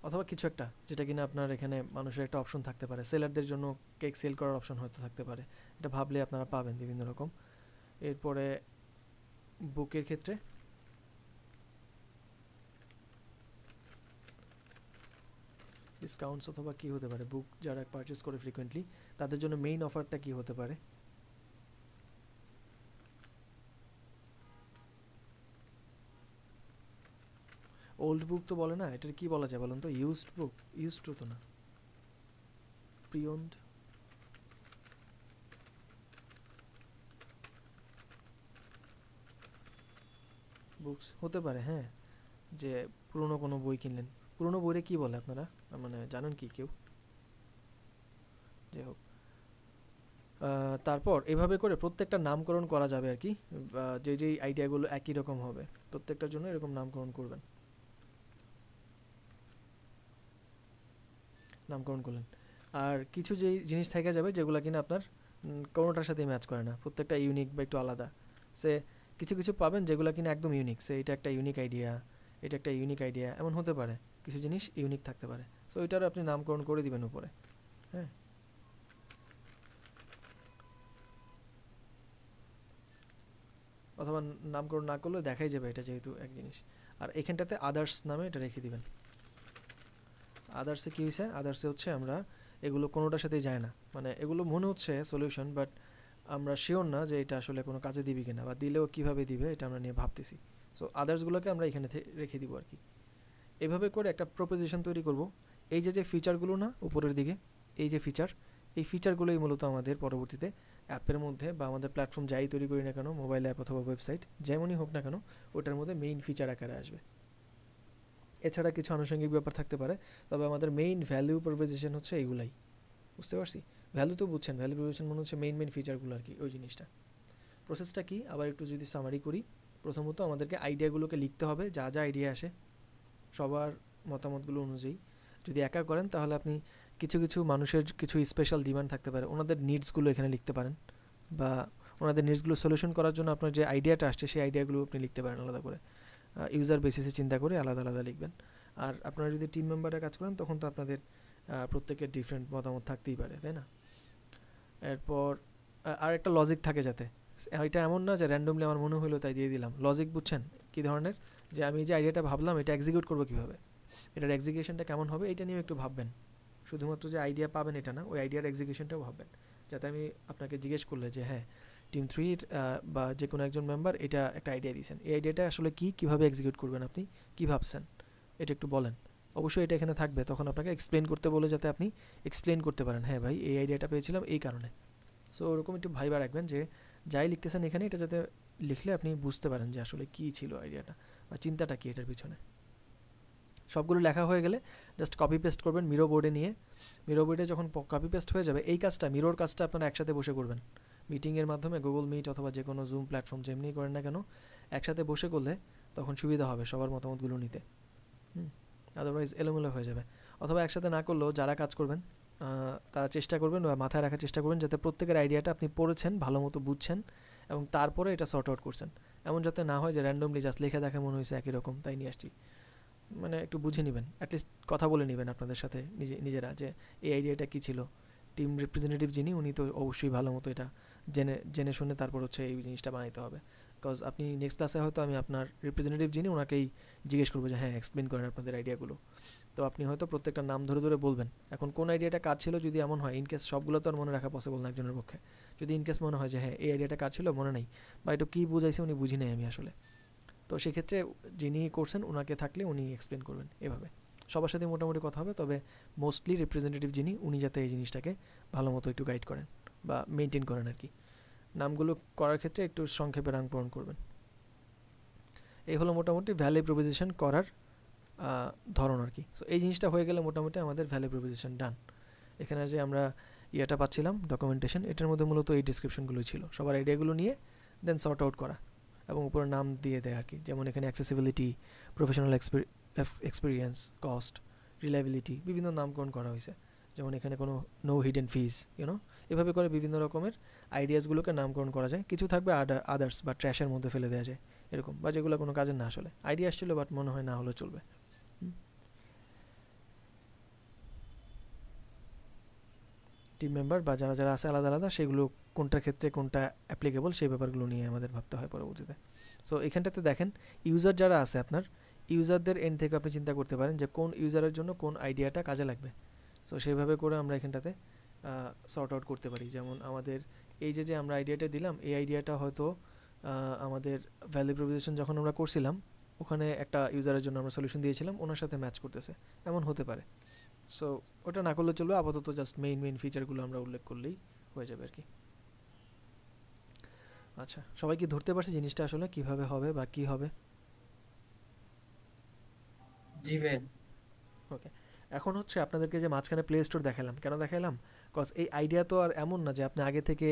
অথবা কিছু একটা যেটা কিনা আপনার এখানে মানুষের একটা অপশন থাকতে পারে, সেলারদের জন্য কেক সেল করার অপশন হয়তো থাকতে পারে, এটা ভাবলে আপনারা পাবেন বিভিন্ন রকম। এরপরে বুকের ক্ষেত্রে ডিসকাউন্টস অথবা কি হতে পারে, বুক যারা পারচেস করে ফ্রিকোয়েন্টলি তাদের জন্য মেইন অফারটা কি হতে পারে। ওল্ড বুক তো বলে না, এটার কি বলা যায় বলুন তো? ইউজড বুক, ইউজড তো না, প্রিওন্ড, বুকস হতে পারে। হ্যাঁ, যে পুরনো কোনো বই কিনলেন, পুরনো বইরে কি বলে আপনারা মানে জানেন কি কেউ? যাই হোক, তারপর এভাবে করে প্রত্যেকটা নামকরণ করা যাবে আর কি, যে যেই আইডিয়াগুলো একই রকম হবে প্রত্যেকটার জন্য এরকম নামকরণ করবেন, নামকরণ করলেন। আর কিছু যেই জিনিস থেকে যাবে যেগুলো কিনা আপনার কোনোটার সাথে ম্যাচ করে না, প্রত্যেকটা ইউনিক বা একটু আলাদা। সে কিছু কিছু পাবেন যেগুলো কিনা একদম ইউনিক, সে এটা একটা ইউনিক আইডিয়া, এটা একটা ইউনিক আইডিয়া, এমন হতে পারে, কিছু জিনিস ইউনিক থাকতে পারে। সো ওইটারও আপনি নামকরণ করে দিবেন উপরে। হ্যাঁ, অথবা নামকরণ না করলেও দেখাই যাবে এটা যেহেতু এক জিনিস। আর এখানটাতে আদার্স নামে এটা রেখে দিবেন। আদার্সে কী হয়েছে, আদার্সে হচ্ছে আমরা এগুলো কোনোটার সাথেই যায় না, মানে এগুলো মনে হচ্ছে সলিউশন, বাট আমরা শিওর না যে এটা আসলে কোনো কাজে দিবে কিনা, বা দিলেও কীভাবে দিবে এটা আমরা নিয়ে ভাবতেছি। সো আদার্সগুলোকে আমরা এখানে রেখে দিব আর কি। এভাবে করে একটা প্রপোজিশন তৈরি করব। এই যে যে ফিচারগুলো না উপরের দিকে, এই যে ফিচার, এই ফিচারগুলোই মূলত আমাদের পরবর্তীতে অ্যাপের মধ্যে বা আমাদের প্ল্যাটফর্ম যাই তৈরি করি না কেন, মোবাইল অ্যাপ অথবা ওয়েবসাইট যেমনই হোক না কেন, ওটার মধ্যে মেইন ফিচার আকারে আসবে। এছাড়া কিছু আনুষঙ্গিক ব্যাপার থাকতে পারে, তবে আমাদের মেইন ভ্যালু প্রপোজিশন হচ্ছে এইগুলাই। বুঝতে পারছি? ভ্যালু তো বুঝছেন, ভ্যালু প্রপোজিশন মনে হচ্ছে মেইন ফিচারগুলো আর কি, ওই জিনিসটা। প্রসেসটা কি আবার একটু যদি সামারি করি, প্রথমত আমাদেরকে আইডিয়াগুলোকে লিখতে হবে, যা যা আইডিয়া আসে সবার মতামতগুলো অনুযায়ী। যদি একা করেন তাহলে আপনি কিছু কিছু মানুষের কিছু স্পেশাল ডিমান্ড থাকতে পারে, ওনাদের নিডসগুলো এখানে লিখতে পারেন, বা ওনাদের নিডসগুলো সলিউশন করার জন্য আপনার যে আইডিয়াটা আসছে সেই আইডিয়াগুলো আপনি লিখতে পারেন আলাদা করে, ইউজার বেসিসে চিন্তা করে আলাদা আলাদা লিখবেন। আর আপনারা যদি টিম মেম্বারে কাজ করেন তখন তো আপনাদের প্রত্যেকের ডিফারেন্ট মতামত থাকতেই পারে, তাই না? এরপর আর একটা লজিক থাকে, যাতে এটা এমন না যে র্যান্ডমলি আমার মনে হলো তাই দিয়ে দিলাম। লজিক বুঝছেন কী ধরনের, যে আমি যে আইডিয়াটা ভাবলাম এটা এক্সিকিউট করবো কীভাবে, এটার এক্সিকিউশনটা কেমন হবে, এটা নিয়েও একটু ভাববেন। শুধুমাত্র যে আইডিয়া পাবেন এটা না, ওই আইডিয়ার এক্সিকিউশনটাও ভাববেন, যাতে আমি আপনাকে জিজ্ঞেস করলে যে হ্যাঁ টিম 3 বা যে কোনো একজন মেম্বার এটা একটা আইডিয়া দিয়েছেন, এই আইডিয়াটা আসলে কী, কীভাবে এক্সিকিউট করবেন, আপনি কী ভাবছেন এটা একটু বলেন। অবশ্যই এটা এখানে থাকবে, তখন আপনাকে এক্সপ্লেন করতে বলে যাতে আপনি এক্সপ্লেন করতে পারেন, হ্যাঁ ভাই এই আইডিয়াটা পেয়েছিলাম এই কারণে। সো ওরকম একটু ভাইবা রাখবেন যে যাই লিখতেছেন এখানে এটা যাতে লিখলে আপনি বুঝতে পারেন যে আসলে কী ছিল আইডিয়াটা বা চিন্তাটা কী এটার পিছনে। সবগুলো লেখা হয়ে গেলে জাস্ট কপি পেস্ট করবেন মিরো বোর্ডে নিয়ে। মিরো বোর্ডে যখন কপি পেস্ট হয়ে যাবে, এই কাজটা মিরোর কাজটা আপনারা একসাথে বসে করবেন মিটিংয়ের মাধ্যমে, গুগল মিট অথবা যে কোনো জুম প্ল্যাটফর্ম যেমনি করেন না কেন, একসাথে বসে করলে তখন সুবিধা হবে সবার মতামতগুলো নিতে। আদারওয়াইজ এলোমেলো হয়ে যাবে। অথবা একসাথে না করলেও যারা কাজ করবেন তারা চেষ্টা করবেন বা মাথায় রাখার চেষ্টা করবেন যাতে প্রত্যেকের আইডিয়াটা আপনি পড়েছেন, ভালো মতো বুঝছেন এবং তারপরে এটা সর্ট আউট করছেন। এমন যাতে না হয় যে র্যান্ডমলি জাস্ট লেখা দেখে মনে হয়েছে একই রকম তাই নিয়ে আসছি। মানে একটু বুঝে নেবেন, অ্যাটলিস্ট কথা বলে নেবেন আপনাদের সাথে নিজেরা যে এই আইডিয়াটা কী ছিল। টিম রিপ্রেজেন্টেটিভ যিনি, উনি তো অবশ্যই ভালো মতো এটা জেনে শুনে তারপর হচ্ছে এই জিনিসটা বানাইতে হবে। বিকজ আপনি নেক্সট ক্লাসে হয়তো আমি আপনার রিপ্রেজেন্টেটিভ যিনি ওনাকেই জিজ্ঞেস করবো যে হ্যাঁ এক্সপ্লেন করেন আপনাদের আইডিয়াগুলো। তো আপনি হয়তো প্রত্যেকটা নাম ধরে ধরে বলবেন এখন কোন আইডিয়াটা কার ছিল, যদি এমন হয় ইনকেস সবগুলো তো আর মনে রাখা পসিবল না একজনের পক্ষে। যদি ইনকেস মনে হয় যে হ্যাঁ এই আইডিয়াটা কার ছিল মনে নেই, বা এটা কী বুঝাইছে উনি বুঝি নাই আমি আসলে, তো সেক্ষেত্রে যিনি করছেন ওনাকে থাকলে উনি এক্সপ্লেন করবেন। এভাবে সবার সাথে মোটামুটি কথা হবে, তবে মোস্টলি রিপ্রেজেন্টেটিভ যিনি উনি যাতে এই জিনিসটাকে ভালো মতো একটু গাইড করেন বা মেনটেন করেন আর কি। নামগুলো করার ক্ষেত্রে একটু সংক্ষেপে নামকরণ করবেন। এই হলো মোটামুটি ভ্যালু প্রপোজিশন করার ধরন আর কি। সো এই জিনিসটা হয়ে গেলে মোটামুটি আমাদের ভ্যালু প্রপোজিশন ডান। এখানে যে আমরা ইয়েটা পাচ্ছিলাম ডকুমেন্টেশন, এটার মধ্যে মূলত এই ডিসক্রিপশনগুলোই ছিল, সবার আইডিয়াগুলো নিয়ে দেন সর্ট আউট করা এবং উপরে নাম দিয়ে দেয় আর কি। যেমন এখানে accessibility, professional experience, cost, reliability বিভিন্ন নামকরণ করা হয়েছে। যেমন এখানে কোনো নো হিডেন ফিজ, এভাবে করে বিভিন্ন রকমের আইডিয়াসগুলোকে নামকরণ করা যায়। কিছু থাকবে আদার্স বা ট্র্যাশের মধ্যে ফেলে দেওয়া যায় এরকম, বা যেগুলো কোনো কাজের না আসলে আইডিয়া আসছিলো বাট মনে হয় না হলেও চলবে। টিম মেম্বার বা যারা যারা আছে আলাদা আলাদা, সেগুলো কোনটার ক্ষেত্রে কোনটা অ্যাপ্লিকেবল সেই ব্যাপারগুলো নিয়ে আমাদের ভাবতে হয় পরবর্তীতে। সো এখানটাতে দেখেন ইউজার যারা আছে আপনার, ইউজারদের এন্ড থেকে আপনি চিন্তা করতে পারেন যে কোন ইউজারের জন্য কোন আইডিয়াটা কাজে লাগবে। সো সেইভাবে করে আমরা এখানটাতে সর্ট আউট করতে পারি। যেমন আমাদের এই যে আমরা আইডিয়াটা দিলাম, এই আইডিয়াটা হয়তো আমাদের ভ্যালু প্রপোজিশন যখন আমরা করছিলাম ওখানে একটা ইউজারের জন্য আমরা সলিউশন দিয়েছিলাম, ওনার সাথে ম্যাচ করতেছে, এমন হতে পারে। সো ওটা না করলে চলবে, আপাতত জাস্ট মেইন ফিচারগুলো আমরা উল্লেখ করলেই হয়ে যাবে আর কি। আচ্ছা, সবাই কি ধরতে পারছে জিনিসটা আসলে কিভাবে হবে বা কি হবে? জি ভাই। ওকে, এখন হচ্ছে আপনাদেরকে যে মাঝখানে প্লে স্টোর দেখালাম, কেন দেখালাম? কজ এই আইডিয়া তো আর এমন না যে আপনি আগে থেকে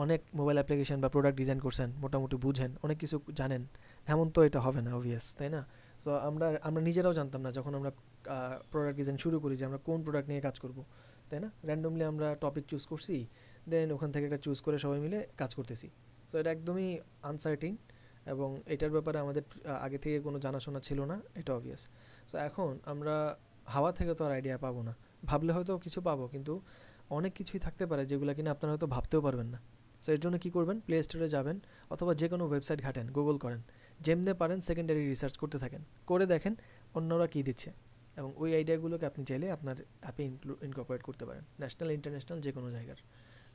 অনেক মোবাইল অ্যাপ্লিকেশন বা প্রোডাক্ট ডিজাইন করছেন, মোটামুটি বুঝেন, অনেক কিছু জানেন, এমন তো এটা হবে না অবভিয়াস, তাই না? সো আমরা নিজেরাও জানতাম না যখন আমরা প্রোডাক্ট ডিজাইন শুরু করি যে আমরা কোন প্রোডাক্ট নিয়ে কাজ করব, তাই না? র্যান্ডমলি আমরা টপিক চুজ করছি, দেন ওখান থেকে একটা চুজ করে সবাই মিলে কাজ করতেছি। সো এটা একদমই আনসার্টিন এবং এটার ব্যাপারে আমাদের আগে থেকে কোনো জানাশোনা ছিল না, এটা অবভিয়াস। সো এখন আমরা হাওয়া থেকে তো আর আইডিয়া পাবো না, ভাবলে হয়তো কিছু পাবো, কিন্তু অনেক কিছুই থাকতে পারে যেগুলো কিনা আপনারা হয়তো ভাবতেও পারবেন না। সো এর জন্য কী করবেন, প্লে স্টোরে যাবেন অথবা যে কোনো ওয়েবসাইট ঘাটেন, গুগল করেন, যেমনে পারেন সেকেন্ডারি রিসার্চ করতে থাকেন, করে দেখেন অন্যরা কী দিচ্ছে, এবং ওই আইডিয়াগুলোকে আপনি চাইলে আপনার অ্যাপে ইনকর্পোরেট করতে পারেন, ন্যাশনাল ইন্টারন্যাশনাল যে কোনো জায়গার।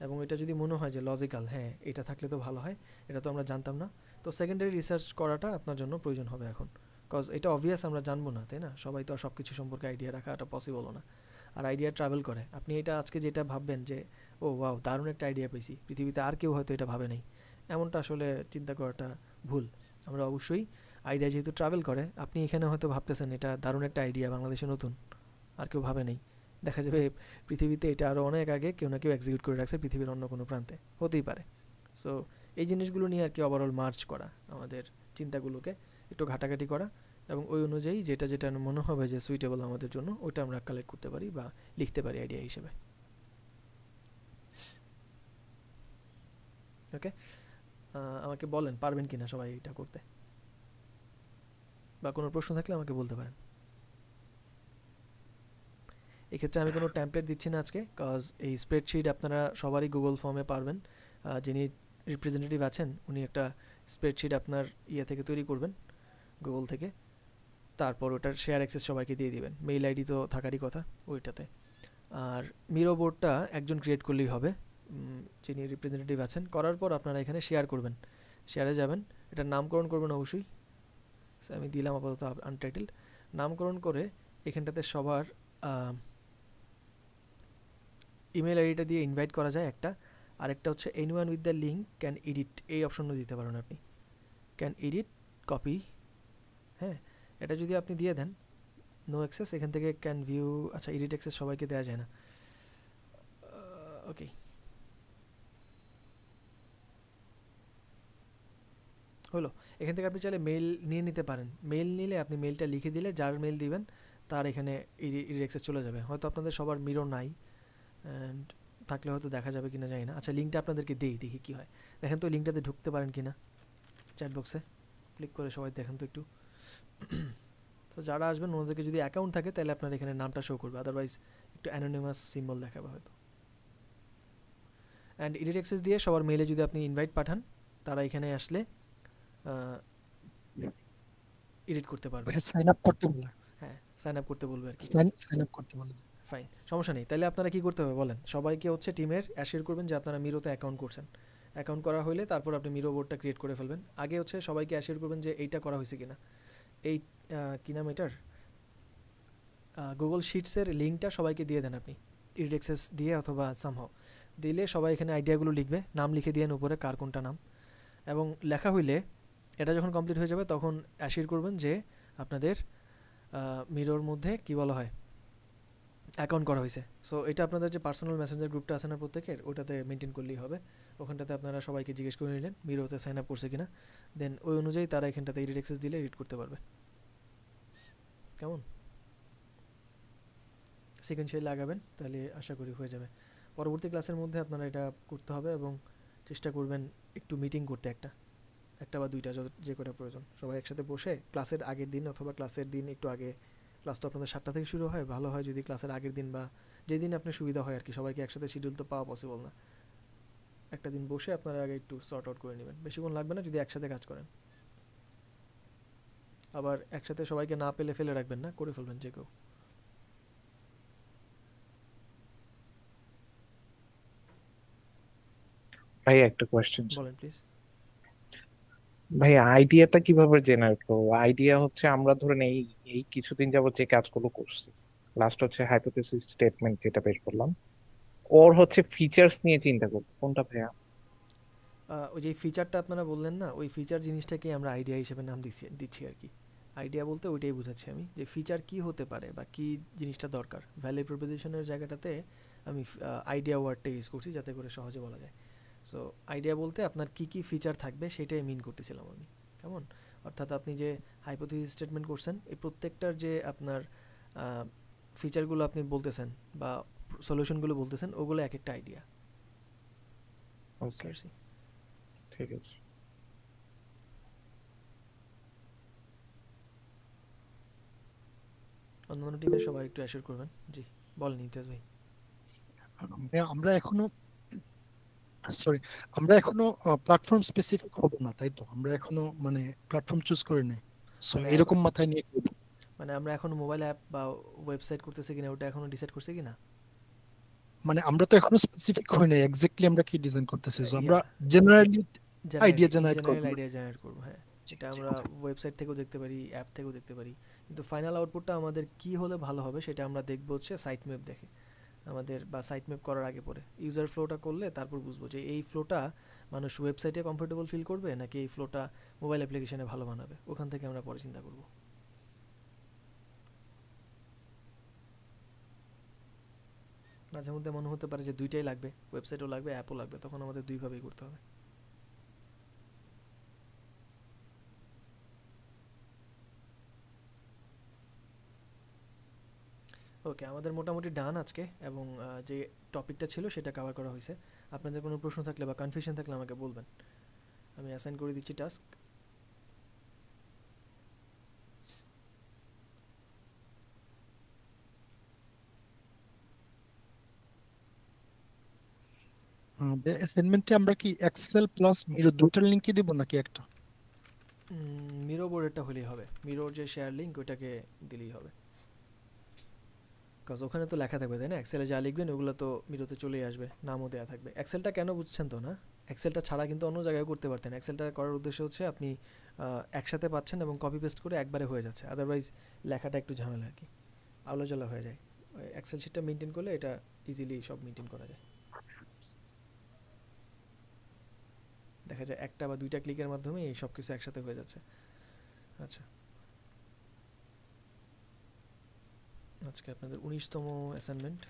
এবং এটা যদি মনে হয় যে লজিক্যাল, হ্যাঁ এটা থাকলে তো ভালো হয়, এটা তো আমরা জানতাম না, তো সেকেন্ডারি রিসার্চ করাটা আপনার জন্য প্রয়োজন হবে এখন। কজ এটা অবভিয়াস আমরা জানবো না, তাই না? সবাই তো আর সব কিছু সম্পর্কে আইডিয়া রাখাটা পসিবলও না, আর আইডিয়া ট্রাভেল করে। আপনি এটা আজকে যেটা ভাববেন যে ও ওয়াও দারুণ একটা আইডিয়া পেয়েছি, পৃথিবীতে আর কেউ হয়তো এটা ভাবে নেই, এমনটা আসলে চিন্তা করাটা ভুল। আমরা অবশ্যই আইডিয়া যেহেতু ট্রাভেল করে, আপনি এখানে হয়তো ভাবতেছেন এটা দারুণ একটা আইডিয়া, বাংলাদেশে নতুন, আর কেউ ভাবে নেই, দেখা যাবে পৃথিবীতে এটা আরও অনেক আগে কেউ না কেউ এক্সিকিউট করে রাখছে পৃথিবীর অন্য কোনো প্রান্তে, হতেই পারে। সো এই জিনিসগুলো নিয়ে আর কি ওভারঅল মার্চ করা, আমাদের চিন্তাগুলোকে একটু ঘাটাঘাটি করা, এবং ওই অনুযায়ী যেটা যেটা মনে হবে যে সুইটেবল আমাদের জন্য, ওইটা আমরা কালেক্ট করতে পারি বা লিখতে পারি আইডিয়া হিসেবে। ওকে, আমাকে বলেন পারবেন কিনা সবাই এটা করতে, বা কোনো প্রশ্ন থাকলে আমাকে বলতে পারেন। এক্ষেত্রে আমি কোনো টেমপ্লেট দিচ্ছি না আজকে, কজ এই স্প্রেডশিট আপনারা সবারই গুগল ফর্মে পারবেন। যিনি রিপ্রেজেন্টেটিভ আছেন উনি একটা স্প্রেডশিট আপনার ইয়ে থেকে তৈরি করবেন, গুগল থেকে, তারপর ওটার শেয়ার অ্যাক্সেস সবাইকে দিয়ে দিবেন, মেইল আইডি তো থাকারই কথা ওইটাতে। আর মিরো বোর্ডটা একজন ক্রিয়েট করলেই হবে, যিনি রিপ্রেজেন্টেটিভ আছেন। করার পর আপনারা এখানে শেয়ার করবেন, শেয়ারে যাবেন, এটার নামকরণ করবেন অবশ্যই, আমি দিলাম আপাতত আনটাইটেলড। নামকরণ করে এখানটাতে সবার ইমেল আইডিটা দিয়ে ইনভাইট করা যায় একটা, আরেকটা হচ্ছে anyone with the link can edit, এই অপশনটা দিতে পারেন আপনি, ক্যান এডিট কপি। হ্যাঁ, এটা যদি আপনি দিয়ে দেন নো অ্যাক্সেস, এখান থেকে ক্যান ভিউ, আচ্ছা এডিট অ্যাক্সেস সবাইকে দেওয়া যায় না, ওকে হলো। এখান থেকে আপনি চাইলে মেইল নিয়ে নিতে পারেন, মেইল নিলে আপনি মেইলটা লিখে দিলে যার মেইল দিবেন তার এখানে এডিট অ্যাক্সেস চলে যাবে। হয়তো আপনাদের সবার মিরো নাই, অ্যান্ড থাকলে হয়তো দেখা যাবে কিনা জানি না। আচ্ছা লিঙ্কটা আপনাদেরকে দেখি কী হয়, দেখেন তো লিঙ্কটাতে ঢুকতে পারেন কিনা, চ্যাট বক্সে ক্লিক করে সবাই দেখেন তো একটু। তো যারা আসবেন ওনাদেরকে যদি অ্যাকাউন্ট থাকে তাহলে আপনার এখানে নামটা শো করবে, আদারওয়াইজ একটু অ্যানোনিমাস সিম্বল দেখাবে হয়তো। অ্যান্ড এডিট অ্যাক্সেস দিয়ে সবার মেইলে যদি আপনি ইনভাইট পাঠান, তারা এখানে আসলে এডিট করতে পারবে, সাইন আপ করতে বলে, হ্যাঁ সাইন আপ করতে বলবে আর কি, সাইন আপ করতে বলে। ফাইন, সমস্যা নেই। তাহলে আপনারা কি করতে হবে বলেন, সবাইকে হচ্ছে টিমের অ্যাশিওর করবেন যে আপনারা মিরোতে অ্যাকাউন্ট করছেন। অ্যাকাউন্ট করা হলে তারপর আপনি মিরো বোর্ডটা ক্রিয়েট করে ফেলবেন। আগে হচ্ছে সবাইকে অ্যাশিওর করবেন যে এইটা করা হয়েছে কিনা, এই কী নাম এটার, গুগল শিটসের লিঙ্কটা সবাইকে দিয়ে দেন আপনি, এডিট অ্যাক্সেস দিয়ে অথবা সামহাও দিলে সবাই এখানে আইডিয়াগুলো লিখবে, নাম লিখে দিয়ে উপরে কার কোনটা নাম, এবং লেখা হইলে এটা যখন কমপ্লিট হয়ে যাবে তখন অ্যাশিওর করবেন যে আপনাদের মিরোর মধ্যে কি বলা হয় অ্যাকাউন্ট করা হয়েছে। সো এটা আপনাদের যে পার্সোনাল মেসেঞ্জার গ্রুপটা আছে না প্রত্যেকের, ওটাতে মেনটেন করলেই হবে। ওখানটাতে আপনারা সবাইকে জিজ্ঞেস করে নিলেন মিরোতে সাইন আপ করছে কিনা, দেন ওই অনুযায়ী তারা এখানটাতে এডিট অ্যাক্সেস দিলে এডিট করতে পারবে। কেমন সিকোয়েন্সিয়ালি লাগাবেন তাহলে আশা করি হয়ে যাবে। পরবর্তী ক্লাসের মধ্যে আপনারা এটা করতে হবে এবং চেষ্টা করবেন একটু মিটিং করতে, একটা বা দুইটা যে কটা প্রয়োজন, সবাই একসাথে বসে ক্লাসের আগের দিন অথবা ক্লাসের দিন একটু আগে, ক্লাস তো আপনাদের 7টা থেকে শুরু হয়, ভালো হয় যদি ক্লাসের আগের দিন বা যেদিন আপনার সুবিধা হয় আর কি, সবাইকে একসাথে শিডিউল তো পাওয়া পসিবল না, একটা দিন বসে আপনারা আগে একটু সর্ট আউট করে নেবেন, বেশিক্ষণ লাগবে না যদি একসাথে কাজ করেন। আবার একসাথে সবাইকে না পেলে ফেলে রাখবেন না, করে ফেলবেন যে কেউ। ভাই একটা কোয়েশ্চেন, বলেন প্লিজ। ভাই আইডিয়াটা কিভাবে জেনারেট করবো? আইডিয়া হচ্ছে আমরা ধরেন এই এই কিছুদিন যাবত যে কাজগুলো করছি, লাস্ট হচ্ছে হাইপোথেসিস স্টেটমেন্ট যেটা বের করলাম, ওর হচ্ছে ফিচার্স নিয়ে চিন্তা করবো কোনটা ভাইয়া? ওই যে ফিচারটা আপনারা বললেন না, ওই ফিচার জিনিসটাকে আমরা আইডিয়া হিসেবে নাম দিচ্ছি আর কি। আইডিয়া বলতে ওইটাই বোঝাচ্ছি আমি, যে ফিচার কি হতে পারে বা কি জিনিসটা দরকার। ভ্যালু প্রপোজিশনের জায়গাটাতে আমি আইডিয়া ওয়ার্ডটা ইউজ করছি যাতে করে সহজে বলা যায়। সো আইডিয়া বলতে আপনার কি কি ফিচার থাকবে সেটাই মিন করতেছিলাম আমি, কেমন? অর্থাৎ আপনি যে হাইপোথেসিস স্টেটমেন্ট করছেন, এই প্রত্যেকটার যে আপনার ফিচারগুলো আপনি বলতেছেন বা সলিউশনগুলো বলতেছেন, ওগুলো এক একটা আইডিয়া। ওকে, ঠিক আছে। অন্যান্য টিমের সবাই একটু অ্যাসিওর করবেন। জি বলেন ইমতিয়াজ ভাই। আমরা এখনো আমরা এখনো প্ল্যাটফর্ম স্পেসিফিক হব না, তাই তো? আমরা এখনো মানে প্ল্যাটফর্ম চুজ করে নেই, সো মানে এরকম মাথায় নিয়ে করব। মানে আমরা এখনো মোবাইল অ্যাপ বা ওয়েবসাইট করতেছি কিনা ওটা এখনো ডিসাইড করছি কিনা? মানে আমরা তো এখনো স্পেসিফিক হই নাই এক্স্যাক্টলি আমরা কি ডিজাইন করতেছি, সো আমরা ইয়া জেনারেলি আইডিয়া ইন জেনারেট করব। জেনারেল আইডিয়া জেনারেট করবো, হ্যাঁ। এটা আমরা ওয়েবসাইট থেকেও দেখতে পারি, অ্যাপ থেকেও দেখতে পারি, কিন্তু ফাইনাল আউটপুটটা আমাদের কি হলে ভালো হবে সেটা আমরা দেখবো হচ্ছে সাইট ম্যাপ দেখে আমাদের, বা সাইট ম্যাপ করার আগে পরে ইউজার ফ্লোটা করলে তারপর বুঝবো যে এই ফ্লোটা মানুষ ওয়েবসাইটে কমফোর্টেবল ফিল করবে নাকি এই ফ্লোটা মোবাইল অ্যাপ্লিকেশনে ভালো মানাবে, ওখান থেকে আমরা পরে চিন্তা করব। মাঝে মধ্যে মনে হতে পারে যে দুইটাই লাগবে, ওয়েবসাইটও লাগবে অ্যাপও লাগবে, তখন আমাদের দুইভাবেই করতে হবে। ওকে, আমাদের মোটামুটি ডান আজকে, এবং যে টপিকটা ছিল সেটা কভার করা হয়েছে। আপনাদের কোনো প্রশ্ন থাকলে বা কনফিউশন থাকলে আমাকে বলবেন, আমি অ্যাসাইন করে দিচ্ছি টাস্ক। অ্যাসাইনমেন্টে আমরা কি এক্সেল প্লাস মিরর দুটার লিংকই দেব নাকি একটা? মিরো বোর্ডেরটা হলেই হবে, মিরোর যে শেয়ার লিঙ্ক ওইটাকে দিলেই হবে, কাজ ওখানে তো লেখা থাকবে তাই না? এক্সেলে যা লিখবেন ওগুলো তো মিরোতে চলেই আসবে, নামও দেওয়া থাকবে। এক্সেলটা কেন বুঝছেন তো না? এক্সেলটা ছাড়া কিন্তু অন্য জায়গায় করতে পারতেন। এক্সেলটা করার উদ্দেশ্য হচ্ছে আপনি একসাথে পাচ্ছেন এবং কপি পেস্ট করে একবারে হয়ে যাচ্ছে, আদারওয়াইজ লেখাটা একটু ঝামেলা আর কি, আলোচলা হয়ে যায়। এক্সেল শিটটা মেনটেন করলে এটা ইজিলি সব মেনটেন করা যায়। দেখা যায় একটা বা দুইটা ক্লিকের মাধ্যমে এই সব কিছু একসাথে হয়ে যাচ্ছে। আচ্ছা, আজকে আপনাদের 19তম অ্যাসাইনমেন্ট।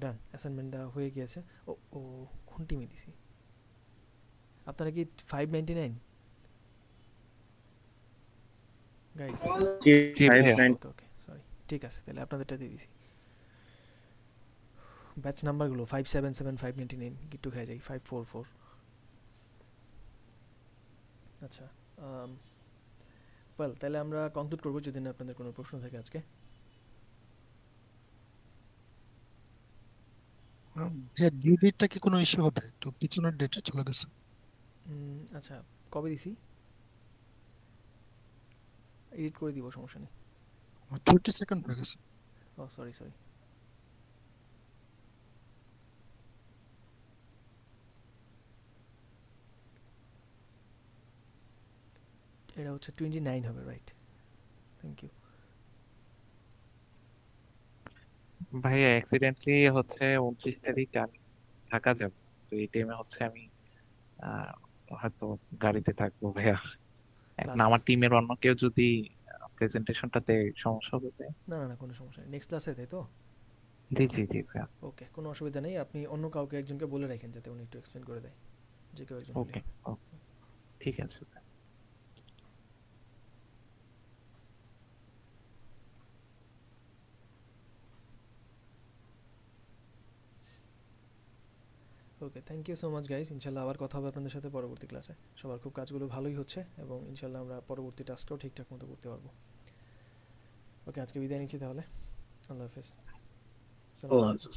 ডান, অ্যাসাইনমেন্ট দেওয়া হয়ে গিয়েছে। ও ও কোন টিমে দিছি? আপনারা কি 599 গাইস? ভাইয়া। ওকে সরি, ঠিক আছে, তাহলে আপনাদেরটা দিয়ে দিছি। ব্যাচ নাম্বারগুলো 577 599 গিট্টু খেয়ে যাই 544। আচ্ছা, ওয়েল তাহলে আমরা কনক্লুড করবো যদি না আপনাদের কোনো প্রশ্ন থাকে আজকে। যে ডিউ ডেটটা কি কোনো ইস্যু হবে? তো পিছনের ডেটে চলে গেছে। আচ্ছা, কবে দিছি? এডিট করে দিব, সমস্যা নেই। 30 সেকেন্ড হয়ে গেছে। ও সরি সরি, এটা হচ্ছে 29 হবে, রাইট? Thank you. ভাইয়া অ্যাক্সিডেন্টলি হচ্ছে 29 তারিখ আমি ঢাকা যাব, তো এই টাইমে হচ্ছে আমি হয়তো গাড়িতে থাকবো ভাইয়া। এখন ক্লাস আমার টিমের অন্য কেউ যদি প্রেজেন্টেশনটাতে সমস্যা হবে ভাইয়া। না না না কোনো সমস্যা নেই, নেক্সট ক্লাসে তাই তো? জি জি জি ভাইয়া। ওকে, কোনো অসুবিধা নেই, আপনি অন্য কাউকে একজনকে বলে রাখেন যাতে উনি একটু এক্সপ্লেন করে দেয়, যে কেউ একজন হলেই ওকে হবে। ঠিক আছে ভাইয়া। Okay, thank you so much guys, ইনশাল্লাহ আবার কথা হবে আপনাদের সাথে পরবর্তী ক্লাসে। সবার খুব কাজগুলো ভালোই হচ্ছে এবং ইনশাল্লাহ আমরা পরবর্তী টাস্কটাও ঠিকঠাক মতো করতে পারবো। ওকে, আজকে বিদায় নিচ্ছি তাহলে, আল্লাহ হাফেজ। ও আচ্ছা